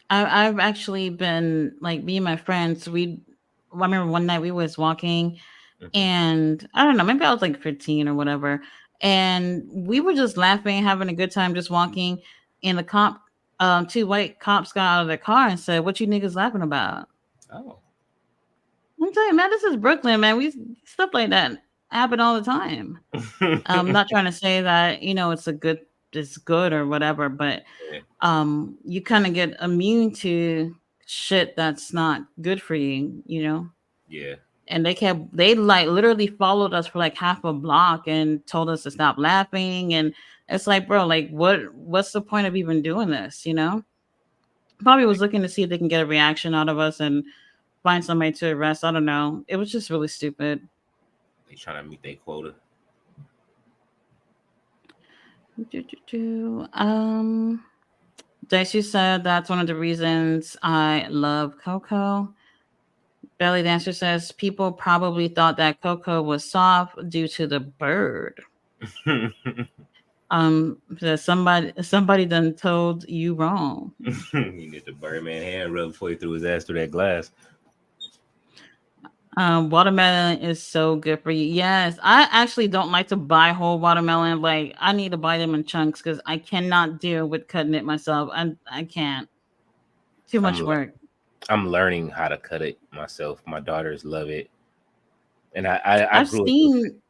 I've actually been like me and my friends. I remember one night we was walking, Mm-hmm. and I don't know, maybe I was like 15 or whatever, and we were just laughing, having a good time, just walking. And the 2 white cops got out of their car and said, "What you niggas laughing about?" Oh. I'm telling you, man, this is Brooklyn, man. We stuff like that happen all the time. I'm not trying to say that it's good or whatever, but Yeah. you kind of get immune to shit that's not good for you. Yeah. And they like literally followed us for like half a block and told us to stop laughing. And it's like, bro, like what's the point of even doing this? Probably was looking to see if they can get a reaction out of us and find somebody to arrest. I don't know. It was just really stupid. They trying to meet their quota. Daisy said that's one of the reasons I love Coco. Belly Dancer says people probably thought that Coco was soft due to the bird. That somebody done told you wrong. You need the Birdman hand rub before he threw his ass through that glass. Watermelon is so good for you. Yes, I actually don't like to buy whole watermelon. Like I need to buy them in chunks because I cannot deal with cutting it myself. I can't. Too much I'm work. I'm learning how to cut it myself. My daughters love it, and I I've grew up. seen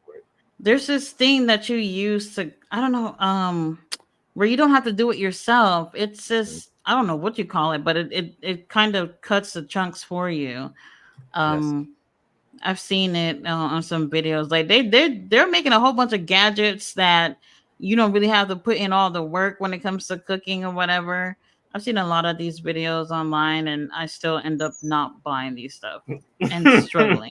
there's this thing that you use to, I don't know, where you don't have to do it yourself. It's just, I don't know what you call it, but it kind of cuts the chunks for you. Yes. Um, I've seen it on some videos. Like they're making a whole bunch of gadgets that you don't really have to put in all the work when it comes to cooking or whatever. I've seen a lot of these videos online, and I still end up not buying these stuff and struggling.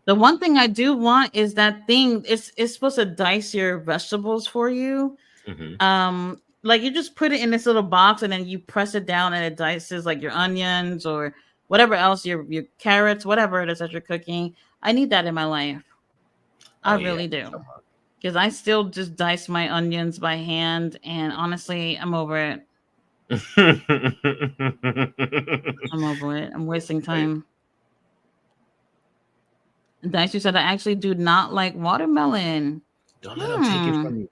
The one thing I do want is that thing. It's supposed to dice your vegetables for you. Hmm. Like you just put it in this little box and then you press it down and it dices like your onions or whatever else, your carrots, whatever it is that you're cooking. I need that in my life. I Oh yeah. really do. because I still just dice my onions by hand, and honestly, I'm over it. I'm over it. I'm wasting time. Dice, you said I actually do not like watermelon. Don't let them take it Hmm. from you.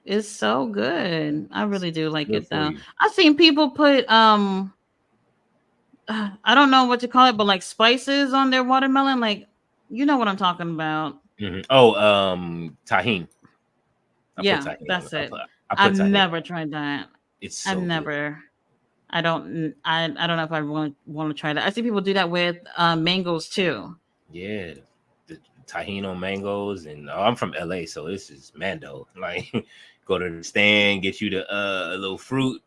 It's so good. I really do It's like good it for though. you. I've seen people put I don't know what to call it, but like spices on their watermelon. Like, you know what I'm talking about. Oh, tahine. I put Yeah, tahine on. that's it. I I've put tahine never on. tried that. It's I've so good. never. I don't know if I want to try that. I see people do that with mangoes too. Yeah, the tahine on mangoes, and I'm from LA, so this is Mando. Like, go to the stand, get you the a little fruit,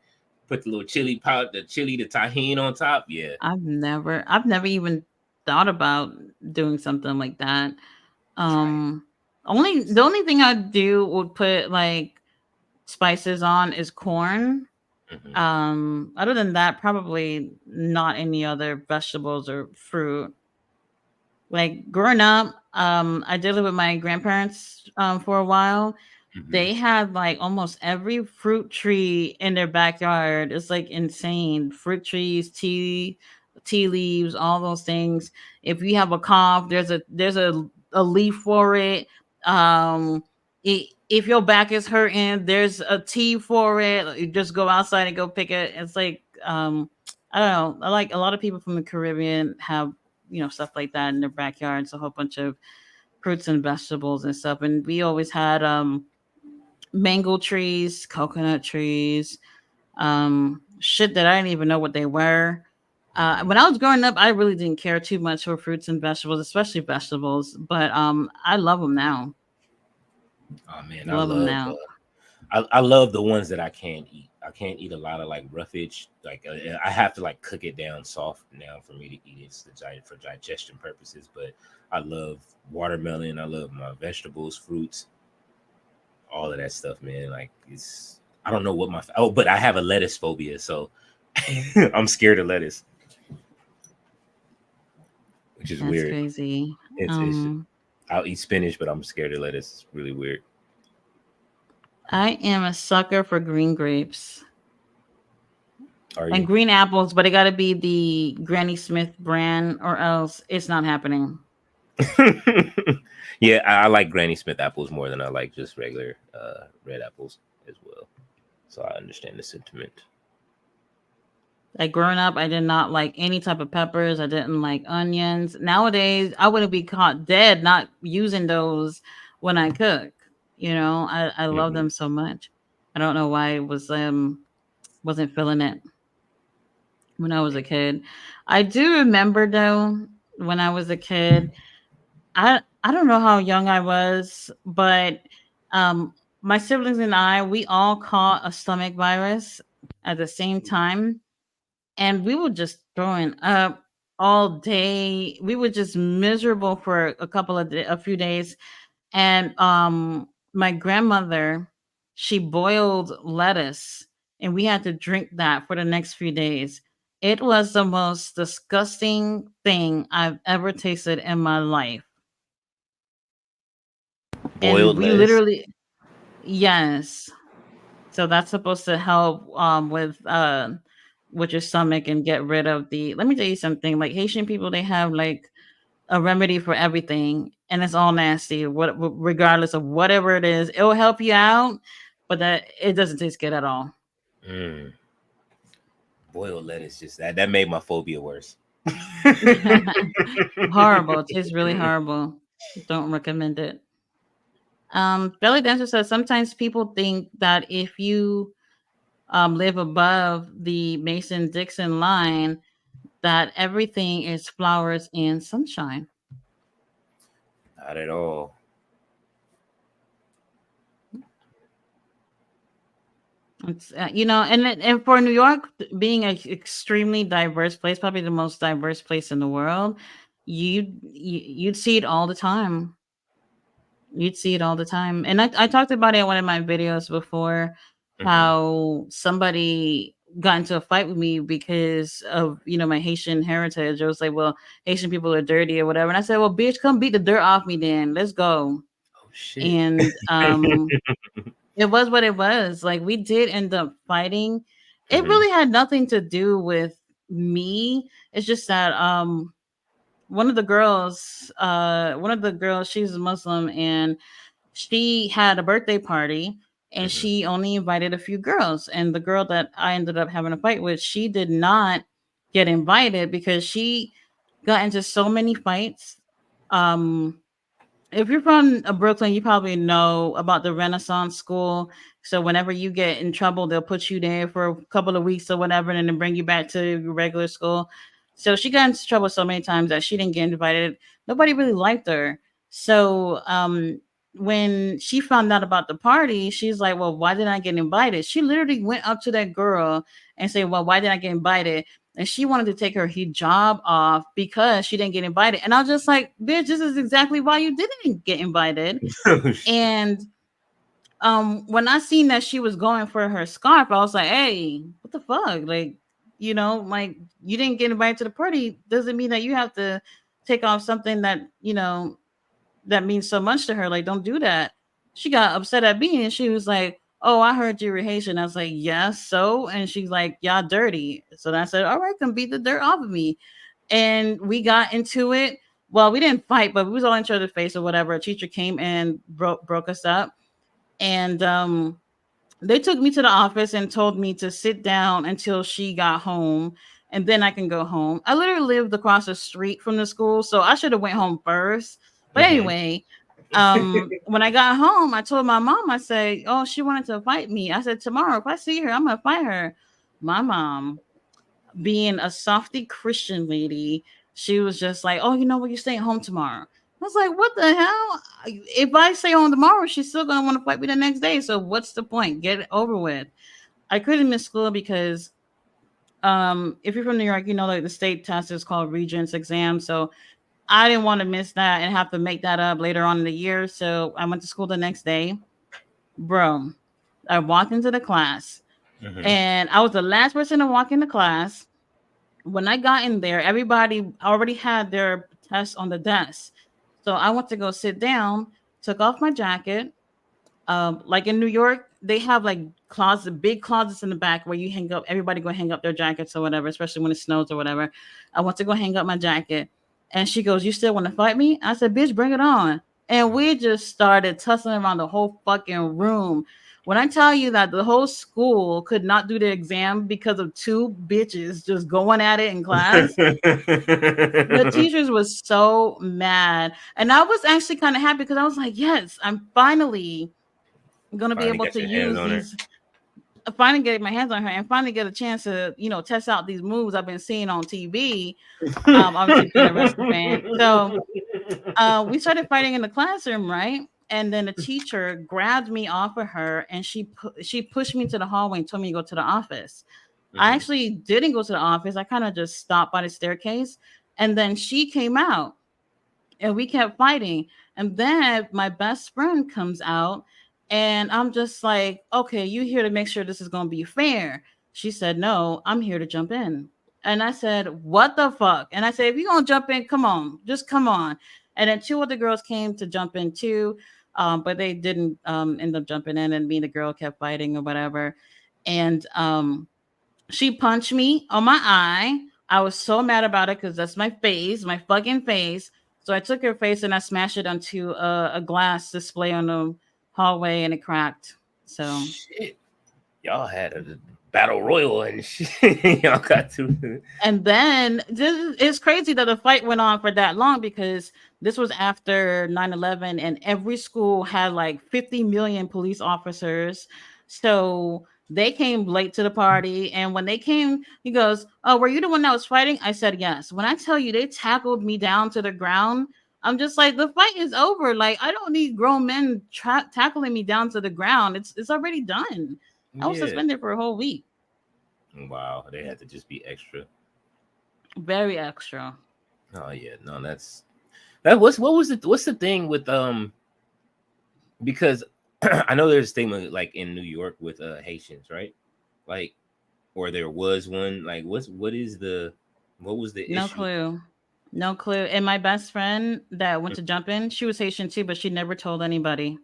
put the little chili powder, the tahine on top. Yeah, I've never even thought about doing something like that. try it. Um the only thing I do would put like spices on is corn. Hmm. Other than that, probably not any other vegetables or fruit. Like growing up, I did live with my grandparents for a while. Hmm. They had like almost every fruit tree in their backyard. It's like insane. Fruit trees, tea leaves, all those things. If you have a cough, there's a leaf for it. Um if your back is hurting, there's a tea for it. You just go outside and go pick it. It's like I don't know. I like a lot of people from the Caribbean have stuff like that in their backyards, a whole bunch of fruits and vegetables and stuff. And we always had mango trees, coconut trees, shit that I didn't even know what they were. Hmm. When I was growing up, I really didn't care too much for fruits and vegetables, especially vegetables. But I love them now. Oh man, Love them now. I love the ones that I can't eat. I can't eat a lot of like roughage. Like I have to like cook it down soft now for me to eat it. It's for digestion purposes. But I love watermelon. I love my vegetables, fruits, all of that stuff, man. Like it's I don't know what but I have a lettuce phobia, so I'm scared of lettuce, which is That's weird. crazy. It's Um, I'll eat spinach, but I'm scared of lettuce. It's really weird. I am a sucker for green grapes Are and you? green apples, but it got to be the Granny Smith brand, or else it's not happening. Yeah, I like Granny Smith apples more than I like just regular red apples as well. So I understand the sentiment. Like growing up, I did not like any type of peppers. I didn't like onions. Nowadays, I wouldn't be caught dead not using those when I cook. I love Hmm. them so much. I don't know why it wasn't feeling it when I was a kid. I do remember though when I was a kid. I don't know how young I was, but um my siblings and I, we all caught a stomach virus at the same time, and we were just throwing up all day. We were just miserable for a few days. And my grandmother, she boiled lettuce, and we had to drink that for the next few days. It was the most disgusting thing I've ever tasted in my life. And Boiled we lettuce. literally, yes. So that's supposed to help with your stomach and get rid of the. Let me tell you something. Like Haitian people, they have like a remedy for everything, and it's all nasty. Regardless of whatever it is, it will help you out, but that it doesn't taste good at all. Mm, boiled lettuce, just that made my phobia worse. Horrible. It tastes really horrible. Don't recommend it. Belly dancer says sometimes people think that if you live above the Mason Dixon line, that everything is flowers and sunshine. Not at all. And for New York being an extremely diverse place, probably the most diverse place in the world, you'd see it all the time. You'd see it all the time. And I talked about it in one of my videos before, Hmm. how somebody got into a fight with me because of my Haitian heritage. I was like, well, Haitian people are dirty or whatever. And I said, well, bitch, come beat the dirt off me then. Let's go. Oh shit. And it was what it was. Like, we did end up fighting. It Hmm. really had nothing to do with me. It's just that one of the girls, she's a Muslim, and she had a birthday party, and Hmm. she only invited a few girls. And the girl that I ended up having a fight with, she did not get invited because she got into so many fights. Um, if you're from Brooklyn, you probably know about the Renaissance School. So whenever you get in trouble, they'll put you there for a couple of weeks or whatever, and then bring you back to your regular school. So she got into trouble so many times that she didn't get invited. Nobody really liked her. So when she found out about the party, she's like, "Well, why didn't I get invited?" She literally went up to that girl and said, "Well, why didn't I get invited?" And she wanted to take her hijab off because she didn't get invited. And I was just like, bitch, this is exactly why you didn't get invited. Oh shit. And when I seen that she was going for her scarf, I was like, hey, what the fuck? Like, like, you didn't get invited to the party doesn't mean that you have to take off something that, that means so much to her. Like, don't do that. She got upset at me and she was like, "Oh, I heard you were Haitian." I was like, "Yes, so?" And she's like, "Y'all dirty." So then I said, "All right, come beat the dirt off of me." And we got into it. Well, we didn't fight, but we was all in each other's face or whatever. A teacher came and broke us up. And they took me to the office and told me to sit down until she got home, and then I can go home. I literally lived across the street from the school, so I should have went home first. But Hmm. anyway, when I got home, I told my mom, I said, "Oh, she wanted to fight me." I said, "Tomorrow, if I see her, I'm gonna fight her." My mom, being a softy Christian lady, she was just like, "Oh, you know what? You're staying home tomorrow." I was like, "What the hell? If I stay home tomorrow, she's still gonna want to fight me the next day. So what's the point? Get it over with." I couldn't miss school because if you're from New York, you know, like, the state test is called Regents exam. So I didn't want to miss that and have to make that up later on in the year. So I went to school the next day. Bro, I walked into the class Hmm. and I was the last person to walk into class. When I got in there, everybody already had their test on the desk. So I went to go sit down, took off my jacket. Like in New York, they have like big closets in the back where you hang up, everybody go hang up their jackets or whatever, especially when it snows or whatever. I went to go hang up my jacket. And she goes, "You still want to fight me?" I said, "Bitch, bring it on." And we just started tussling around the whole fucking room. When I tell you that the whole school could not do the exam because of two bitches just going at it in class, the teachers was so mad. And I was actually kind of happy because I was like, yes, I'm finally gonna be Finally able got to your hands use on her. these. Finally get my hands on her and finally get a chance to, test out these moves I've been seeing on TV. Obviously being a wrestling fan, so we started fighting in the classroom, right? And then the teacher grabbed me off of her and she pushed me to the hallway and told me to go to the office. I Hmm. actually didn't go to the office. I kind of just stopped by the staircase, and then she came out and we kept fighting. And then my best friend comes out, and I'm just like, "Okay, you here to make sure this is going to be fair?" She said, "No, I'm here to jump in." And I said, "What the fuck?" And I said, "If you're going to jump in, come on, just come on." And then two other girls came to jump in too, but they didn't end up jumping in, and me and the girl kept fighting or whatever. And she punched me on my eye. I was so mad about it because that's my face, my fucking face. So I took her face and I smashed it onto a glass display on the hallway, and it cracked. So, Shit. Y'all had a battle royal and shit. Y'all got to. and then it's crazy that the fight went on for that long because this was after 9/11, and every school had like 50 million police officers. So they came late to the party. And when they came, he goes, "Oh, were you the one that was fighting?" I said, "Yes." When I tell you they tackled me down to the ground, I'm just like, the fight is over. Like, I don't need grown men tackling me down to the ground. It's already done. I was Yeah. suspended for a whole week. Wow. They had to just be extra. Very extra. Oh yeah. No, that was what's the thing with because I know there's a stigma like in New York with Haitians, right? Like, or there was one. Like, what is the what was the No issue? clue. No clue. And my best friend that went to jump in, she was Haitian too, but she never told anybody.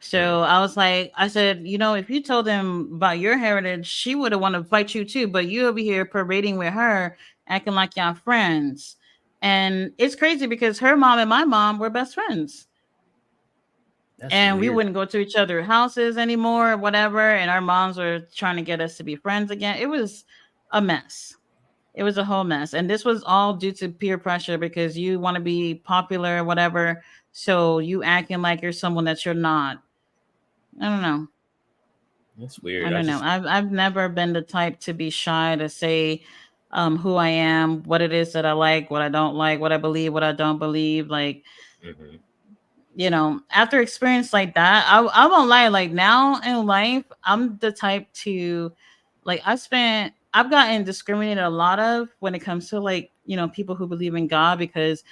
Mm, So I was like, I said, you know, if you told them about your heritage, she would have wanted to fight you too. But you over here parading with her, acting like y'all friends. And it's crazy because her mom and my mom were best friends. that's And we weird. wouldn't go to each other's houses anymore, whatever. And our moms were trying to get us to be friends again. It was a mess. It was a whole mess. And this was all due to peer pressure because you want to be popular or whatever. So you acting like you're someone that you're not. I don't know. That's weird. I I don't know. just I've never been the type to be shy to say who I am, what it is that I like, what I don't like, what I believe, what I don't believe. Like, mhm. you know, after experience like that, I won't lie. Like now in life, I'm the type to like I've gotten discriminated a lot of when it comes to like, you know, people who believe in God because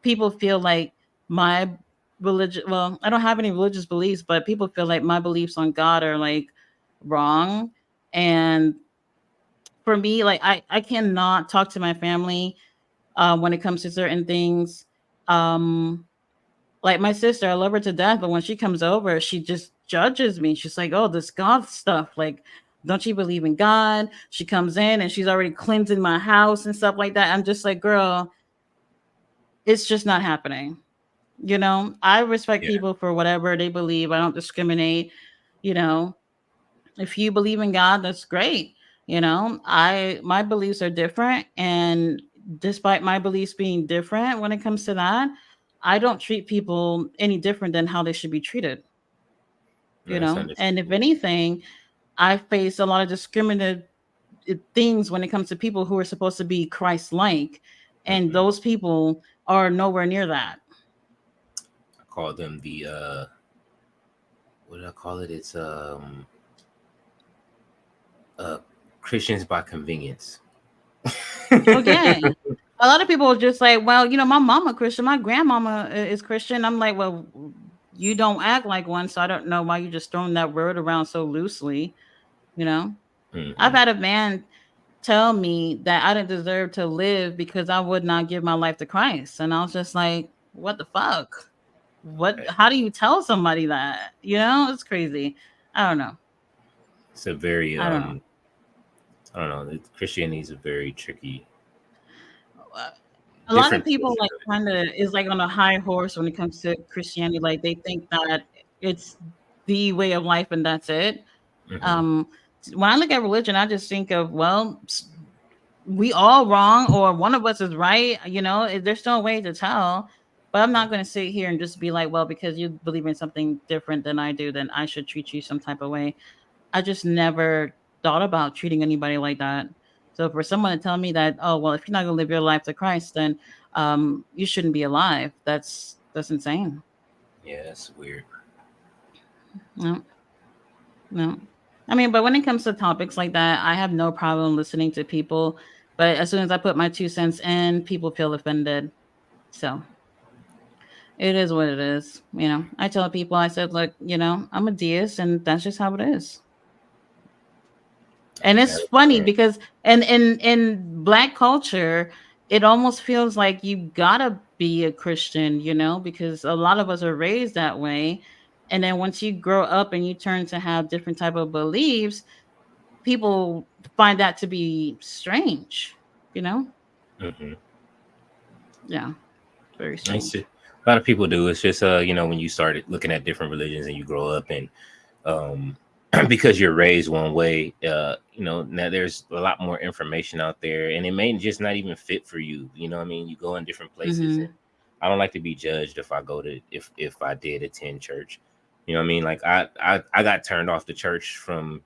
people feel like my religion well, I don't have any religious beliefs, but people feel like my beliefs on God are like wrong. And for me, like I cannot talk to my family when it comes to certain things. Um like my sister, I love her to death, but when she comes over, she just judges me. She's like, "Oh, this God stuff. Like, don't you believe in God?" She comes in and she's already cleansing my house and stuff like that. I'm just like, "Girl, it's just not happening." You know, I respect Yeah, people for whatever they believe. I don't discriminate. You know, if you believe in God, that's great. You know, I my beliefs are different, and despite my beliefs being different when it comes to that, I don't treat people any different than how they should be treated. no, You that's know, and if understandable. anything, I face a lot of discriminative things when it comes to people who are supposed to be Christ-like, and Mhm. those people are nowhere near that. I call them the what did I call it? It's uh Christians by convenience. Oh yeah. A lot of people are just like, well, you know, my mama Christian, my grandmama is Christian. I'm like, well, you don't act like one, so I don't know why you're just throwing that word around so loosely. You know, I've Hmm. had a man tell me that I didn't deserve to live because I would not give my life to Christ, and I was just like, what the fuck? What? How do you tell somebody that? You know, it's crazy. I don't know. It's a very I don't know. I don't know. Christianity is a very tricky, Uh, A lot of different people portion like of kind of is like on a high horse when it comes to Christianity. Like they think that it's the way of life and that's it. it. Hmm. Um, when I look at religion, I just think of well, we all wrong or one of us is right. You know, there's no way to tell. But I'm not going to sit here and just be like, well, because you believe in something different than I do, then I should treat you some type of way. I just never thought about treating anybody like that. So for someone to tell me that, oh well, if you're not gonna live your life to Christ, then you shouldn't be alive. That's insane. Yeah, that's weird. No, no. I mean, but when it comes to topics like that, I have no problem listening to people. But as soon as I put my 2 cents in, people feel offended. So it is what it is. You know, I tell people, I said, look, you know, I'm a deist, and that's just how it is. And That it's is funny correct. because in black culture, it almost feels like you gotta be a Christian, you know, because a lot of us are raised that way. And then once you grow up and you turn to have different type of beliefs, people find that to be strange, you know? Hmm. Yeah, very It's strange. just, a lot of people do. It's just when you started looking at different religions and you grow up and um because you're raised one way, now there's a lot more information out there and it may just not even fit for you. You know what I mean? You go in different places and Mhm. I don't like to be judged if I go to if I did attend church. You know what I mean? Like I got turned off the church from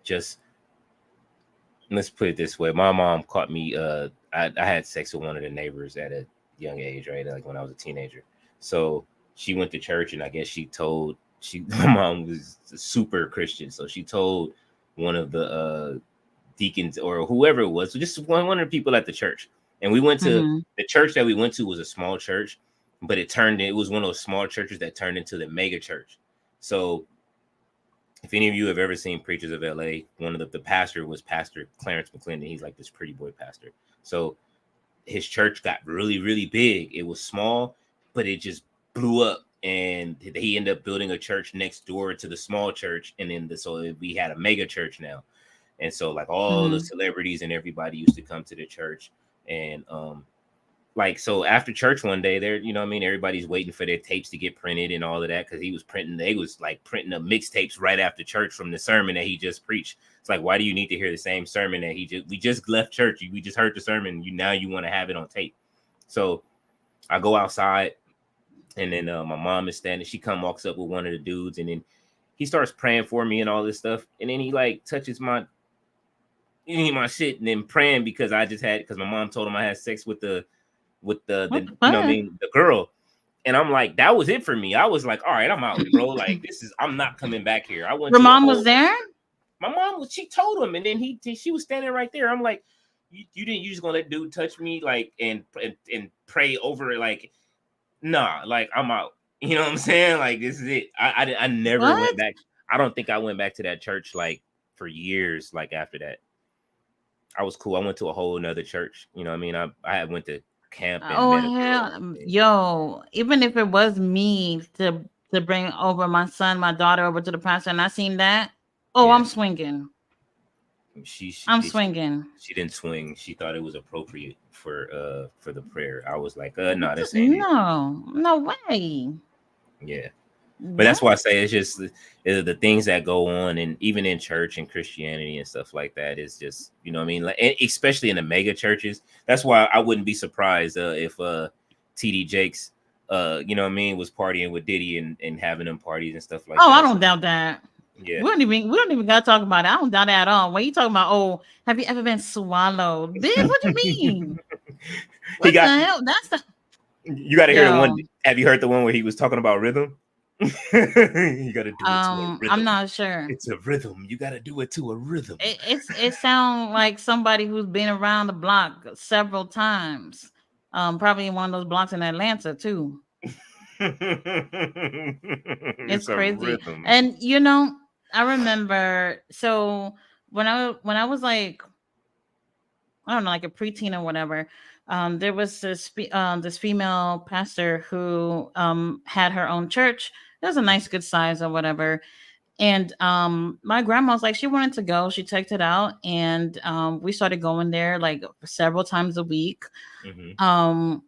just let's put it this way. My mom caught me I had sex with one of the neighbors at a young age, right? Like when I was a teenager. So she went to church and I guess my mom was a super Christian. So she told one of the deacons or whoever it was, so just one of the people at the church. And we went to Mhm. the church that we went to was a small church, but it was one of those small churches that turned into the mega church. So if any of you have ever seen Preachers of LA, one of the pastor was Pastor Clarence McClendon. He's like this pretty boy pastor. So his church got really, really big. It was small, but it just blew up. And he ended up building a church next door to the small church. And then so we had a mega church now. And so like all the celebrities and everybody used to come to the church. And like, so after church one day, there, you know what I mean, everybody's waiting for their tapes to get printed and all of that, because they was like printing up mixtapes right after church from the sermon that he just preached. It's like, why do you need to hear the same sermon that we just left church, we just heard the sermon, now you want to have it on tape. So I go outside, and then my mom is standing, she walks up with one of the dudes, and then he starts praying for me and all this stuff, and then he like touches my shit, and then praying because my mom told him I had sex with the you know what I mean, the girl. And I'm like, that was it for me. I was like, all right, I'm out, bro. Like, I'm not coming back here. Your mom was there? My mom she told him, and then she was standing right there. I'm like, you just gonna let dude touch me, like, and pray over it, like, nah, like, I'm out. You know what I'm saying? Like, this is it. I never went back. I don't think I went back to that church like for years. Like after that, I was cool. I went to a whole nother church. You know what I mean? I went to camp. And yo, even if it was me to bring over my son, my daughter over to the pastor, and I seen that, I'm swinging. I'm swinging. She didn't swing. She thought it was appropriate for the prayer. I was like, no, this ain't no way. Yeah. But that's why I say it's just the things that go on, and even in church and Christianity and stuff like that, is just, you know what I mean, like, especially in the mega churches. That's why I wouldn't be surprised if TD Jakes you know what I mean, was partying with Diddy and having them parties and stuff like that. I don't doubt that. Yeah, we don't even gotta talk about it. I don't doubt that at all. When you talking about, have you ever been swallowed? Bitch, what you mean? What the hell? You got to hear the one. Have you heard the one where he was talking about rhythm? You gotta do it to a rhythm. I'm not sure. It's a rhythm. You gotta do it to a rhythm. It sounds like somebody who's been around the block several times. Probably in one of those blocks in Atlanta too. It's crazy. And you know, I remember, so when I was like, I don't know, like a preteen or whatever, there was this female pastor who had her own church. It was a nice, good size or whatever. And my grandma was like, she wanted to go. She checked it out, and we started going there like several times a week. Mm-hmm.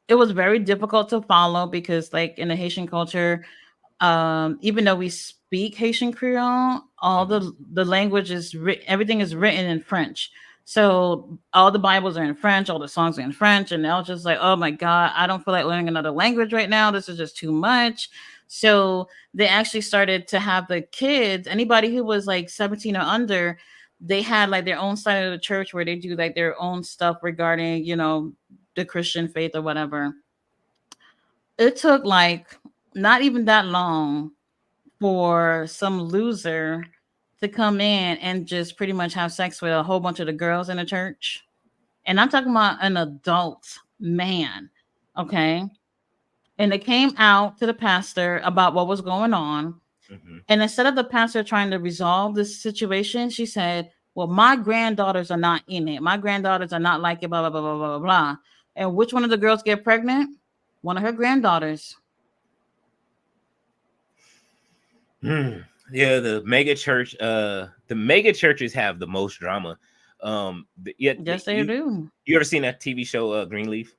It was very difficult to follow because, like, in the Haitian culture, even though we speak Haitian Creole, all the language is everything is written in French. So all the Bibles are in French, all the songs are in French, and I was just like, oh my God, I don't feel like learning another language right now. This is just too much. So they actually started to have the kids, anybody who was like 17 or under, they had like their own side of the church where they do like their own stuff regarding, you know, the Christian faith or whatever. It took like not even that long for some loser to come in and just pretty much have sex with a whole bunch of the girls in the church. And I'm talking about an adult man. Okay. And they came out to the pastor about what was going on. Mm-hmm. And instead of the pastor trying to resolve this situation, she said, well, my granddaughters are not in it. My granddaughters are not like it, blah, blah, blah, blah, blah, blah. And which one of the girls get pregnant? One of her granddaughters. Yeah, the mega churches have the most drama. Yes, they do. You ever seen that TV show Greenleaf?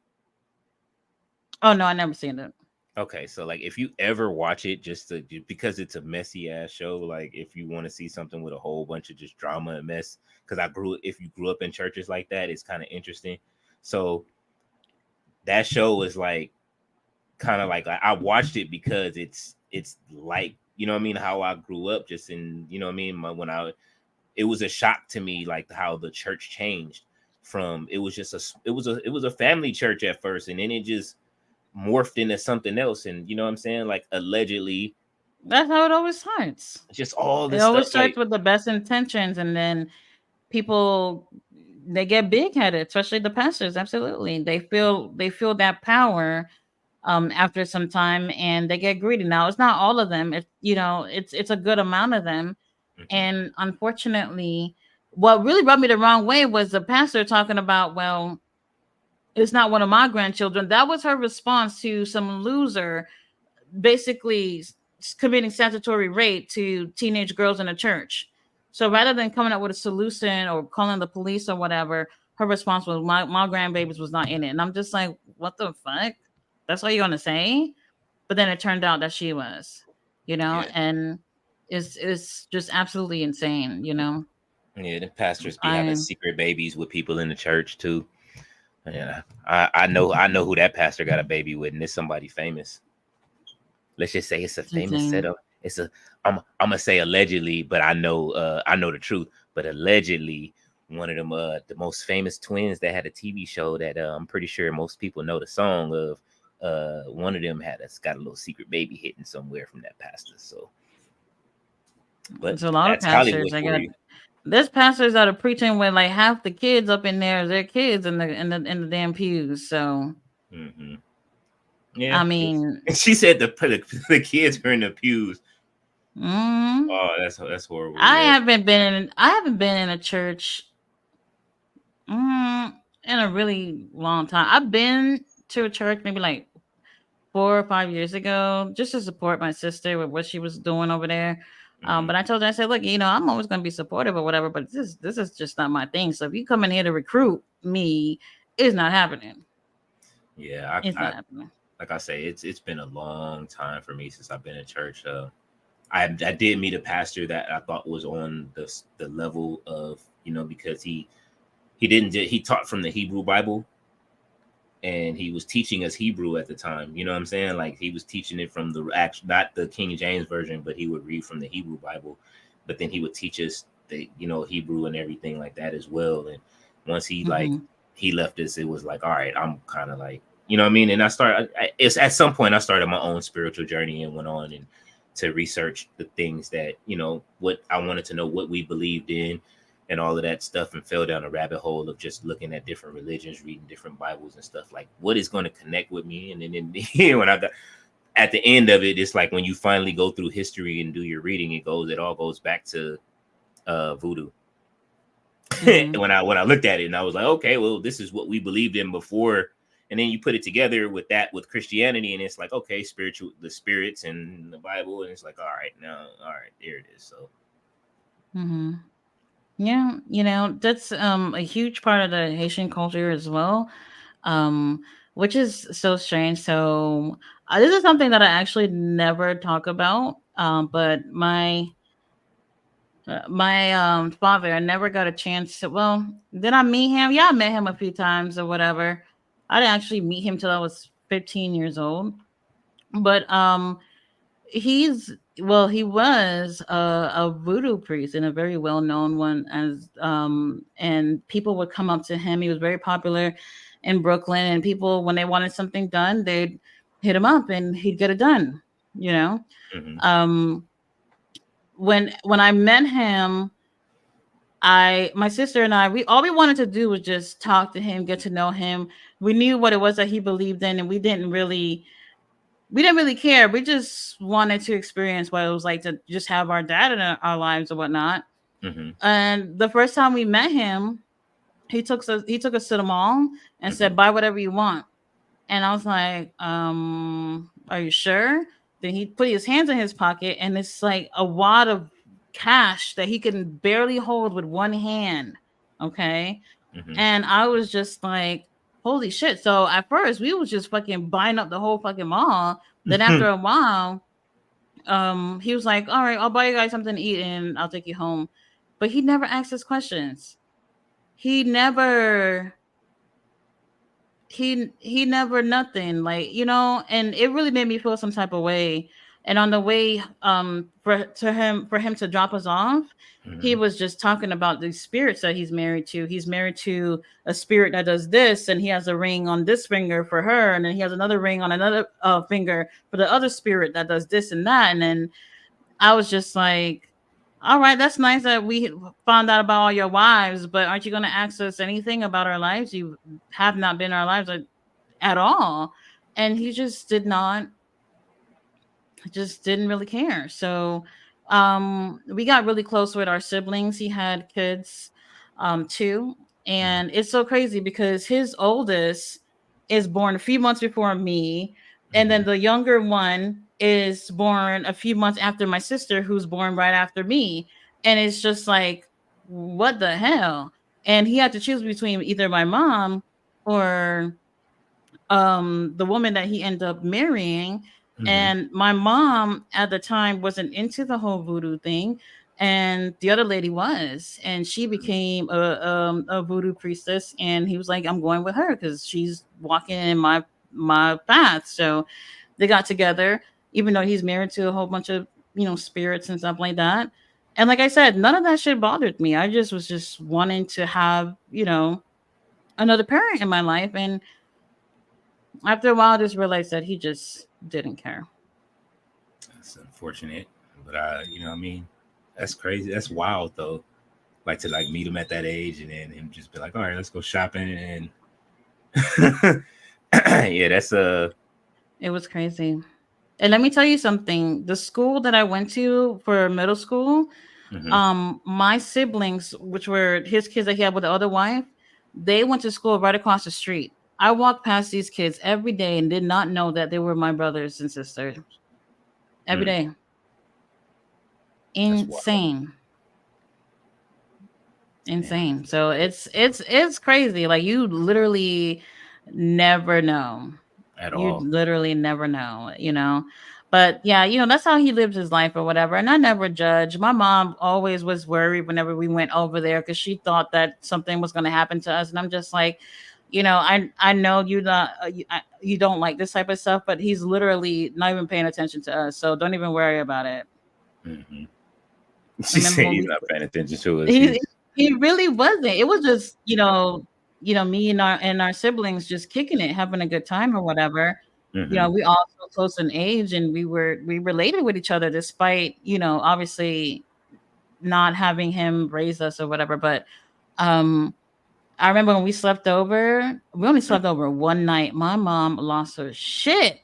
Oh no, I never seen it. Okay, so like if you ever watch it, because it's a messy ass show, like if you want to see something with a whole bunch of just drama and mess, because if you grew up in churches like that, it's kind of interesting. So that show was like kind of like I watched it because it's like, you know what I mean, how I grew up, just in, you know what I mean, it was a shock to me, like how the church changed from, it was a family church at first, and then it just morphed into something else. And you know what I'm saying, like allegedly, that's how it always starts. Just all this it always starts with the best intentions, and then people, they get big headed, especially the pastors. Absolutely, they feel that power, after some time, and they get greedy. Now it's not all of them. It's a good amount of them. Hmm. And unfortunately, what really rubbed me the wrong way was the pastor talking about, well, it's not one of my grandchildren. That was her response to some loser basically committing statutory rape to teenage girls in a church. So rather than coming up with a solution or calling the police or whatever, her response was, my grandbabies was not in it. And I'm just like, what the fuck? That's all you're gonna say? But then it turned out that she was, Yeah. and it's just absolutely insane. Yeah, the pastors be having I secret babies with people in the church too. Yeah, I know who that pastor got a baby with, and it's somebody famous. Let's just say it's a It's famous insane. setup. It's a I'm gonna say allegedly, but I know the truth. But allegedly, one of them the most famous twins that had a TV show that I'm pretty sure most people know the song of. One of them got a little secret baby hidden somewhere from that pastor. So, but There's a lot of that's pastors. Hollywood I for got you. there's pastors that are preaching with like half the kids up in there, their kids in the damn pews. So Hmm. Yeah, I mean, she said the kids are in the pews. mm, Oh, that's horrible. Yeah. I haven't been in a church mm, in a really long time. I've been to a church maybe like 4 or 5 years ago, just to support my sister with what she was doing over there. Hmm. But I told her, I said, look, I'm always going to be supportive or whatever, but this is just not my thing. So if you come in here to recruit me, it's not happening. Yeah, It's I not happening. like I say, it's been a long time for me since I've been in church. I did meet a pastor that I thought was on the level of because he didn't he taught from the Hebrew Bible, and he was teaching us Hebrew at the time. You know what I'm saying? Like he was teaching it from the actual, not the King James version, but he would read from the Hebrew Bible. But then he would teach us the Hebrew and everything like that as well. And once Hmm. he left us, it was like, all right, I'm kind of like what I mean. And it's at some point I started my own spiritual journey and went on and to research the things that what I wanted to know, what we believed in, and all of that stuff, and fell down a rabbit hole of just looking at different religions, reading different Bibles and stuff, like what is going to connect with me. And then when I got at the end of it, it's like when you finally go through history and do your reading, it all goes back to voodoo. Hmm. When I looked at it, and I was like, okay, well, this is what we believed in before. And then you put it together with Christianity, and it's like, okay, the spirits and the Bible, and it's like, all right, there it is. So Hmm. Yeah, that's a huge part of the Haitian culture as well. Um, which is so strange. So this is something that I actually never talk about. But my father, I never got a chance to. Well, did I meet him? Yeah, I met him a few times or whatever. I didn't actually meet him till I was 15 years old. But he's well, he was a voodoo priest and a very well known one, and people would come up to him. He was very popular in Brooklyn, and people, when they wanted something done, they'd hit him up and he'd get it done. You know, mm-hmm, um, when I met him, my sister and I, we all we wanted to do was just talk to him, get to know him. We knew what it was that he believed in, and we didn't really care. We just wanted to experience what it was like to just have our dad in our lives or whatnot. mm-hmm, And the first time we met him, he took us to the mall and mm-hmm, said, "Buy whatever you want." And I was like, "Are you sure?" Then he put his hands in his pocket, and it's like a wad of cash that he can barely hold with one hand. Okay, mm-hmm. and I was just like, "Holy shit!" So at first, we was just fucking buying up the whole fucking mall. Then after a while, he was like, "All right, I'll buy you guys something to eat and I'll take you home." But he never asked us questions. He never he never nothing, like, and it really made me feel some type of way. And on the way for him to drop us off, he Mm-hmm. was just talking about the spirits that he's married to a spirit that does this, and he has a ring on this finger for her, and then he has another ring on another finger for the other spirit that does this and that. And then I was just like, all right, that's nice that we found out about all your wives, but aren't you going to ask us anything about our lives? You have not been in our lives at all. and he just didn't really care. So we got really close with our siblings. He had kids too. And it's so crazy because his oldest is born a few months before me. And then the younger one is born a few months after my sister, who's born right after me. And it's just like, what the hell? And he had to choose between either my mom or the woman that he ended up marrying. And my mom at the time wasn't into the whole voodoo thing, and the other lady was, and she became a voodoo priestess. And he was like, I'm going with her because she's walking in my path. So they got together, even though he's married to a whole bunch of spirits and stuff like that. And like I said, none of that shit bothered me. I just was just wanting to have another parent in my life. And after a while, I just realized that he just didn't care. That's unfortunate, but I mean, that's crazy. That's wild though. Like to like meet him at that age and then him just be like, all right, let's go shopping and yeah, that's It was crazy. And let me tell you something. The school that I went to for middle school, my siblings, which were his kids that he had with the other wife, they went to school right across the street. I walked past these kids every day and did not know that they were my brothers and sisters. Every day. Insane. Insane. So it's crazy. Like you literally never know. At You all. literally never know. But yeah, that's how he lived his life or whatever. And I never judge. My mom always was worried whenever we went over there because she thought that something was going to happen to us. And I'm just like, I know you don't like this type of stuff, but he's literally not even paying attention to us. So don't even worry about it. She said he's not paying attention to us. He really wasn't. It was just, me and our siblings just kicking it, having a good time or whatever. We all so close in age, and we related with each other despite, obviously not having him raise us or whatever. But I remember when we slept over, we only slept over one night. My mom lost her shit.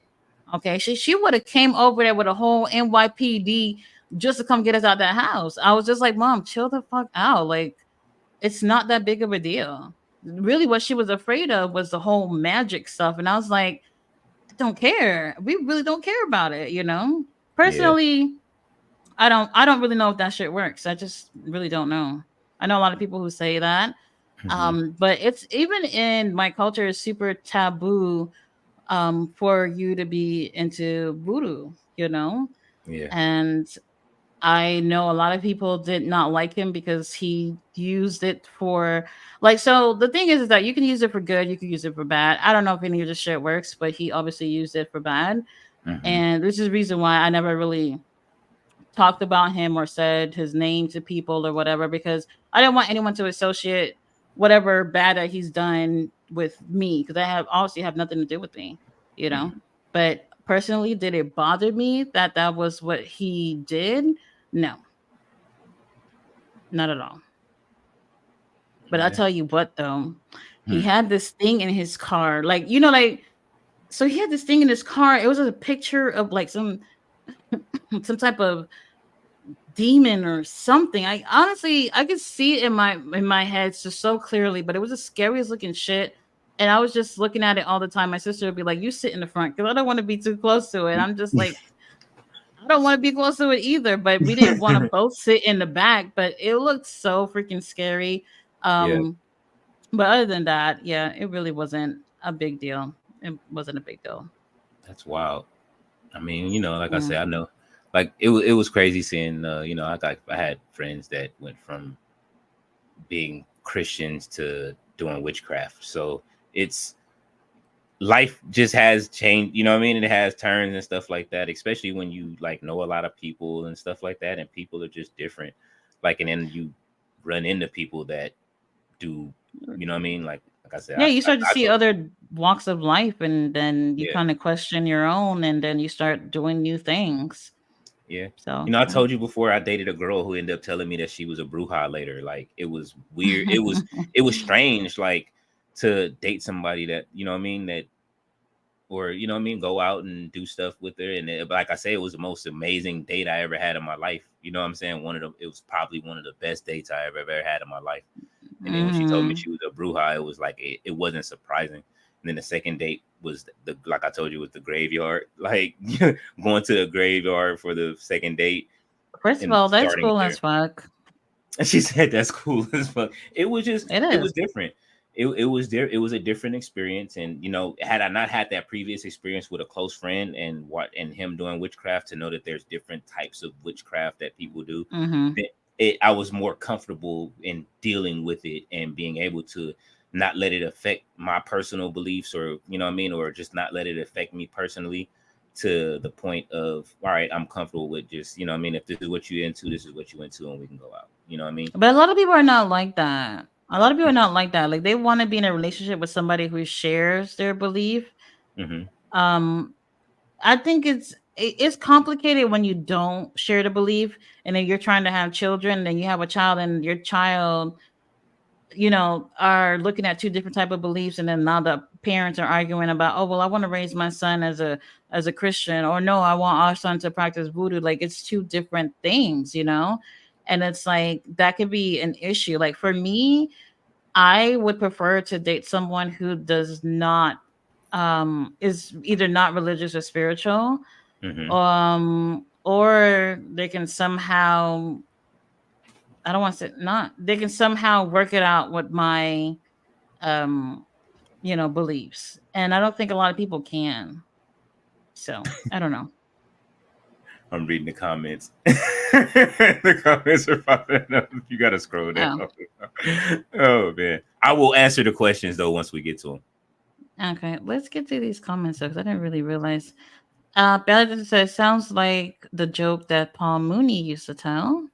Okay. She would have came over there with a whole NYPD just to come get us out that house. I was just like, Mom, chill the fuck out. Like, it's not that big of a deal. Really, what she was afraid of was the whole magic stuff. And I was like, I don't care. We really don't care about it, Personally, I don't really know if that shit works. I just really don't know. I know a lot of people who say that. But it's even in my culture, it's super taboo for you to be into voodoo, Yeah. And I know a lot of people did not like him because he used it for so the thing is that you can use it for good, you can use it for bad. I don't know if any of this shit works, but he obviously used it for bad. And this is the reason why I never really talked about him or said his name to people or whatever, because I didn't want anyone to associate whatever bad that he's done with me, because I obviously have nothing to do with me, But personally, did it bother me that was what he did? No, not at all. But I'll tell you what, though, he had this thing in his car, so he had this thing in his car. It was a picture of like some type of demon or something. I honestly I could see it in my head so clearly, but it was the scariest looking shit. And I was just looking at it all the time. My sister would be like, "You sit in the front," because I don't want to be too close to it. I'm just like, I don't want to be close to it either. But we didn't want to both sit in the back. But it looked so freaking scary. But other than that, yeah, it really wasn't a big deal. It wasn't a big deal. That's wild. I mean, like I said, I know, like it was crazy seeing, I had friends that went from being Christians to doing witchcraft. So it's life just has changed. You know what I mean? It has turns and stuff like that, especially when you like know a lot of people and stuff like that, and people are just different. Like, and then you run into people that do, you know what I mean? Like I said, yeah, you start to see other walks of life, and then you kind of question your own, and then you start doing new things. Yeah. So I told you before, I dated a girl who ended up telling me that she was a bruja later. Like, it was weird. It was strange, like, to date somebody that, you know what I mean, that or you know what I mean, go out and do stuff with her. And like I say, it was the most amazing date I ever had in my life. You know what I'm saying? It was probably one of the best dates I ever had in my life. And then when she told me she was a bruja, it was like it wasn't surprising. And then the second date was the like I told you, was the graveyard. Like going to the graveyard for the second date. First of And all, that's starting cool there. as fuck. And she said that's cool as fuck. It was just it was different. It was there. It was a different experience. And you know, had I not had that previous experience with a close friend and him doing witchcraft, to know that there's different types of witchcraft that people do, I was more comfortable in dealing with it and being able to not let it affect my personal beliefs, or you know what I mean, or just not let it affect me personally, to the point of, all right, I'm comfortable with just, you know what I mean, if this is what you're into, this is what you're into, and we can go out. You know what I mean? But a lot of people are not like that. A lot of people are not like that. Like they want to be in a relationship with somebody who shares their belief. I think it's complicated when you don't share the belief, and then you're trying to have children, and you have a child, and your child, you know, are looking at two different type of beliefs, and then now the parents are arguing about, oh well, I want to raise my son as a Christian, or no, I want our son to practice voodoo. Like it's two different things, you know, and it's like that could be an issue. Like for me, I would prefer to date someone who does not is either not religious or spiritual, or they can somehow, I don't want to say not, they can somehow work it out with my you know, beliefs. And I don't think a lot of people can. So I don't know. I'm reading the comments. The comments are popping up. You gotta scroll down. Oh man. I will answer the questions though once we get to them. Okay, let's get to these comments because I didn't really realize. Bella says, sounds like the joke that Paul Mooney used to tell.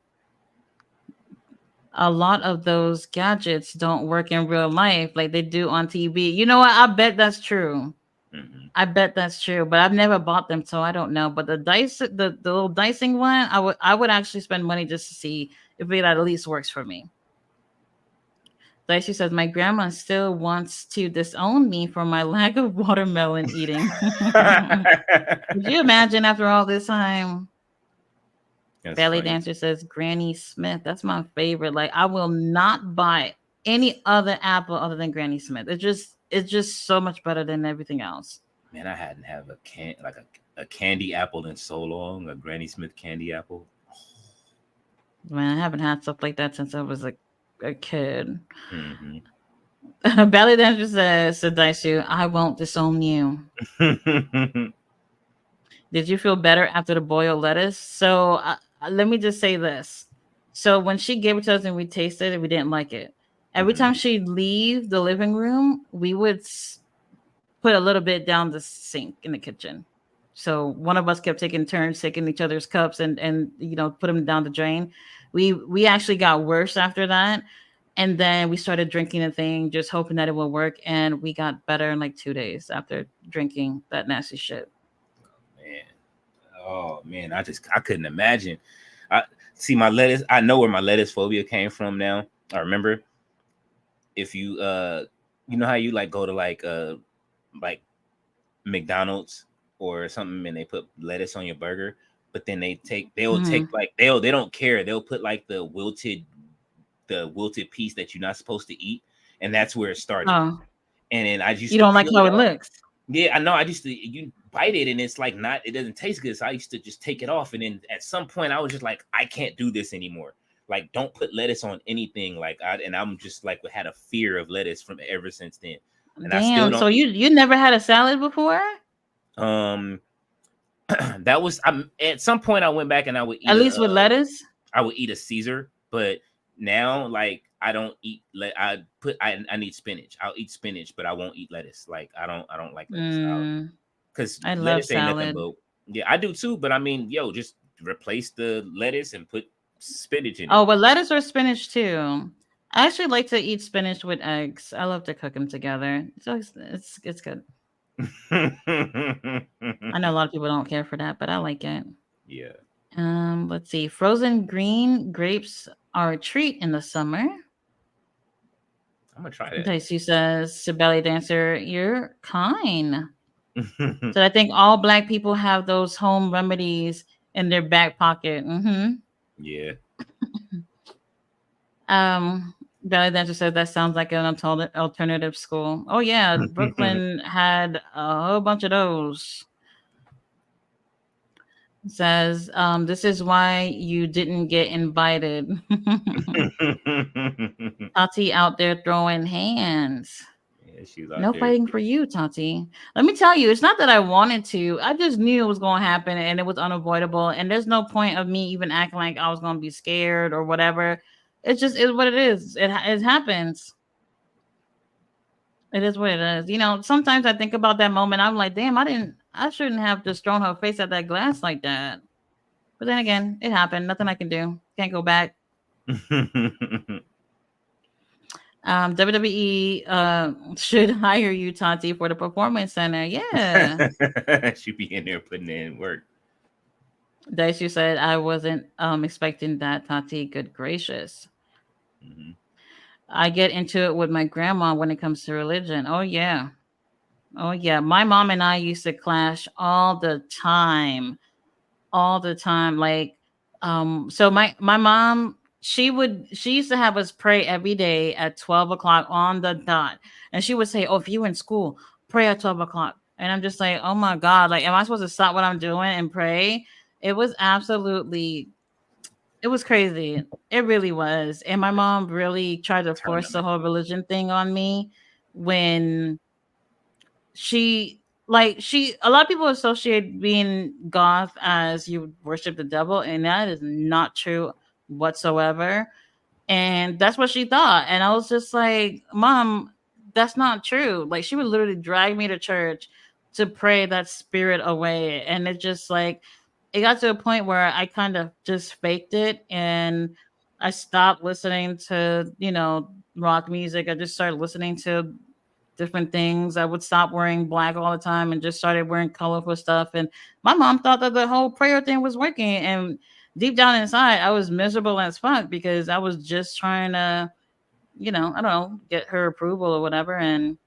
A lot of those gadgets don't work in real life like they do on TV. You know what? I bet that's true. I bet that's true, but I've never bought them, so I don't know. But the dice, the little dicing one, I would actually spend money just to see if it at least works for me. Dicey says, my grandma still wants to disown me for my lack of watermelon eating. Could you imagine after all this time? That's Belly funny. Dancer says, Granny Smith. That's my favorite. Like, I will not buy any other apple other than Granny Smith. It's just so much better than everything else. Man, I hadn't had a candy apple in so long. A Granny Smith candy apple. Man, I haven't had stuff like that since I was a kid. Belly Dancer says, Sadaisu, I won't disown you. Did you feel better after the boiled lettuce? So let me just say this. So when she gave it to us and we tasted it, we didn't like it. Every time she'd leave the living room, we would put a little bit down the sink in the kitchen. So one of us kept taking turns taking each other's cups and you know, put them down the drain. We actually got worse after that. And then we started drinking the thing, just hoping that it would work. And we got better in like 2 days after drinking that nasty shit. Oh man, I couldn't imagine. I see my lettuce. I know where my lettuce phobia came from now. I remember if you you know how you like go to like McDonald's or something and they put lettuce on your burger, but then they don't care. They'll put like the wilted piece that you're not supposed to eat, and that's where it started. And then I used you don't like how it looks. Yeah, I know. You bite it and it's like it doesn't taste good. So I used to just take it off. And then at some point I was just like, I can't do this anymore. Like, don't put lettuce on anything. And I'm just like, had a fear of lettuce from ever since then. And damn, I still don't. So you never had a salad before? That was, at some point I went back and I would eat at least with lettuce. I would eat a Caesar, but now like I don't eat. I need spinach. I'll eat spinach, but I won't eat lettuce. Like I don't like lettuce because I love salad. Yeah, I do too. But I mean, just replace the lettuce and put spinach in it. Oh, but lettuce or spinach too. I actually like to eat spinach with eggs. I love to cook them together. So it's good. I know a lot of people don't care for that, but I like it. Yeah. Let's see. Frozen green grapes are a treat in the summer. I'm gonna try that. Dicey says to Belly Dancer, you're kind. So I think all Black people have those home remedies in their back pocket. Yeah. Belly Dancer says that sounds like an alternative school. Oh yeah, Brooklyn had a whole bunch of those. Says, this is why you didn't get invited. Tati out there throwing hands. Yeah, she's out No there. fighting for you, Tati. Let me tell you, it's not that I wanted to. I just knew it was going to happen and it was unavoidable. And there's no point of me even acting like I was going to be scared or whatever. It just is what it is. It happens. It is what it is. You know, sometimes I think about that moment. I'm like, damn, I shouldn't have just thrown her face at that glass like that. But then again, it happened. Nothing I can do. Can't go back. WWE should hire you, Tati, for the performance center. Yeah. She be in there putting in work. Daisy said I wasn't expecting that, Tati. Good gracious. Mm-hmm. I get into it with my grandma when it comes to religion. Oh yeah. Oh yeah. My mom and I used to clash all the time. All the time. Like, so my mom, she used to have us pray every day at 12 o'clock on the dot. And she would say, oh, if you in school, pray at 12 o'clock. And I'm just like, oh my God, like, am I supposed to stop what I'm doing and pray? It was it was crazy. It really was. And my mom really tried to force the whole religion thing on me when a lot of people associate being goth as you worship the devil, and that is not true whatsoever. And that's what she thought. And I was just like, Mom, that's not true. Like, she would literally drag me to church to pray that spirit away. And it just like, it got to a point where I kind of just faked it and I stopped listening to, rock music. I just started listening to different things. I would stop wearing black all the time and just started wearing colorful stuff. And my mom thought that the whole prayer thing was working. And deep down inside, I was miserable as fuck because I was just trying to, I don't know, get her approval or whatever. And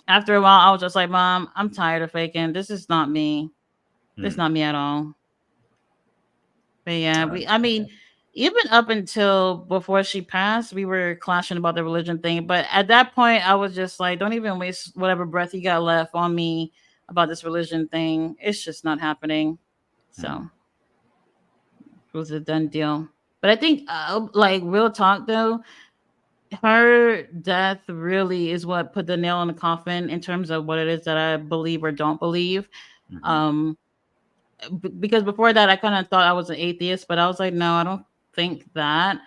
after a while, I was just like, Mom, I'm tired of faking. This is not me. This is not me at all. But yeah, even up until before she passed, we were clashing about the religion thing. But at that point, I was just like, don't even waste whatever breath you got left on me about this religion thing. It's just not happening. So it was a done deal. But I think, like, real talk though, her death really is what put the nail in the coffin in terms of what it is that I believe or don't believe. Because before that, I kind of thought I was an atheist, but I was like, no, I don't think that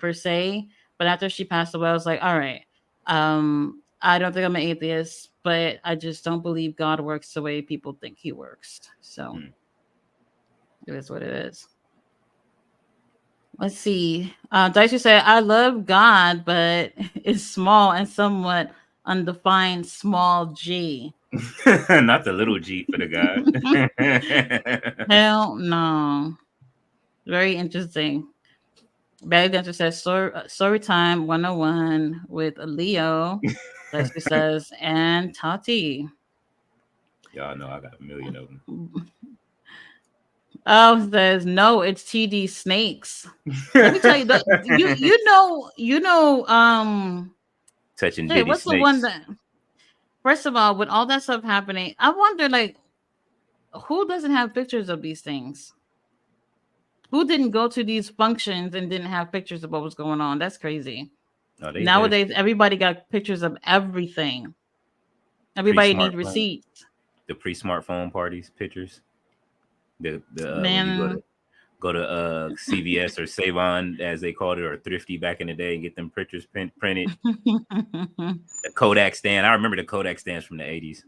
per se. But after she passed away, I was like, all right, I don't think I'm an atheist, but I just don't believe God works the way people think he works. So it is what it is. Let's see. Dicey said, I love God, but it's small and somewhat undefined small G. Not the little G for the God. Hell no. Very interesting. Belly Dancer says, story time 101 with Leo. Dicey says, and Tati. Y'all know I got a million of them. Oh, says no, it's TD Snakes. Let me tell you that touching hey, Diddy what's snakes. the one that first of all, with all that stuff happening, I wonder like who doesn't have pictures of these things? Who didn't go to these functions and didn't have pictures of what was going on? That's crazy. Nowadays, everybody got pictures of everything. Everybody needs receipts. The pre-smartphone parties pictures. When you go to CVS or Save-On, as they called it, or Thrifty back in the day, and get them pictures printed. The Kodak stand. I remember the Kodak stands from the 80s.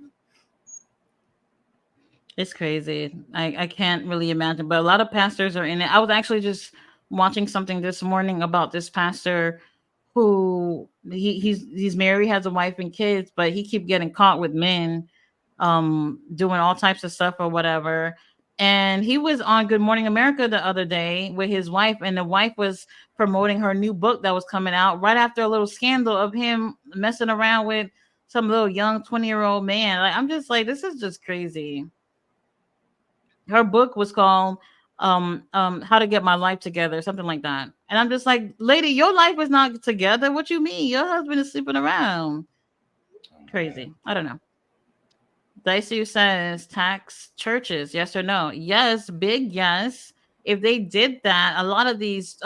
It's crazy. I can't really imagine, but a lot of pastors are in it. I was actually just watching something this morning about this pastor who he's married, has a wife and kids, but he keep getting caught with men doing all types of stuff or whatever. And he was on Good Morning America the other day with his wife, and the wife was promoting her new book that was coming out right after a little scandal of him messing around with some little young 20-year-old man. Like, I'm just like, this is just crazy. Her book was called How to Get My Life Together, something like that. And I'm just like, lady, your life is not together. What you mean? Your husband is sleeping around. Crazy. I don't know. Dicey says tax churches, yes or no? Yes, big yes. If they did that, a lot of these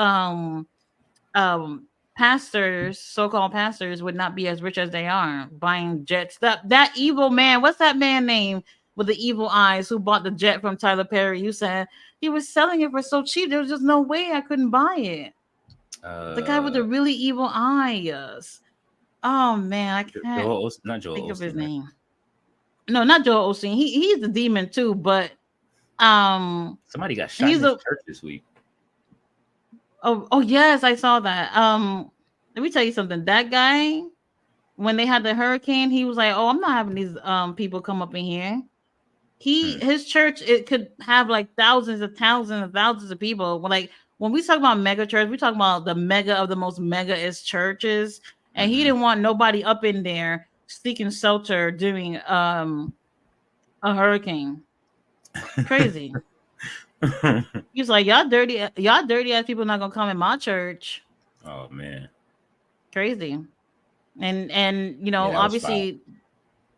pastors, so-called pastors, would not be as rich as they are, buying jets. That evil man, what's that man name with the evil eyes who bought the jet from Tyler Perry? You said he was selling it for so cheap, there was just no way I couldn't buy it. The guy with the really evil eyes. Oh man, I can't think of his name. No, not Joel Osteen. He's the demon too, but somebody got shot in his church this week. Oh yes, I saw that. Let me tell you something. That guy, when they had the hurricane, he was like, "Oh, I'm not having these people come up in here." His church, it could have like thousands of people. Like when we talk about mega church, we talk about the mega of the most mega is churches, and he didn't want nobody up in there seeking shelter during a hurricane. Crazy. He's like, y'all dirty ass people not gonna come in my church. Oh man, crazy. And you know, obviously,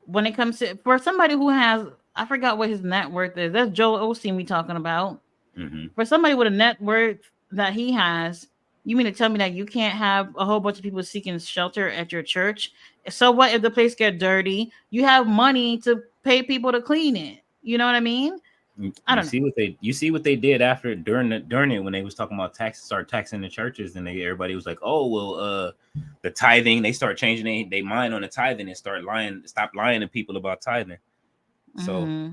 when it comes to for somebody who has, I forgot what his net worth is. That's Joel Osteen we talking about. For somebody with a net worth that he has, you mean to tell me that you can't have a whole bunch of people seeking shelter at your church? So what if the place get dirty? You have money to pay people to clean it. You know what I mean? I don't see what they did after during it when they was talking about start taxing the churches, and everybody was like, oh well, the tithing, they start changing they mind on the tithing and stop lying to people about tithing. So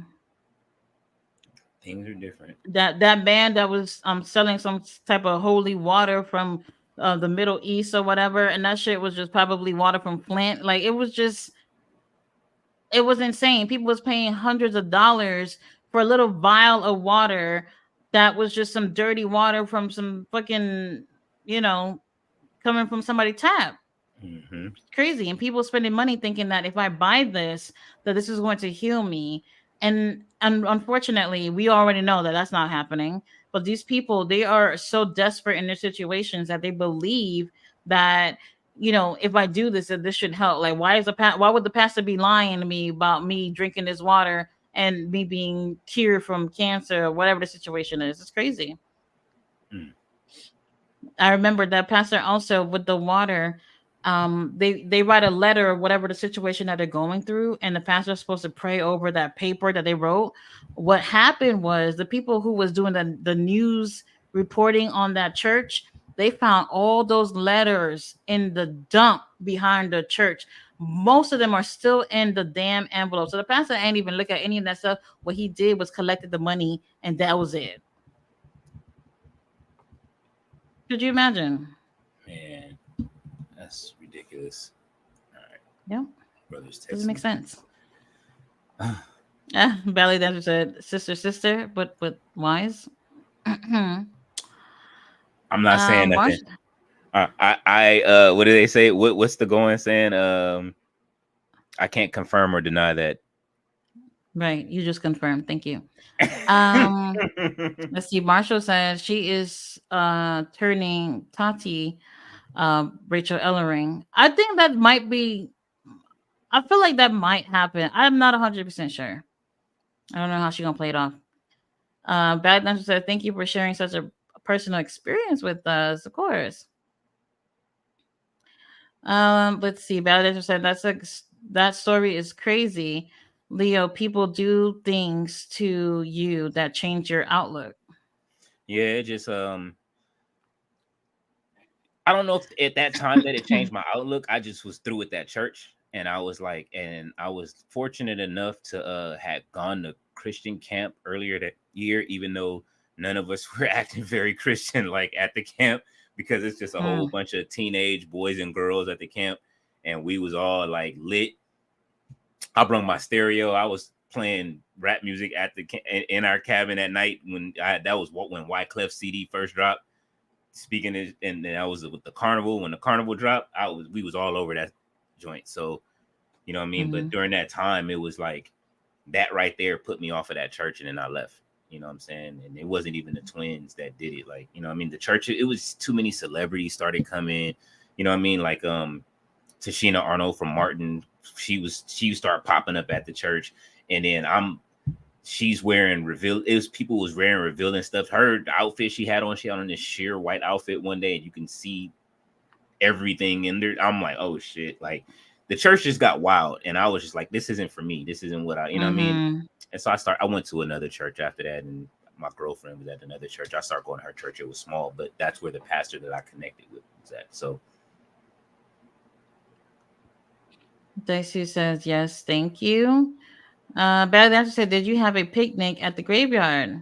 things are different. That man that was selling some type of holy water from the Middle East or whatever, and that shit was just probably water from Flint. Like it was insane. People was paying hundreds of dollars for a little vial of water that was just some dirty water from some fucking, coming from somebody's tap. Crazy. And people spending money thinking that if I buy this, that this is going to heal me. And unfortunately, we already know that that's not happening. But these people, they are so desperate in their situations that they believe that, if I do this, that this should help. Like, why would the pastor be lying to me about me drinking this water and me being cured from cancer or whatever the situation is? It's crazy. I remember that pastor also with the water. They write a letter or whatever the situation that they're going through, and the pastor's supposed to pray over that paper that they wrote. What happened was the people who was doing the news reporting on that church, they found all those letters in the dump behind the church. Most of them are still in the damn envelope. So the pastor ain't even look at any of that stuff. What he did was collected the money, and that was it. Could you imagine? Man, that's ridiculous. All right. Yeah. Brothers, doesn't make sense. Ballet dancer said, "Sister, but wise." I'm not saying nothing. I what do they say? What's the going saying? I can't confirm or deny that. Right, you just confirmed. Thank you. Let's see. Marshall says she is turning Tati, Rachel Ellering. I think that might be. I feel like that might happen. I'm not 100% sure. I don't know how she's gonna play it off. Bad Dancer said, "Thank you for sharing such a personal experience with us." Of course. Let's see. Bad Dancer said, that story is crazy. Leo, people do things to you that change your outlook. Yeah, it just I don't know if at that time that it changed my outlook. I just was through with that church, and I was like, and I was fortunate enough to had gone to Christian camp earlier that year, even though none of us were acting very Christian like at the camp, because it's just a whole bunch of teenage boys and girls at the camp, and we was all like lit. I brought my stereo. I was playing rap music at in our cabin at night when Wyclef CD first dropped. Speaking it, and then I was with the Carnival when the Carnival dropped. We was all over that joint. So You know what I mean? But during that time, it was like that right there put me off of that church, and then I left. You know what I'm saying? And it wasn't even the twins that did it. Like, you know what I mean? The church, it was too many celebrities started coming. You know what I mean? Like Tashina Arnold from Martin, she start popping up at the church, and then she's wearing people was wearing revealing stuff. Her outfit she had on this sheer white outfit one day, and you can see everything in there. I'm like, oh shit, like the church just got wild, and I was just like, this isn't for me. This isn't what you know what I mean? And so I went to another church after that, and my girlfriend was at another church. I started going to her church. It was small, but that's where the pastor that I connected with was at. So Daisy says yes, thank you. Bad Answer said, did you have a picnic at the graveyard?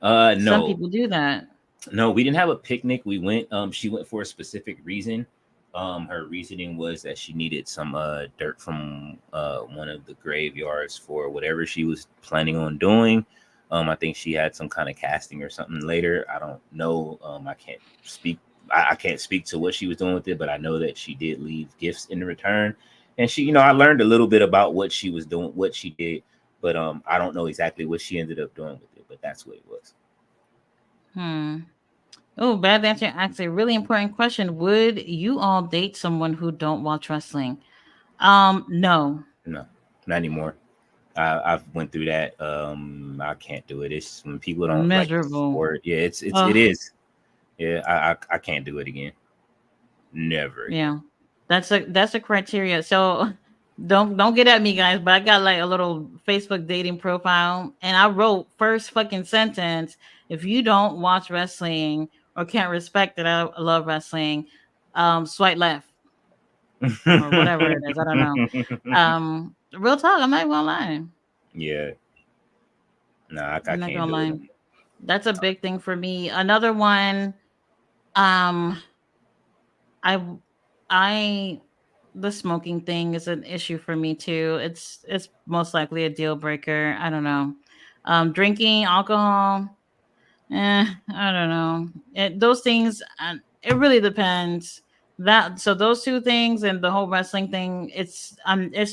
Some no. people do that. No, we didn't have a picnic. We went, she went for a specific reason. Her reasoning was that she needed some dirt from one of the graveyards for whatever she was planning on doing. I think she had some kind of casting or something later. I don't know. I can't speak. I can't speak to what she was doing with it, but I know that she did leave gifts in return. And she, I learned a little bit about what she was doing, what she did, but I don't know exactly what she ended up doing with it. But that's what it was. Oh, Bad Answer asks a really important question. Would you all date someone who don't watch wrestling? No, not anymore. I've went through that. I can't do it. It's when people don't like the miserable. sport. Yeah, it is. Yeah, I can't do it again. Never again. Yeah, that's a criteria. So don't get at me, guys. But I got like a little Facebook dating profile, and I wrote first fucking sentence: if you don't watch wrestling or can't respect that I love wrestling, swipe left or whatever it is. I don't know. Real talk. I'm not even gonna lie. Yeah. Nah, I I'm not can't gonna do it. lie. That's a big thing for me. Another one. Um, I I the smoking thing is an issue for me too. It's most likely a deal breaker. I don't know. Drinking alcohol, I don't know. Those things, it really depends. That so those two things and the whole wrestling thing, it's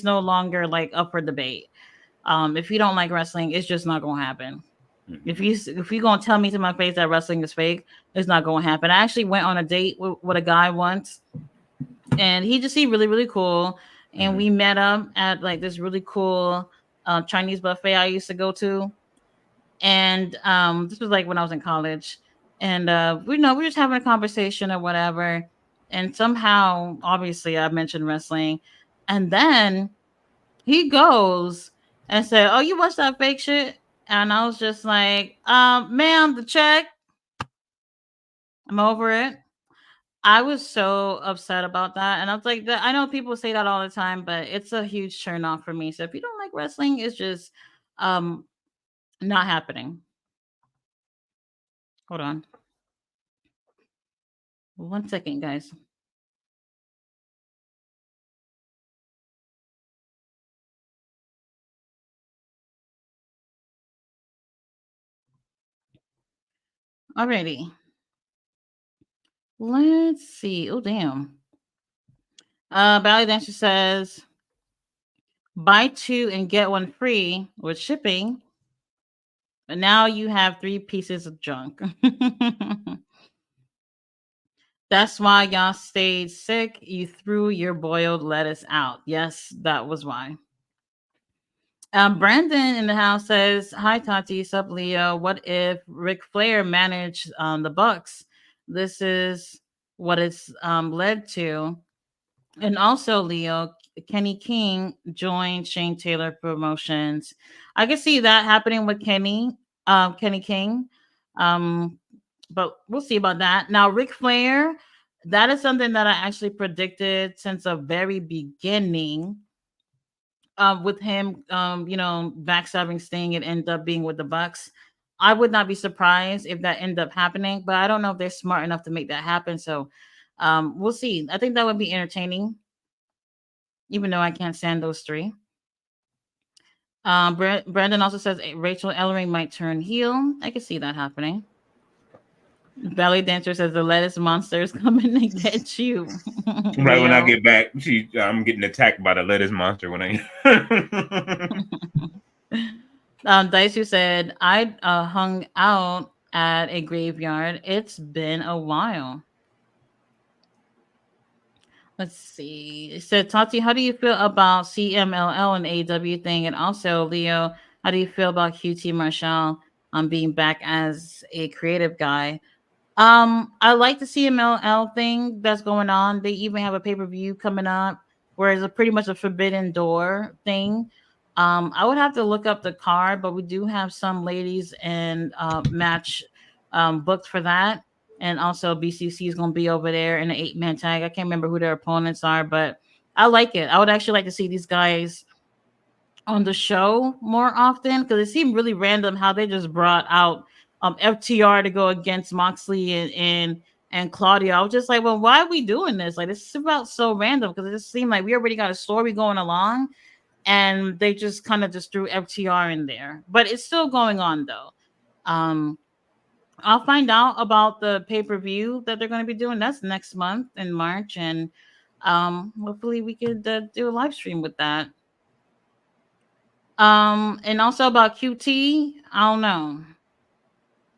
no longer like up for debate. If you don't like wrestling, it's just not gonna happen. If you gonna tell me to my face that wrestling is fake, it's not gonna happen. I actually went on a date with a guy once, and he just seemed really really cool, and we met up at like this really cool Chinese buffet I used to go to, and this was like when I was in college, and we know we were just having a conversation or whatever, and somehow obviously I mentioned wrestling, and then he goes and said, "Oh, you watch that fake shit?" And I was just like, ma'am, the check. I'm over it. I was so upset about that. And I was like, I know people say that all the time, but it's a huge turn off for me. So if you don't like wrestling, it's just um not happening. Hold on. 1 second, guys. Alrighty. Let's see. Oh damn. Ballet Dancer says buy two and get one free with shipping. But now you have 3 pieces of junk. That's why y'all stayed sick. You threw your boiled lettuce out. Yes, that was why. Brandon in the house says, "Hi Tati, sup Leo. What if Ric Flair managed the Bucks? This is what it's led to." And also, Leo, Kenny King joined Shane Taylor Promotions. I can see that happening with Kenny King. Um, but we'll see about that. Now, Ric Flair, that is something that I actually predicted since the very beginning. With him, backstabbing Sting and end up being with the Bucks. I would not be surprised if that ended up happening, but I don't know if they're smart enough to make that happen. So, we'll see. I think that would be entertaining, even though I can't stand those three. Brandon also says Rachel Ellering might turn heel. I can see that happening. Belly Dancer says the lettuce monster is coming to get you. Right when I Leo. get back, I'm getting attacked by the lettuce monster when I. Daisu said I hung out at a graveyard. It's been a while. Let's see. It said, Tati, how do you feel about CMLL and AW thing? And also, Leo, how do you feel about QT Marshall being back as a creative guy? I like the CMLL thing that's going on. They even have a pay-per-view coming up where it's pretty much a forbidden door thing. I would have to look up the card, but we do have some ladies and match booked for that. And also BCC is going to be over there in an 8-man tag. I can't remember who their opponents are, but I like it. I would actually like to see these guys on the show more often because it seemed really random how they just brought out FTR to go against Moxley and Claudia. I was just like, well, why are we doing this? Like, this is about so random because it just seemed like we already got a story going along, and they just kind of just threw FTR in there. But it's still going on though. I'll find out about the pay-per-view that they're going to be doing. That's next month in March, and hopefully we could do a live stream with that. And also about QT, I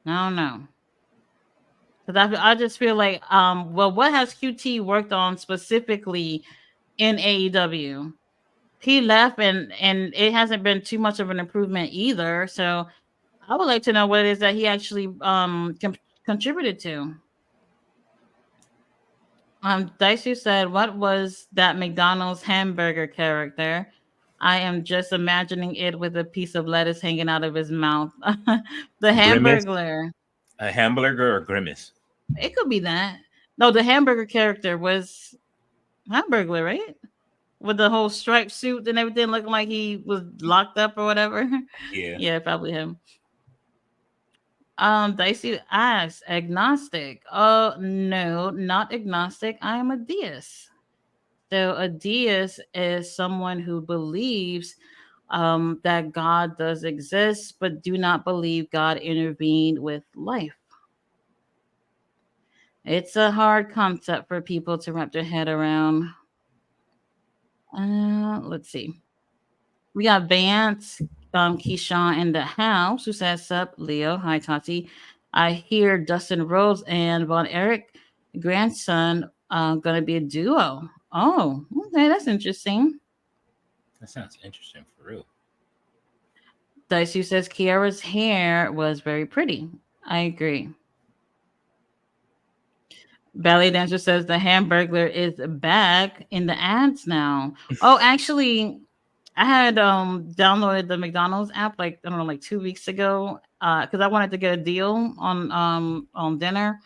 don't know. Because I just feel like, well, what has QT worked on specifically in AEW? He left, and it hasn't been too much of an improvement either. So I would like to know what it is that he actually contributed to. Daisu said, "What was that McDonald's hamburger character? I am just imagining it with a piece of lettuce hanging out of his mouth. The Grimace, Hamburglar. a hamburger or grimace? It could be that. No, the hamburger character was Hamburglar, right? With the whole striped suit and everything, looking like he was locked up or whatever. Yeah. Yeah, probably him. Dicey asks, agnostic. Oh no, not agnostic. I am a deist. So a deist is someone who believes that God does exist, but do not believe God intervened with life. It's a hard concept for people to wrap their head around. Let's see. We got Vance, Keyshawn in the house who says, "Sup, Leo. Hi, Tati. I hear Dustin Rhodes and Von Erich grandson gonna be a duo. Oh, okay, that's interesting." That sounds interesting for real. Dicey says Kiara's hair was very pretty. I agree. Ballet Dancer says the Hamburglar is back in the ads now. Oh, actually, I had downloaded the McDonald's app like I don't know, like 2 weeks ago, because I wanted to get a deal on dinner,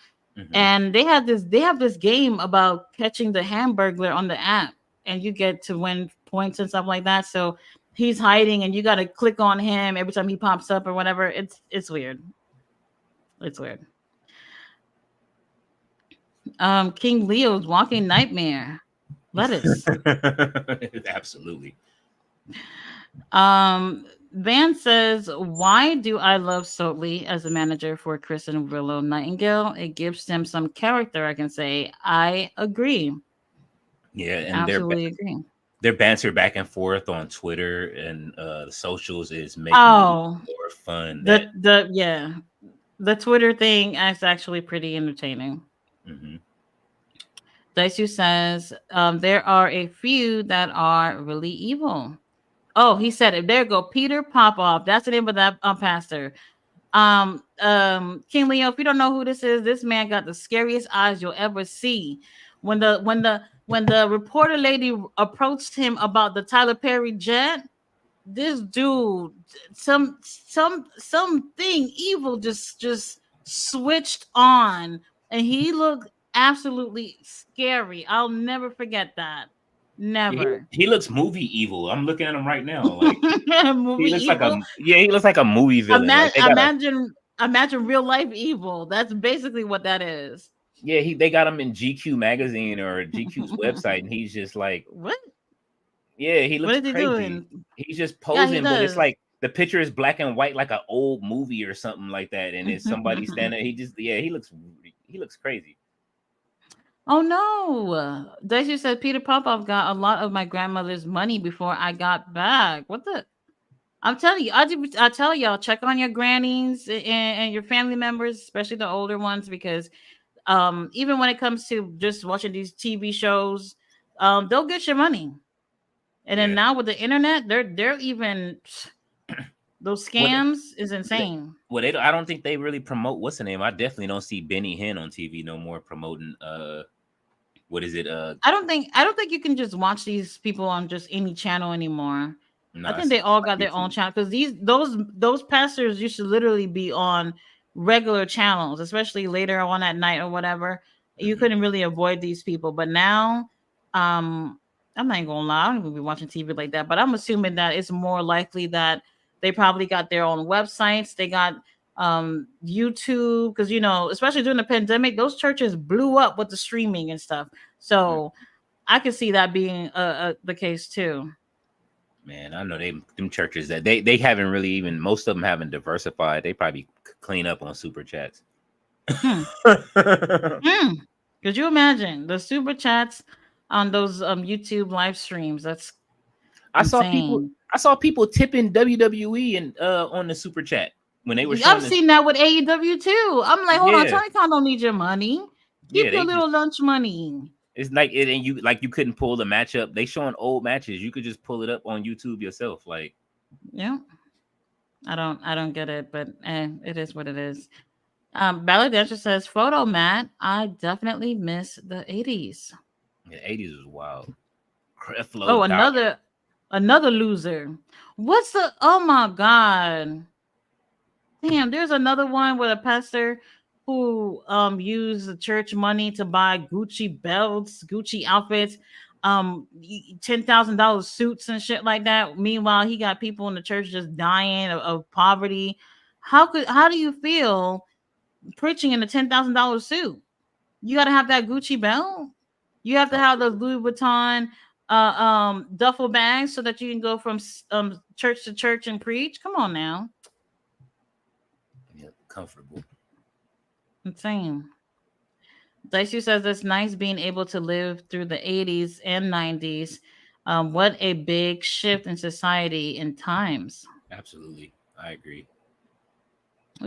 and they have this game about catching the Hamburglar on the app, and you get to win points and stuff like that. So he's hiding, and you got to click on him every time he pops up or whatever. It's weird. It's weird. King Leo's walking nightmare. Lettuce. Absolutely. Van says, "Why do I love Sotley as a manager for Chris and Willow Nightingale? It gives them some character." I can say I agree. Yeah, and Absolutely agree. their banter back and forth on Twitter and the socials is making it more fun. The Twitter thing is actually pretty entertaining. Daisu says there are a few that are really evil. Oh, he said it. There you go. Peter Popoff. That's the name of that pastor. King Leo, if you don't know who this is, this man got the scariest eyes you'll ever see. When the reporter lady approached him about the Tyler Perry jet, this dude, something evil just switched on, and he looked absolutely scary. I'll never forget that. Never. He looks movie evil. I'm looking at him right now. Like movie he looks evil. He looks like a movie villain. Imagine real life evil. That's basically what that is. Yeah, they got him in GQ magazine or GQ's website, and he's just like, what? Yeah, he looks crazy. Doing? He's just posing, but it's like the picture is black and white, like an old movie or something like that, and it's somebody standing. He looks he looks crazy. Oh no. Daisy said Peter Popoff got a lot of my grandmother's money before I got back. What the? I'm telling you, I tell y'all, check on your grannies and your family members, especially the older ones, because even when it comes to just watching these TV shows, they'll get your money. And then Yeah. now with the internet, they're even those What? scams is insane. Well, they don't, I don't think they really promote. What's the name? I definitely don't see Benny Hinn on TV no more promoting. What is it? I don't think you can just watch these people on just any channel anymore. No, I I think see they all like got their own YouTube. channel because those pastors used to literally be on regular channels, especially later on at night or whatever. You Mhm. couldn't really avoid these people, but now, um, I'm not even gonna lie, I don't even be watching TV like that. But I'm assuming that it's more likely that they probably got their own websites. They got YouTube because especially during the pandemic, those churches blew up with the streaming and stuff. So I could see that being the case too. Man, I know them churches that they haven't really even most of them haven't diversified. They probably clean up on super chats. Hmm. Hmm. Could you imagine the super chats on those YouTube live streams? That's I saw people insane. I saw people tipping WWE and on the super chat when they were I've showing this. seen that with AEW too. I'm like, hold on, Yeah, Tony Khan don't need your money. Keep yeah, your they just little lunch money. it's like it and you like you couldn't pull the match up. They showing old matches. You could just pull it up on YouTube yourself. Like Yeah, I don't get it, but it is what it is. Ballad Dancer says, "Photo Matt, I definitely miss the '80s." the 80s was wild. Creflo Oh, Dollar. another loser. What's the? Oh my god! Damn, there's another one with a pastor who used the church money to buy Gucci belts, Gucci outfits, $10,000 suits and shit like that. Meanwhile, he got people in the church just dying of poverty. How do you feel preaching in a $10,000 suit? You got to have that Gucci belt. You have to have those Louis Vuitton duffel bags so that you can go from church to church and preach. Come on now, Yeah, comfortable. insane. Dicey says it's nice being able to live through the 80s and 90s. What a big shift in society and times. Absolutely. I agree.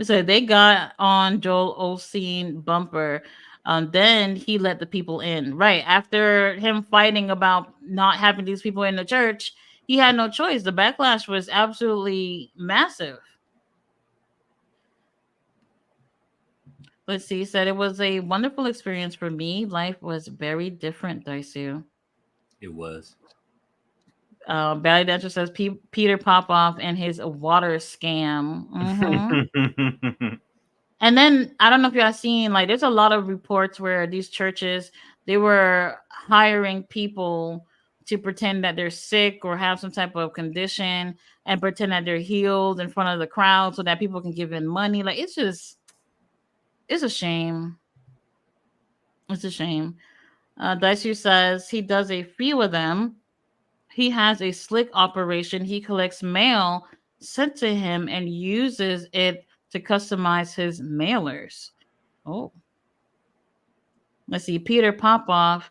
So they got on Joel Osteen bumper. Then he let the people in. Right after him fighting about not having these people in the church, he had no choice. The backlash was absolutely massive. Let's see. He said it was a wonderful experience for me. Life was very different, Daisu. It was. Bally Dancer says Peter Popoff and his water scam. And then I don't know if y'all seen, like, there's a lot of reports where these churches, they were hiring people to pretend that they're sick or have some type of condition and pretend that they're healed in front of the crowd so that people can give in money. Like, it's a shame. It's a shame. Daisu says he does a few of them. He has a slick operation. He collects mail sent to him and uses it to customize his mailers. Oh, let's see. Peter Popoff,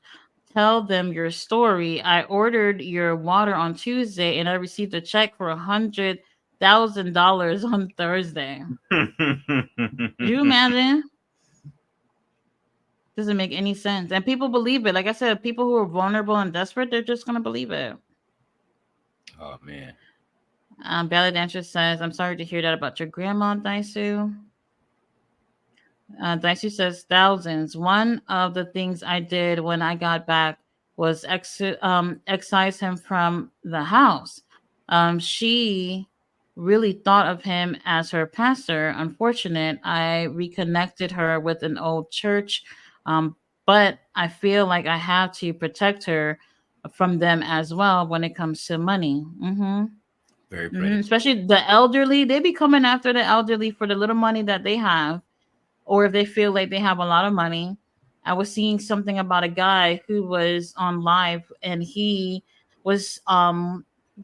tell them your story. I ordered your water on Tuesday and I received a check for $100,000 on Thursday. Could you imagine? Doesn't make any sense. And people believe it. Like I said, people who are vulnerable and desperate, they're just going to believe it. Oh man. Ballad Dancer says, I'm sorry to hear that about your grandma, Daisu. Dicey says thousands. One of the things I did when I got back was excise him from the house. She really thought of him as her pastor. Unfortunate, I reconnected her with an old church, but I feel like I have to protect her from them as well when it comes to money. Very predatory. Especially the elderly, they be coming after the elderly for the little money that they have or if they feel like they have a lot of money. I was seeing something about a guy who was on live and he was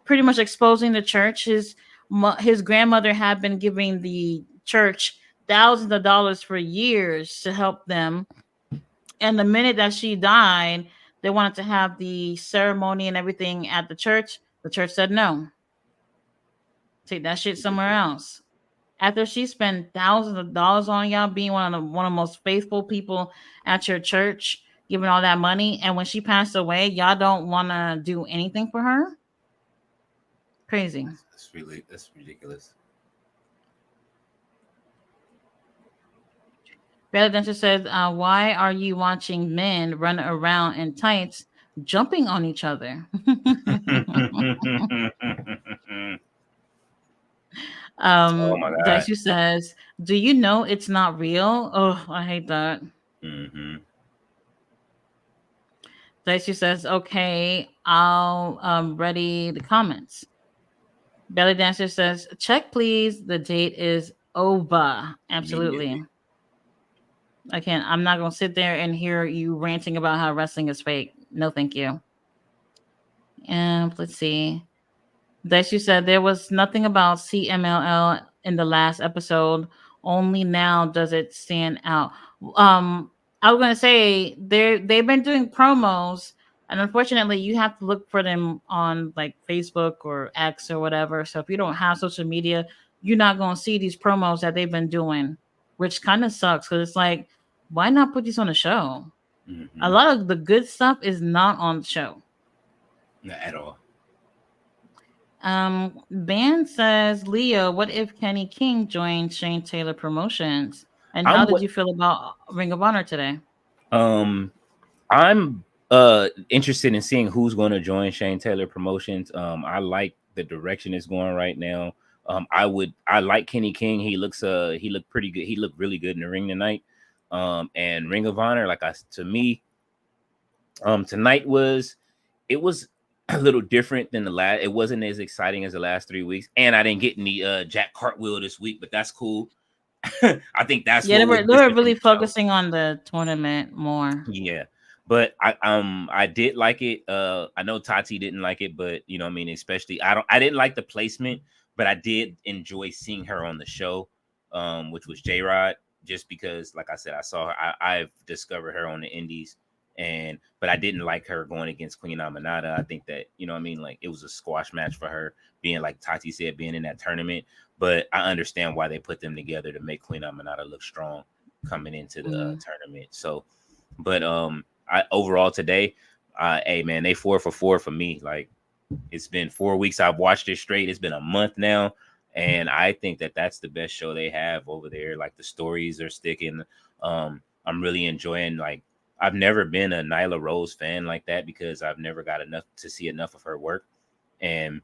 pretty much exposing the church. His grandmother had been giving the church thousands of dollars for years to help them. And the minute that she died, they wanted to have the ceremony and everything at the church. The church said no. Take that shit somewhere else. After she spent thousands of dollars on y'all being one of the most faithful people at your church, giving all that money, and when she passed away, y'all don't want to do anything for her? Crazy. That's ridiculous. Bella Dancer says, why are you watching men run around in tights jumping on each other? Oh my god. Daishu says, do you know it's not real? Oh, I hate that. Mm-hmm. Daishu says, okay, I'll ready the comments. Belly Dancer says, check please. The date is over. Absolutely. I'm not gonna sit there and hear you ranting about how wrestling is fake. No, thank you. And let's see. Daishu said there was nothing about CMLL in the last episode. Only now does it stand out. I was gonna say they've been doing promos, and unfortunately, you have to look for them on like Facebook or X or whatever. So if you don't have social media, you're not gonna see these promos that they've been doing, which kind of sucks because it's like, why not put these on the show? Mm-hmm. A lot of the good stuff is not on the show. Not at all. Ban says, Leo, what if Kenny King joined Shane Taylor Promotions? And how did you feel about Ring of Honor today? I'm interested in seeing who's going to join Shane Taylor Promotions. I like the direction it's going right now. I like Kenny King. He looked pretty good. He looked really good in the ring tonight. And Ring of Honor, tonight was a little different than the last. It wasn't as exciting as the last 3 weeks, and I didn't get any Jack Cartwheel this week, but that's cool. I think that's they were really focusing on the tournament more. Yeah, but I did like it. I know Tati didn't like it, but you know, I mean, especially I didn't like the placement, but I did enjoy seeing her on the show, which was J Rod, just because, like I said, I saw her. I've discovered her on the Indies. But I didn't like her going against Queen Aminata. I think that, you know what I mean, like it was a squash match for her, being, like Tati said, being in that tournament. But I understand why they put them together to make Queen Aminata look strong coming into the tournament. So, but overall today, hey man, they 4 for 4 for me. Like, it's been 4 weeks I've watched it straight. It's been a month now, and I think that that's the best show they have over there. Like, the stories are sticking. I'm really enjoying, like, I've never been a Nyla Rose fan like that because I've never got enough to see enough of her work. And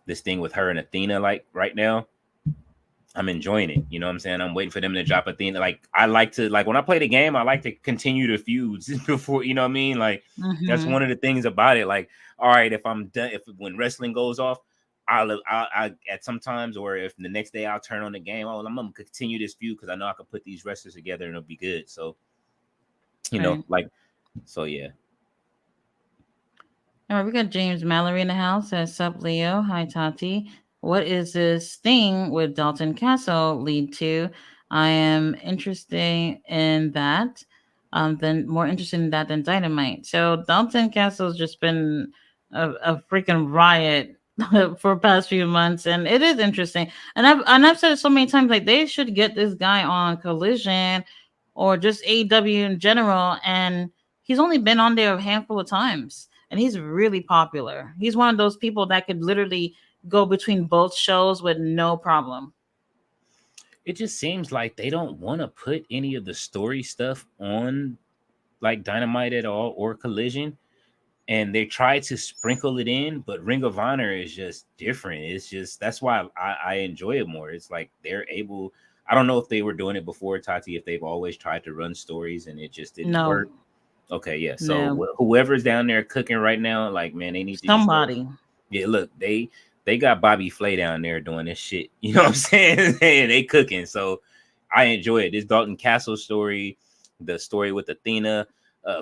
this thing with her and Athena, like right now, I'm enjoying it. You know what I'm saying? I'm waiting for them to drop Athena. Like, I like to, like, when I play the game, I like to continue the feuds before, you know what I mean? Like, that's one of the things about it. Like, all right, if I'm done, when wrestling goes off, I'll at sometimes, or if the next day I'll turn on the game, I'm gonna continue this feud because I know I can put these wrestlers together and it'll be good. So, you know, like, so yeah. All right, we got James Mallory in the house. Says, sup, Leo. Hi, Tati. What is this thing with Dalton Castle lead to? I am interested in that. Then more interested in that than Dynamite. So Dalton Castle's just been a freaking riot for the past few months, and it is interesting. And I've said it so many times, like they should get this guy on Collision or just AEW in general. And he's only been on there a handful of times, and he's really popular. He's one of those people that could literally go between both shows with no problem. It just seems like they don't want to put any of the story stuff on like Dynamite at all or Collision. And they try to sprinkle it in, but Ring of Honor is just different. It's just, that's why I enjoy it more. It's like they're able, I don't know if they were doing it before, Tati, if they've always tried to run stories and it just didn't work. Okay, yeah. So whoever's down there cooking right now, like, man, they need to somebody. Yeah, look, they got Bobby Flay down there doing this shit. You know what I'm saying? They cooking. So I enjoy it. This Dalton Castle story, the story with Athena,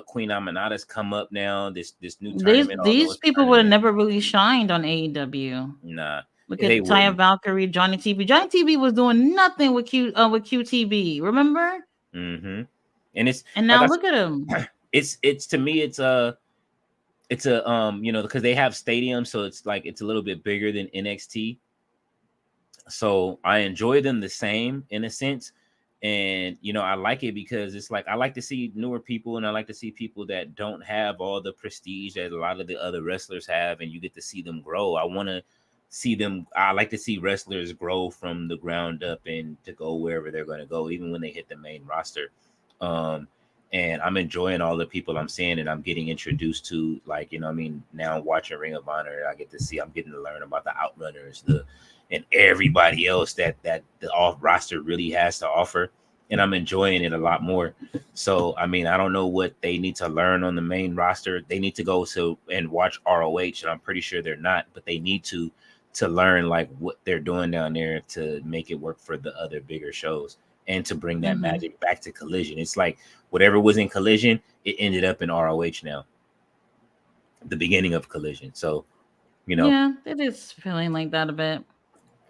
Queen Aminata's come up now. This new tournament. These people would have never really shined on AEW. Nah. Look They at Taya wouldn't. Valkyrie, Johnny TB. Johnny TB was doing nothing with QTB. Remember? Mm-hmm. And it's And like now I look at him. said, it's to me, it's a because they have stadiums, so it's like it's a little bit bigger than NXT. So I enjoy them the same in a sense. And I like it because it's like I like to see newer people, and I like to see people that don't have all the prestige that a lot of the other wrestlers have, and you get to see them grow. I like to see wrestlers grow from the ground up and to go wherever they're going to go, even when they hit the main roster. um and I'm enjoying all the people I'm seeing, and I'm getting introduced to, like, now watching Ring of Honor, I'm getting to learn about the Outrunners, and everybody else that the off roster really has to offer. And I'm enjoying it a lot more. So, I don't know what they need to learn on the main roster. They need to go and watch ROH, and I'm pretty sure they're not, but they need to learn like what they're doing down there to make it work for the other bigger shows, and to bring that Hmm. magic back to Collision. It's like whatever was in Collision, it ended up in ROH now, the beginning of Collision. So, you know, Yeah, it is feeling like that a bit.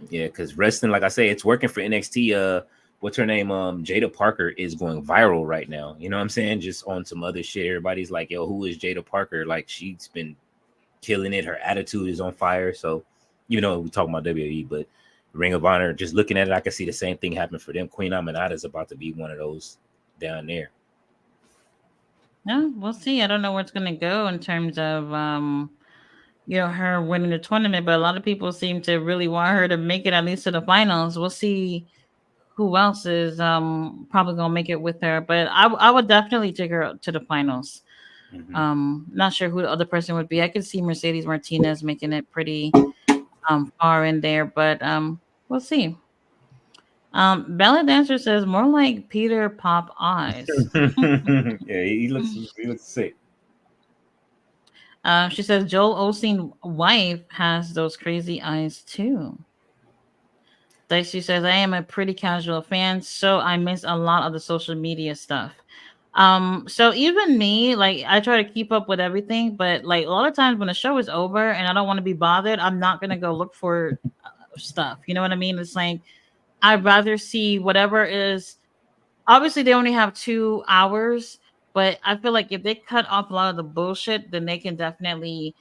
yeah, because wrestling, like I say, it's working for NXT. What's her name? Jada Parker is going viral right now. You know what I'm saying? Just on some other shit. Everybody's like, yo, who is Jada Parker? Like, she's been killing it. Her attitude is on fire. So, we talk about WWE, but Ring of Honor, just looking at it, I can see the same thing happen for them. Queen Aminata is about to be one of those down there. Yeah, we'll see. I don't know where it's gonna go in terms of her winning the tournament, but a lot of people seem to really want her to make it at least to the finals. We'll see who else is probably gonna make it with her, but I would definitely take her to the finals. Mm-hmm. Not sure who the other person would be. I could see Mercedes Martinez making it pretty far in there, but we'll see. Bella Dancer says more like Peter Pop eyes. Yeah, he looks sick. She says Joel Osteen wife has those crazy eyes too. Dicey says I am a pretty casual fan, so I miss a lot of the social media stuff. So even me, like I try to keep up with everything, but like a lot of times when the show is over and I don't want to be bothered, I'm not gonna go look for stuff. You know what I mean? It's like I'd rather see whatever is. Obviously they only have 2 hours, but I feel like if they cut off a lot of the bullshit, then they can definitely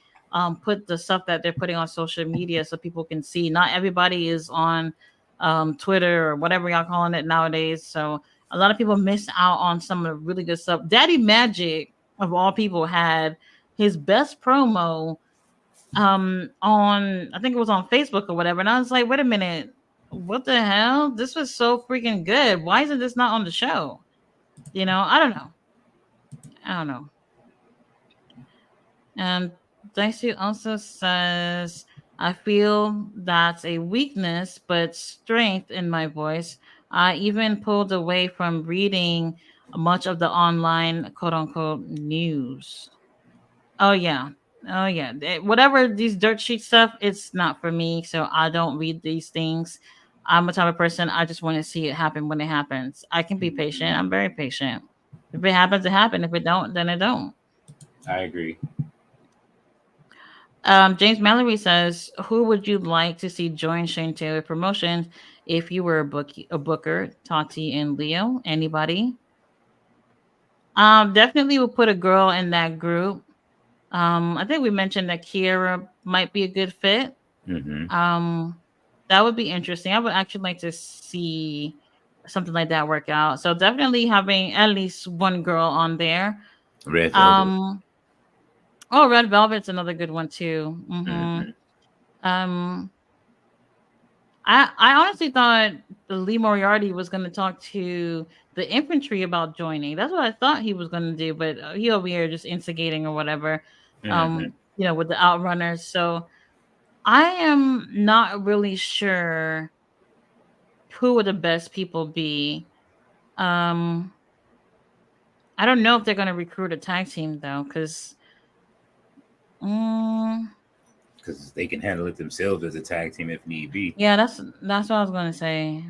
put the stuff that they're putting on social media so people can see. Not everybody is on Twitter or whatever y'all calling it nowadays, so a lot of people miss out on some of the really good stuff. Daddy Magic of all people had his best promo on, I think it was on Facebook or whatever, and I was like, wait a minute, what the hell, this was so freaking good, why isn't this not on the show? I don't know. I don't know. And Dicey also says, I feel that's a weakness but strength in my voice. I even pulled away from reading much of the online quote unquote news. Oh yeah. Oh yeah. Whatever these dirt sheet stuff, it's not for me. So I don't read these things. I'm a type of person, I just want to see it happen when it happens. I can be patient. I'm very patient. If it happens, it happens. If it don't, then it don't. I agree. James Mallory says, "Who would you like to see join Shane Taylor Promotions if you were a booker? Tati and Leo. Anybody? Definitely will put a girl in that group. I think we mentioned that Kiera might be a good fit. Mm-hmm. Um, that would be interesting. I would actually like to see something like that work out. So definitely having at least one girl on there. Red Velvet. Um, oh, Red Velvet's another good one too. Mm-hmm. Um, I honestly thought the Lee Moriarty was going to talk to the infantry about joining. That's what I thought he was going to do, but he over here just instigating or whatever. Mm-hmm. With the outrunners. So I am not really sure who would the best people be. Um, I don't know if they're going to recruit a tag team though, because mm, Because they can handle it themselves as a tag team if need be. yeah, that's what I was going to say.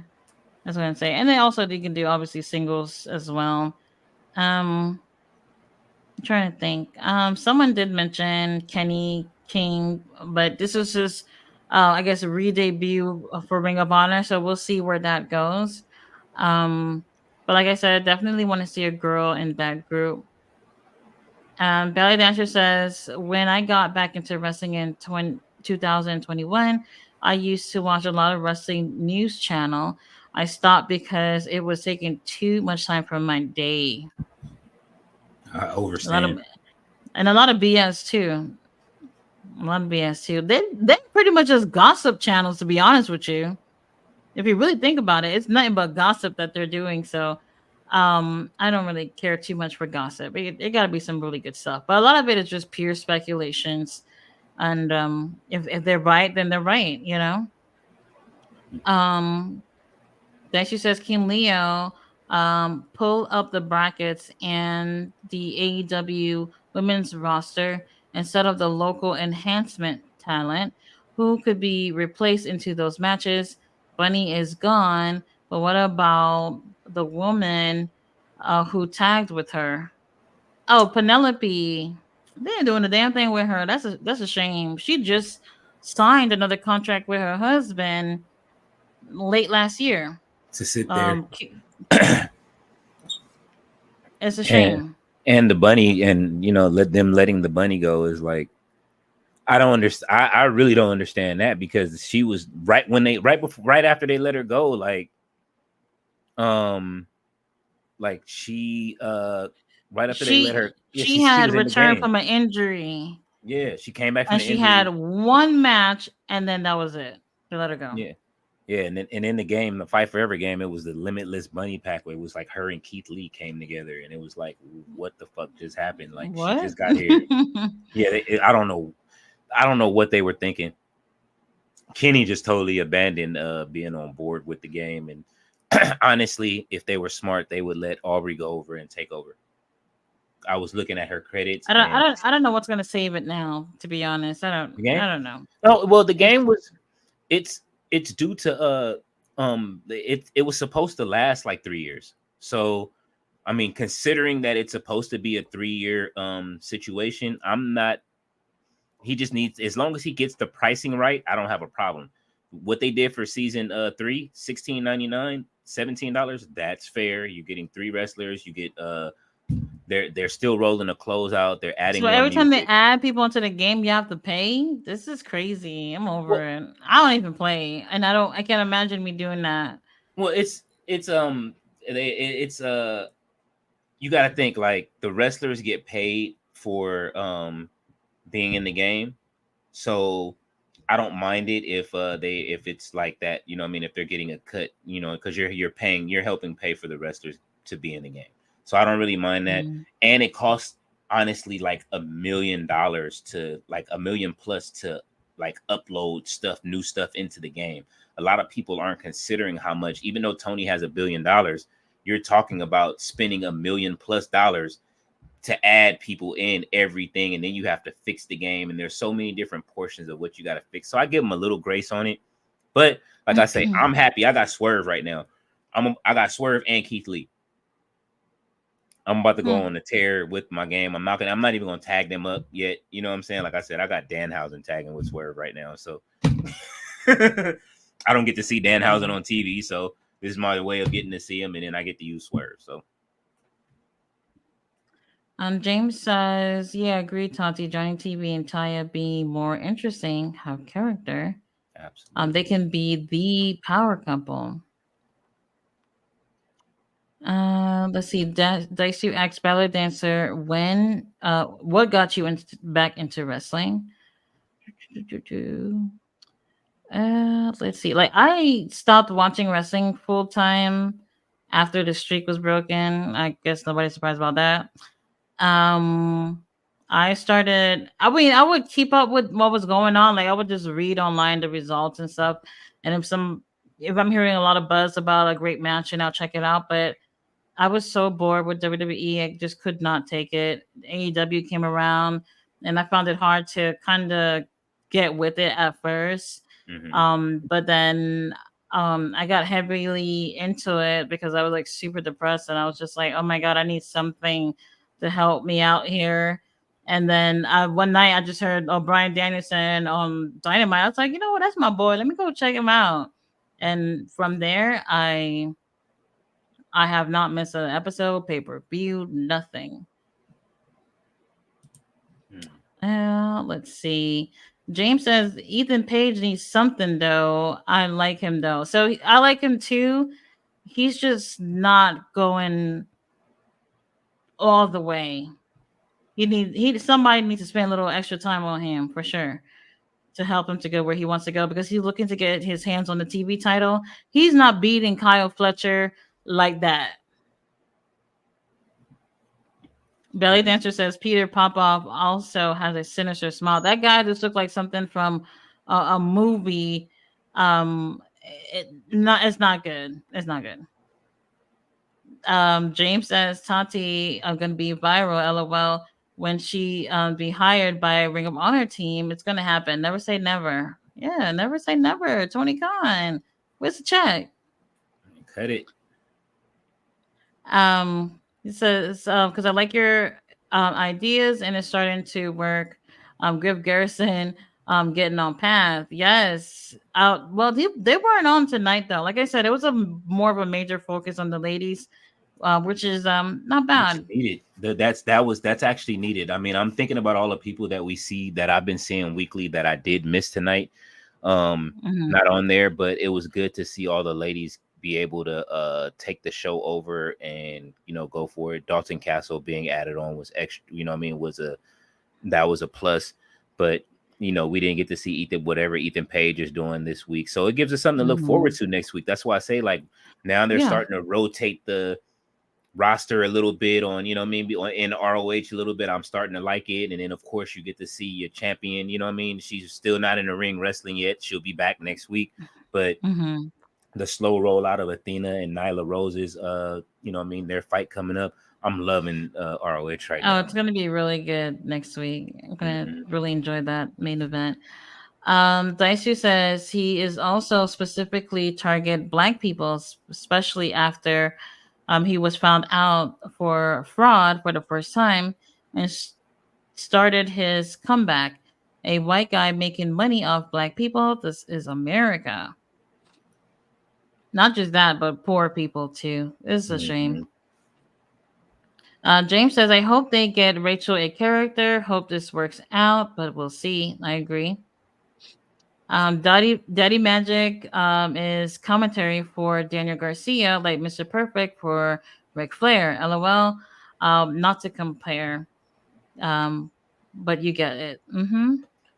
That's what I'm saying, and then also they can do obviously singles as well. Um, I'm trying to think. Someone did mention Kenny King, but this was just I guess re-debut for Ring of Honor. So we'll see where that goes. Um, but like I said, definitely want to see a girl in that group. Belly Dancer says, when I got back into wrestling in 2021, I used to watch a lot of wrestling news channel. I stopped because it was taking too much time from my day. I A lot overstand. of and a lot of BS too. A lot of BS too. They pretty much just gossip channels, to be honest with you. If you really think about it, it's nothing but gossip that they're doing. So I don't really care too much for gossip. It got to be some really good stuff, but a lot of it is just pure speculations. And if they're right, then they're right, you know. um then she says, King Leo, pull up the brackets and the AEW women's roster instead of the local enhancement talent who could be replaced into those matches. Bunny is gone, but what about the woman who tagged with her? Oh, Penelope. They ain't doing a damn thing with her. That's a shame. She just signed another contract with her husband late last year. To sit there. Um, it's a and shame. and the bunny, and letting the bunny go is like, I don't understand. I really don't understand that, because she was right after they let her go, um she right after they let her, yeah, She she had was in the returned game. from an injury, Yeah, she came back from and the she had injury. one match, and then that was it. They let her go. Yeah. Yeah, and in the game, the Fight Forever game, it was the Limitless Bunny pack where it was like her and Keith Lee came together, and it was like, what the fuck just happened? Like, she What? just got here. Yeah, I don't know what they were thinking. Kenny just totally abandoned being on board with the game, and honestly, if they were smart, they would let Aubrey go over and take over. I was looking at her credits and I don't know what's gonna save it now. To be honest, the game. I don't know. Oh well, the It's game was it's it's due to it was supposed to last like 3 years. So I mean, considering that it's supposed to be a 3 year situation, I'm not. He just needs, as long as he gets the pricing right, I don't have a problem. What they did for season 3, $16.99, $17, that's fair. You're getting 3 wrestlers. You get they're still rolling a closeout. They're so adding more every time they music. add people into the game, you have to pay. This is crazy. I'm over Well, it. I don't even play, and I can't imagine me doing that. well, it's you got to think, like, the wrestlers get paid for being in the game, so I don't mind it if it's like that, what I mean, if they're getting a cut, because you're helping pay for the wrestlers to be in the game. So I don't really mind that. Mm. And it costs, honestly, like $1 million to, like, 1 million plus to, like, upload new stuff into the game. A lot of people aren't considering how much, even though Tony has $1 billion, you're talking about spending $1 million+ to add people in everything, and then you have to fix the game, and there's so many different portions of what you got to fix. So I give them a little grace on it, but like I say, I'm happy. I got Swerve right now. I got Swerve and Keith Lee. I'm about to go on a tear with my game. I'm not even gonna tag them up yet. You know what I'm saying? Like I said, I got Danhausen tagging with Swerve right now, so I don't get to see Danhausen on TV, so this is my way of getting to see him, and then I get to use Swerve. So James says, yeah, agree, Tati. Joining TV and Taya being more interesting, have character. absolutely, They can be the power couple. Let's see. Dicey asks Ballet Dancer, what got you back into wrestling? Let's see. Like, I stopped watching wrestling full time after the streak was broken. I guess nobody's surprised about that. Um, I mean, I would keep up with what was going on. Like, I would just read online the results and stuff. And if I'm hearing a lot of buzz about a great match, and I'll check it out. But I was so bored with WWE, I just could not take it. AEW came around, and I found it hard to kind of get with it at first. But then I got heavily into it because I was like super depressed, and I was just like, oh my god, I need something to help me out here. And then one night I just heard Brian Danielson on Dynamite. I was like, you know what? That's my boy. Let me go check him out. And from there, I have not missed an episode, pay-per-view, nothing. Let's see. James says Ethan Page needs something though. I like him though. So I like him too. He's just not going all the way. Somebody needs to spend a little extra time on him for sure to help him to go where he wants to go because he's looking to get his hands on the TV title. He's not beating Kyle Fletcher like that. Belly Dancer says Peter Popoff also has a sinister smile. That guy just looked like something from a movie. It's not good. It's not good. James says Tati I'm gonna be viral. LOL. When she be hired by a Ring of Honor team, it's gonna happen. Never say never. Yeah, never say never. Tony Khan, where's the check? Cut it. It says because I like your ideas and it's starting to work. Griff Garrison getting on path. Yes. Well, they weren't on tonight though. Like I said, it was a more of a major focus on the ladies, which is not bad. Needed. That's actually needed. I mean, I'm thinking about all the people that we see that I've been seeing weekly that I did miss tonight. Not on there, but it was good to see all the ladies be able to take the show over and go for it. Dalton Castle being added on was extra, that was a plus. But we didn't get to see whatever Ethan Page is doing this week. So it gives us something to look forward to next week. That's why I say like now they're starting to rotate the roster a little bit on, maybe in ROH a little bit. I'm starting to like it. And then of course you get to see your champion, she's still not in the ring wrestling yet. She'll be back next week, but the slow roll out of Athena and Nyla Rose's their fight coming up. I'm loving ROH right now. Oh, it's gonna be really good next week. I'm gonna really enjoy that main event. Daisu says he is also specifically target Black people, especially after he was found out for fraud for the first time and started his comeback. A white guy making money off Black people. This is America. Not just that, but poor people too. It's a shame. James says, I hope they get Rachel a character. Hope this works out, but we'll see. I agree. Daddy Magic is commentary for Daniel Garcia, like Mr. Perfect for Ric Flair. LOL. Not to compare, but you get it.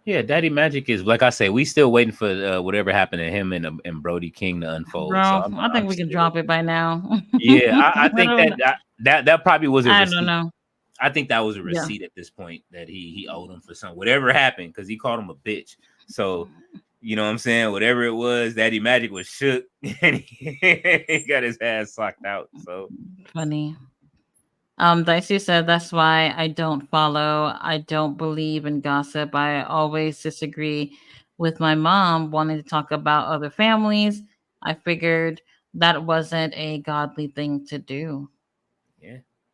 Yeah, Daddy Magic is like I say. We still waiting for whatever happened to him and Brody King to unfold. Bro, so I think we can drop it by now. Yeah, I think that probably was a receipt. I don't know. I think that was a receipt at this point that he owed him for something. Whatever happened, because he called him a bitch. So you know what I'm saying? Whatever it was, Daddy Magic was shook and he got his ass socked out. So funny. Dicey said that's why I don't follow. I don't believe in gossip. I always disagree with my mom wanting to talk about other families. I figured that wasn't a godly thing to do.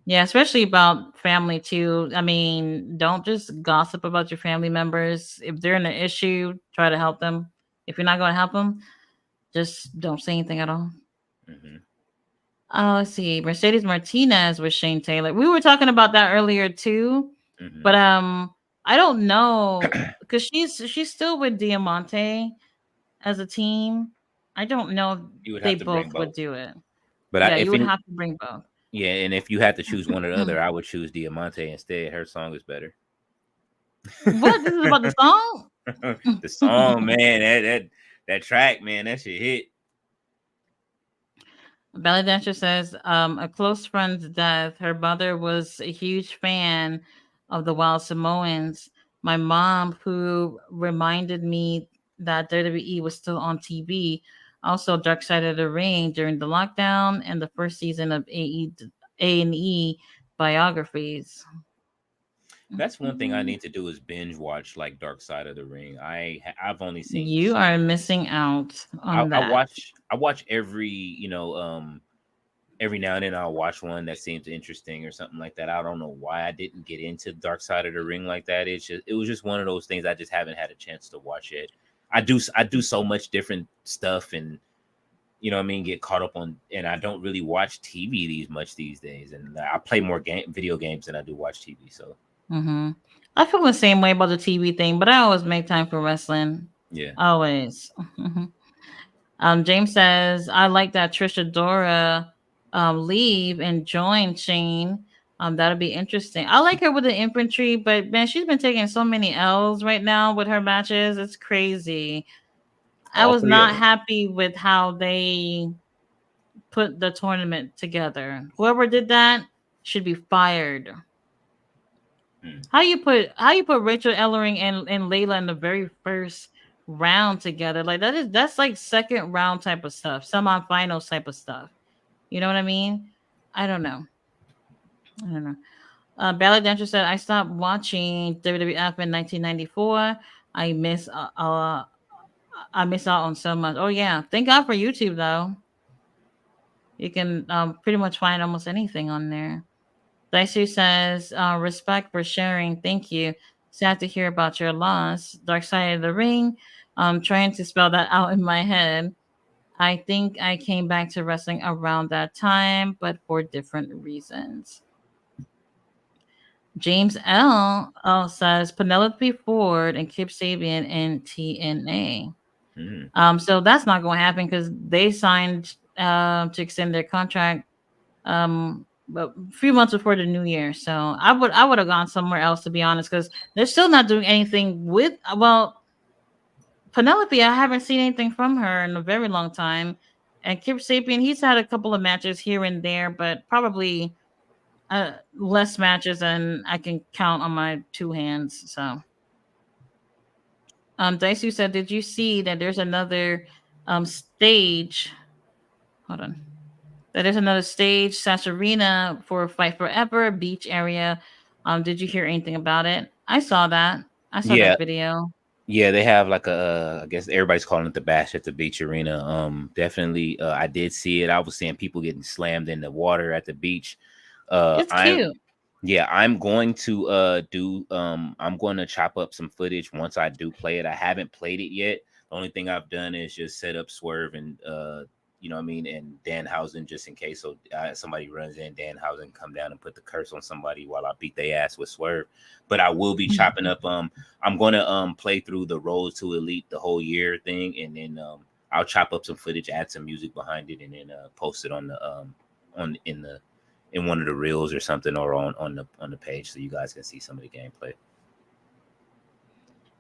Yeah, especially about family too. I mean, don't just gossip about your family members. If they're in an issue, try to help them. If you're not going to help them, just don't say anything at all. Let's see. Mercedes Martinez with Shane Taylor. We were talking about that earlier too, but I don't know because she's still with Diamante as a team. I don't know if they both would do it. But you would have to bring both. Yeah, and if you had to choose one or the other, I would choose Diamante instead. Her song is better. What? This is about the song? The song, man. That track, man. That shit hit. Belly Dancer says, a close friend's death. Her mother was a huge fan of the Wild Samoans. My mom, who reminded me that WWE was still on TV, also Dark Side of the Ring during the lockdown and the first season of A&E biographies. That's one thing I need to do is binge watch like Dark Side of the Ring. I've only seen. You are missing out on that. I watch every every now and then I'll watch one that seems interesting or something like that. I don't know why I didn't get into Dark Side of the Ring like that. It was just one of those things I just haven't had a chance to watch it. I do so much different stuff, and you know what I mean, get caught up on, and I don't really watch TV these days, and I play more video games than I do watch TV. So I feel the same way about the TV thing, but I always make time for wrestling. yeah. Always. James says, I like that Trisha Dora leave and join Shane. That'll be interesting. I like her with the infantry, but man, she's been taking so many L's right now with her matches. It's crazy. I All was three of not them. happy with how they put the tournament together. Whoever did that should be fired. How you put Rachel Ellering and Layla in the very first round together? Like that's like second round type of stuff, semifinals type of stuff. You know what I mean? I don't know. I don't know. Ballad Dancer said, I stopped watching WWF in 1994. I miss I miss out on so much. Oh yeah, thank God for YouTube though. You can pretty much find almost anything on there. Daisu says, respect for sharing. Thank you. Sad to hear about your loss. Dark Side of the Ring. I'm trying to spell that out in my head. I think I came back to wrestling around that time, but for different reasons. James L. says Penelope Ford and Kip Sabian in TNA. So that's not going to happen because they signed to extend their contract but a few months before the new year. So I would have gone somewhere else, to be honest, because they're still not doing anything with Penelope. I haven't seen anything from her in a very long time. And Kip Sapien, he's had a couple of matches here and there, but probably less matches than I can count on my two hands. So Daisu said, did you see that there's another stage? Hold on. That is another stage, Sash Arena for Fight Forever beach area. Did you hear anything about it? I saw that. I saw Yeah, that video. yeah, they have like I guess everybody's calling it the Bash at the Beach Arena. Definitely, I did see it. I was seeing people getting slammed in the water at the beach. It's I'm cute. Yeah, I'm going to I'm going to chop up some footage once I do play it. I haven't played it yet. The only thing I've done is just set up Swerve and you know what I mean, and Danhausen, just in case so somebody runs in, Danhausen come down and put the curse on somebody while I beat their ass with Swerve. But I will be chopping up I'm going to play through the Road to Elite the whole year thing, and then I'll chop up some footage, add some music behind it, and then post it on the on in one of the reels or something, or on the page, so you guys can see some of the gameplay.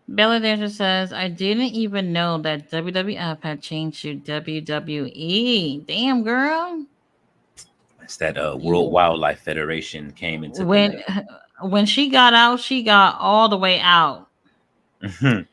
Bella Danger says, I didn't even know that WWF had changed to WWE. Damn, girl. It's that World Wildlife Federation came and took When the when she got out, she got all the way out. name.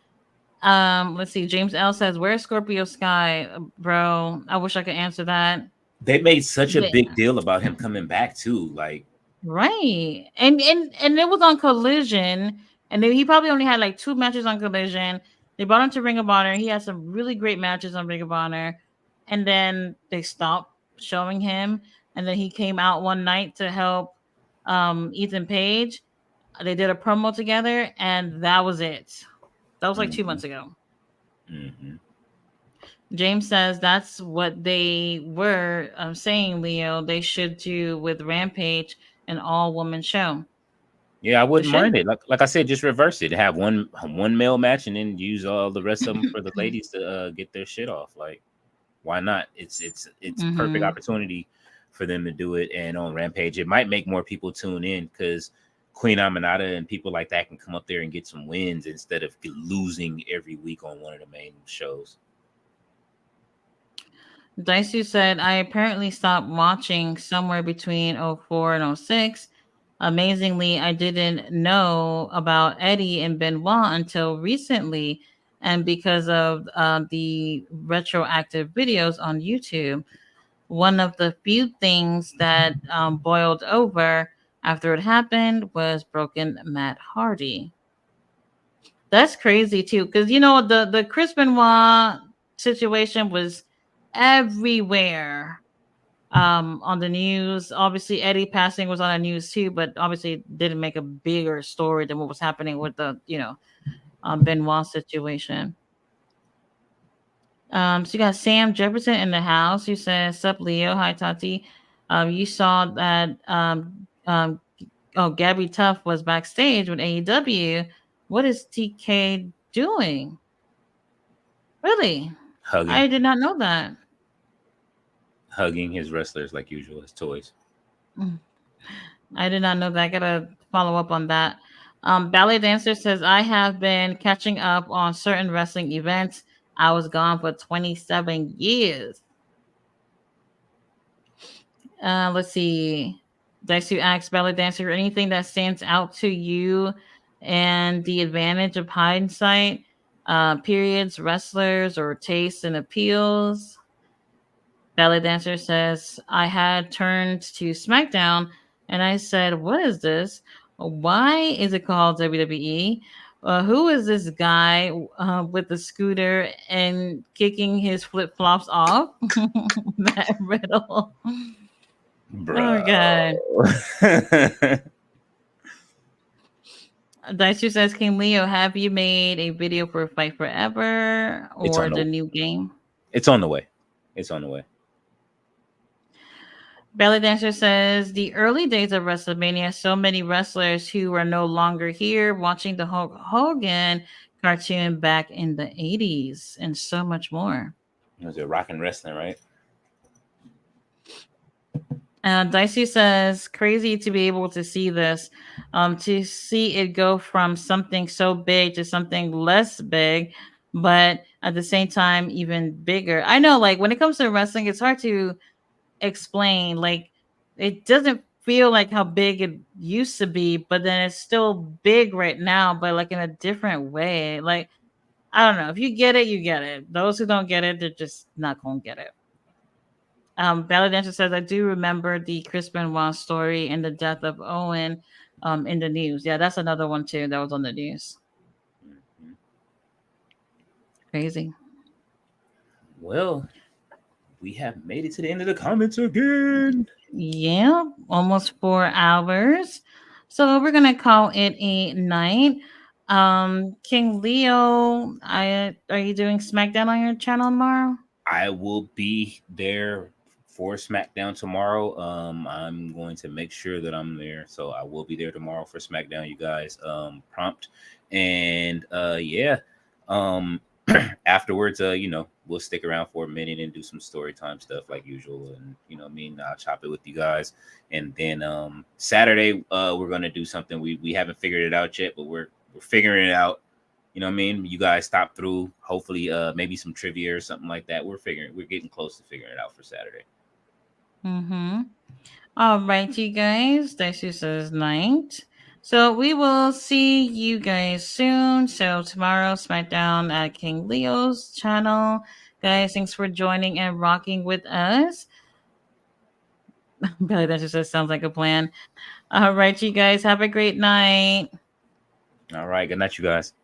Let's see. James L says, where's Scorpio Sky, bro? I wish I could answer that. They made such a They, big deal about him coming back too. Like, right. And it was on Collision, and he probably only had like two matches on Collision. They brought him to Ring of Honor. He had some really great matches on Ring of Honor, and then they stopped showing him. And then he came out one night to help Ethan Page. They did a promo together, and that was it. That was like 2 months ago. James says that's what they were saying, Leo. They should do with Rampage an all-woman show. yeah, I They wouldn't should. mind it. Like I said, just reverse it. Have one male match, and then use all the rest of them for the ladies to get their shit off. Like, why not? It's perfect opportunity for them to do it. And on Rampage, it might make more people tune in because Queen Aminata and people like that can come up there and get some wins instead of losing every week on one of the main shows. Daisu said, I apparently stopped watching somewhere between '04 and '06. Amazingly, I didn't know about Eddie and Benoit until recently, and because of the retroactive videos on YouTube. One of the few things that boiled over after it happened was Broken Matt Hardy. That's crazy too, because you know the Chris Benoit situation was everywhere. on the news. Obviously, Eddie passing was on the news too, but obviously it didn't make a bigger story than what was happening with the Benoit situation. So you got Sam Jefferson in the house who says, "Sup, Leo? Hi, Tati. You saw that Gabby Tuff was backstage with AEW. What is TK doing? Really? Hugging, I did not know that. hugging his wrestlers like usual, his toys. Mm, I did not know that. I gotta follow up on that. Ballet Dancer says, I have been catching up on certain wrestling events. I was gone for 27 years. Let's see. Dice to ask Ballet Dancer anything that stands out to you and the advantage of hindsight, periods, wrestlers, or tastes and appeals. Ballet Dancer says, I had turned to SmackDown and I said, what is this? Why is it called WWE? Who is this guy with the scooter and kicking his flip flops off? That riddle. Oh, Bro. God. Daisu says, King Leo, have you made a video for Fight Forever It's or on the the new game? it's on the way. It's on the way. Belly Dancer says, the early days of WrestleMania, so many wrestlers who are no longer here watching the Hulk Hogan cartoon back in the 80s and so much more. It was a rock and wrestling, right? Dicey says, crazy to be able to see this, to see it go from something so big to something less big, but at the same time, even bigger. I know, like, when it comes to wrestling, it's hard to explain. Like, it doesn't feel like how big it used to be, but then it's still big right now, but like in a different way. Like, I don't know. If you get it, you get it. Those who don't get it, they're just not going to get it. Validation says, I do remember the Chris Benoit story and the death of Owen in the news. Yeah, that's another one too that was on the news. Mhm. Crazy. Well, we have made it to the end of the comments again. Yeah, almost 4 hours. So we're gonna call it a night. King Leo, are you doing SmackDown on your channel tomorrow? I will be there for SmackDown tomorrow. I'm going to make sure that I'm there, so I will be there tomorrow for SmackDown. You guys, prompt, and yeah, um, afterwards, we'll stick around for a minute and do some story time stuff like usual, and I mean, I'll chop it with you guys, and then Saturday, we're gonna do something we haven't figured it out yet, but we're figuring it out. You know what I mean? You guys stop through. Hopefully, maybe some trivia or something like that. We're getting close to figuring it out for Saturday. Mm-hmm. All right, you guys. Daisy says night. So we will see you guys soon. So tomorrow, SmackDown at King Leo's channel. Guys, thanks for joining and rocking with us. Billy, that just sounds like a plan. All right, you guys. Have a great night. All right. Good night, you guys.